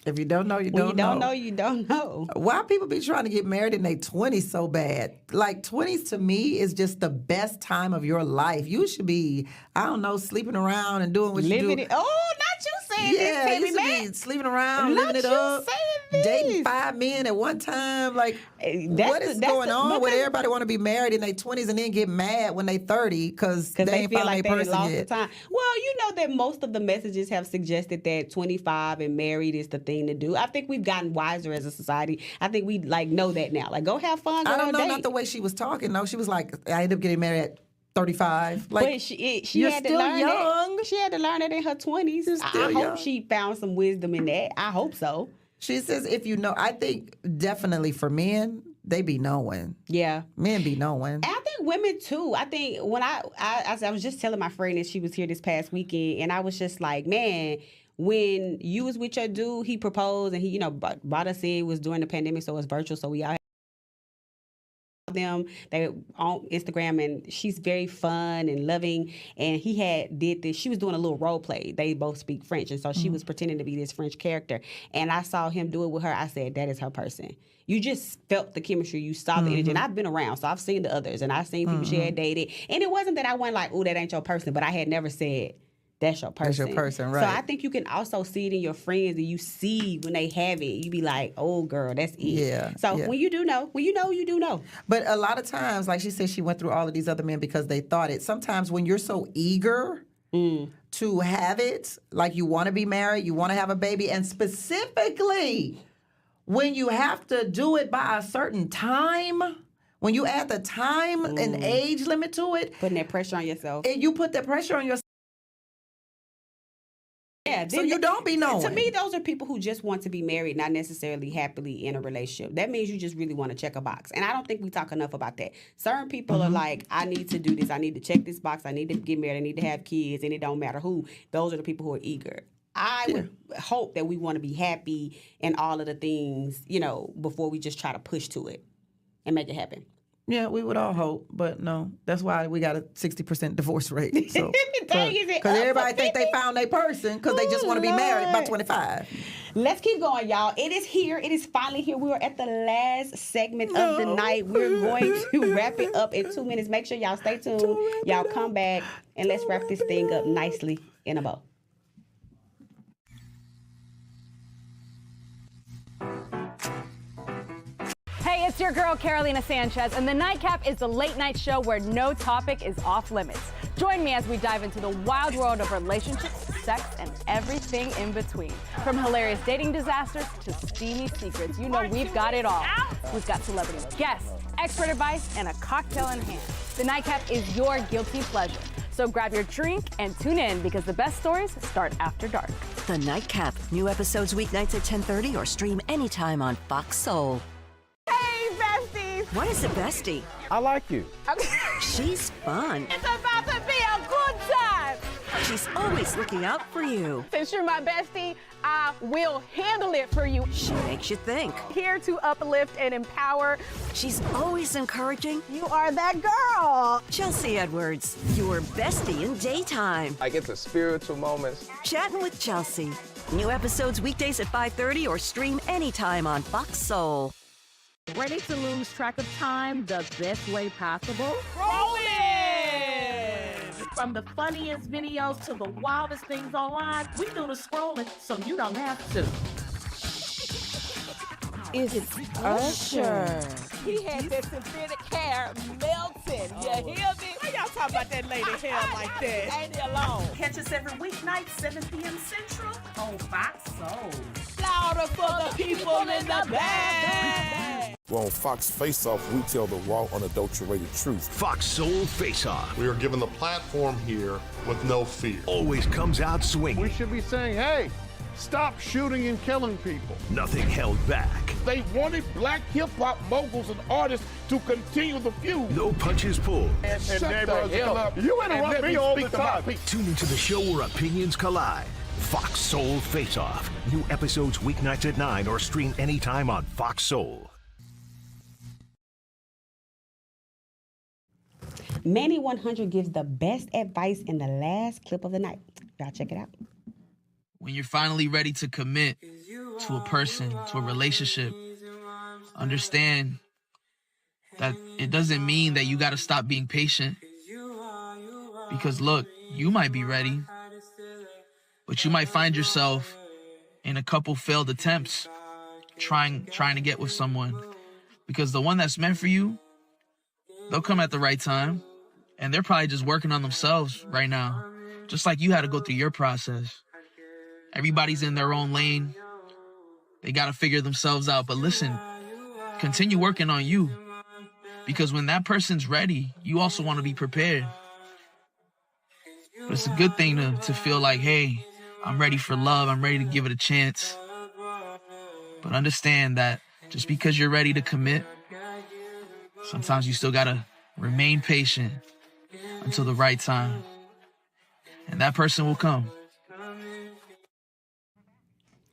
[SPEAKER 10] If you don't know, you
[SPEAKER 6] When
[SPEAKER 10] don't
[SPEAKER 6] you don't know, you don't know.
[SPEAKER 10] Why people be trying to get married in their 20s so bad? Like 20s to me is just the best time of your life. You should be, I don't know, sleeping around and doing what you do.
[SPEAKER 6] Living it. Oh, not you saying
[SPEAKER 10] Yeah,
[SPEAKER 6] this,
[SPEAKER 10] you should
[SPEAKER 6] baby,
[SPEAKER 10] be sleeping around,
[SPEAKER 6] Not
[SPEAKER 10] living it
[SPEAKER 6] you
[SPEAKER 10] up,
[SPEAKER 6] saying this.
[SPEAKER 10] dating 5 men at one time. Like, what is going on with everybody want to be married in their 20s and then get mad when they 30 because they ain't
[SPEAKER 6] feel
[SPEAKER 10] found
[SPEAKER 6] like
[SPEAKER 10] their
[SPEAKER 6] they
[SPEAKER 10] person
[SPEAKER 6] lost
[SPEAKER 10] yet?
[SPEAKER 6] the time. Well, you know that most of the messages have suggested that 25 and married is the thing to do. I think we've gotten wiser as a society. I think we know that now. Like, go have fun, go
[SPEAKER 10] I don't know,
[SPEAKER 6] date.
[SPEAKER 10] not the way she was talking. No, she was like, I ended up getting married at 35. Like,
[SPEAKER 6] but she
[SPEAKER 10] you're
[SPEAKER 6] had to
[SPEAKER 10] still
[SPEAKER 6] learn
[SPEAKER 10] young.
[SPEAKER 6] That. She had to learn it in her 20s. I hope she found some wisdom in that. I hope so.
[SPEAKER 10] She says, if you know, I think definitely for men, they be knowing.
[SPEAKER 6] Yeah.
[SPEAKER 10] Men be knowing.
[SPEAKER 6] And I think women too. I think when I was just telling my friend that she was here this past weekend, and I was just like, man, when you was with your dude, he proposed and he, brought us in. It was during the pandemic, so it was virtual, so we all them. They on Instagram, and she's very fun and loving. And he did this. She was doing a little role play. They both speak French, and so she was pretending to be this French character. And I saw him do it with her. I said, that is her person. You just felt the chemistry. You saw the energy. And I've been around, so I've seen the others, and I've seen people she had dated. And it wasn't that I went like, oh, that ain't your person, but I had never said, that's your person.
[SPEAKER 10] That's your person, right.
[SPEAKER 6] So I think you can also see it in your friends, and you see when they have it, you be like, oh, girl, that's it.
[SPEAKER 10] Yeah.
[SPEAKER 6] So when you do know, you do know.
[SPEAKER 10] But a lot of times, like she said, she went through all of these other men because they thought it. Sometimes when you're so eager to have it, like you want to be married, you want to have a baby, and specifically when you have to do it by a certain time, when you add the time and age limit to it.
[SPEAKER 6] Putting that pressure on yourself.
[SPEAKER 10] And you put that pressure on yourself.
[SPEAKER 6] Yeah,
[SPEAKER 10] so you don't be knowing.
[SPEAKER 6] To me, those are people who just want to be married, not necessarily happily in a relationship. That means you just really want to check a box. And I don't think we talk enough about that. Certain people are like, I need to do this. I need to check this box. I need to get married. I need to have kids. And it don't matter who. Those are the people who are eager. I would hope that we want to be happy and all of the things, before we just try to push to it and make it happen.
[SPEAKER 10] Yeah, we would all hope, but no. That's why we got a 60% divorce rate. So, because everybody think they found their person because they just want to be married by 25.
[SPEAKER 6] Let's keep going, y'all. It is here. It is finally here. We are at the last segment of the night. We're going to wrap it up in 2 minutes. Make sure y'all stay tuned. Y'all come back, and let's wrap this thing up nicely in a bow.
[SPEAKER 7] Hey, it's your girl, Carolina Sanchez, and The Nightcap is the late night show where no topic is off limits. Join me as we dive into the wild world of relationships, sex, and everything in between. From hilarious dating disasters to steamy secrets, we've got it all. We've got celebrity guests, expert advice, and a cocktail in hand. The Nightcap is your guilty pleasure. So grab your drink and tune in because the best stories start after dark.
[SPEAKER 8] The Nightcap. New episodes weeknights at 10:30 or stream anytime on Fox Soul.
[SPEAKER 17] Hey, besties!
[SPEAKER 8] What is a bestie?
[SPEAKER 9] I like you.
[SPEAKER 8] She's fun.
[SPEAKER 17] It's about to be a good time.
[SPEAKER 8] She's always looking out for you.
[SPEAKER 17] Since you're my bestie, I will handle it for you.
[SPEAKER 8] She makes you think.
[SPEAKER 17] Here to uplift and empower.
[SPEAKER 8] She's always encouraging.
[SPEAKER 17] You are that girl.
[SPEAKER 8] Chelsea Edwards, your bestie in daytime.
[SPEAKER 9] I get the spiritual moments.
[SPEAKER 8] Chatting with Chelsea. New episodes weekdays at 5:30 or stream anytime on Fox Soul.
[SPEAKER 5] Ready to lose track of time the best way possible?
[SPEAKER 17] Rolling!
[SPEAKER 5] From the funniest videos to the wildest things online, we do the scrolling so you don't have to.
[SPEAKER 17] It's Usher. He had that synthetic hair melting. You hear me? Why y'all talking about that lady hair like that? Ain't it alone?
[SPEAKER 5] Catch us every weeknight, 7 p.m. Central on Fox Soul.
[SPEAKER 17] Louder for the people in the back.
[SPEAKER 3] Well, on Fox Face Off, we tell the raw, unadulterated truth.
[SPEAKER 2] Fox Soul Face Off.
[SPEAKER 20] We are given the platform here with no fear.
[SPEAKER 2] Always comes out swinging.
[SPEAKER 4] We should be saying, hey, stop shooting and killing people.
[SPEAKER 2] Nothing held back.
[SPEAKER 1] They wanted black hip-hop moguls and artists to continue the feud.
[SPEAKER 2] No punches pulled.
[SPEAKER 1] And neighborhoods come up
[SPEAKER 4] You
[SPEAKER 1] and
[SPEAKER 4] interrupt
[SPEAKER 1] let
[SPEAKER 4] me all the
[SPEAKER 1] speak to my
[SPEAKER 4] time.
[SPEAKER 1] people.
[SPEAKER 2] Tune into the show where opinions collide. Fox Soul Face Off. New episodes weeknights at 9 or stream anytime on Fox Soul.
[SPEAKER 6] Manny 100 gives the best advice in the last clip of the night. Y'all check it out.
[SPEAKER 18] When you're finally ready to commit to a person, to a relationship, understand that it doesn't mean that you got to stop being patient. Because look, you might be ready, but you might find yourself in a couple failed attempts trying to get with someone. Because the one that's meant for you, they'll come at the right time, and they're probably just working on themselves right now, just like you had to go through your process. Everybody's in their own lane. They got to figure themselves out. But listen, continue working on you, because when that person's ready, you also want to be prepared. But it's a good thing to feel like, hey, I'm ready for love. I'm ready to give it a chance. But understand that just because you're ready to commit, sometimes you still got to remain patient until the right time. And that person will come.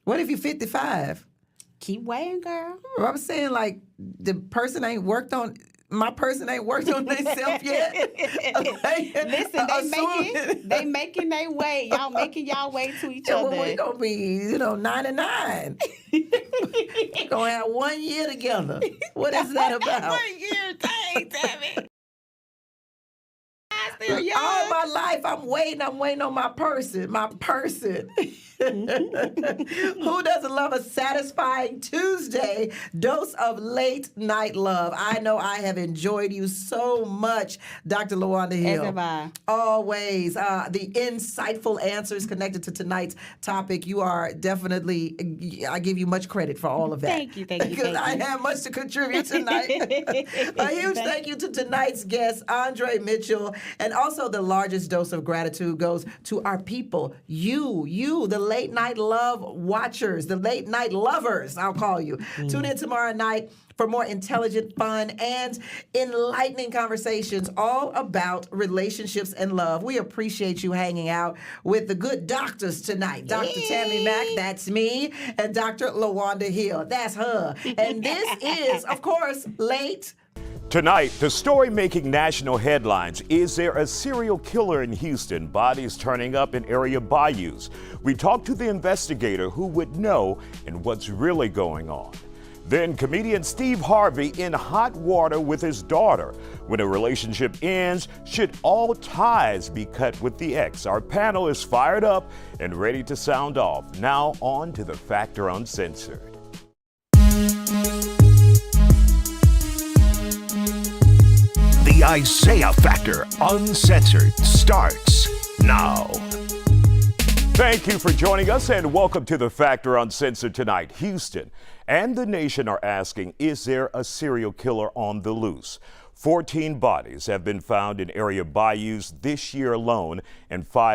[SPEAKER 10] What if you're 55?
[SPEAKER 6] Keep waiting, girl.
[SPEAKER 10] I'm saying, like, the person ain't worked on... My person ain't worked on themselves yet. Okay?
[SPEAKER 6] Listen, they making their way. Y'all making y'all way to each other.
[SPEAKER 10] Well, we're going to be, 99. We're going to have 1 year together. What is that about?
[SPEAKER 6] 1 year, dang, damn it.
[SPEAKER 10] All my life, I'm waiting on my person. Who doesn't love a satisfying Tuesday dose of late night love? I know I have enjoyed you so much, Dr. LaWanda Hill.
[SPEAKER 6] As have I.
[SPEAKER 10] Always. The insightful answers connected to tonight's topic. You are definitely, I give you much credit for all of that.
[SPEAKER 6] Thank you.
[SPEAKER 10] Because I have much to contribute tonight. A huge thank you to tonight's guest, Andre Mitchell. And also the largest dose of gratitude goes to our people, you, the late night love watchers, the late night lovers, I'll call you. Tune in tomorrow night for more intelligent, fun, and enlightening conversations all about relationships and love. We appreciate you hanging out with the good doctors tonight. Dr. Tammy Mack, that's me, and Dr. LaWanda Hill, that's her. And this is, of course, Late.
[SPEAKER 19] Tonight, the story making national headlines. Is there a serial killer in Houston? Bodies turning up in area bayous. We talked to the investigator who would know and what's really going on. Then comedian Steve Harvey in hot water with his daughter. When a relationship ends, should all ties be cut with the ex? Our panel is fired up and ready to sound off. Now on to the Factor Uncensored.
[SPEAKER 2] The Isaiah Factor Uncensored starts now.
[SPEAKER 19] Thank you for joining us and welcome to the Factor Uncensored tonight. Houston and the nation are asking, is there a serial killer on the loose? 14 bodies have been found in area bayous this year alone, and 5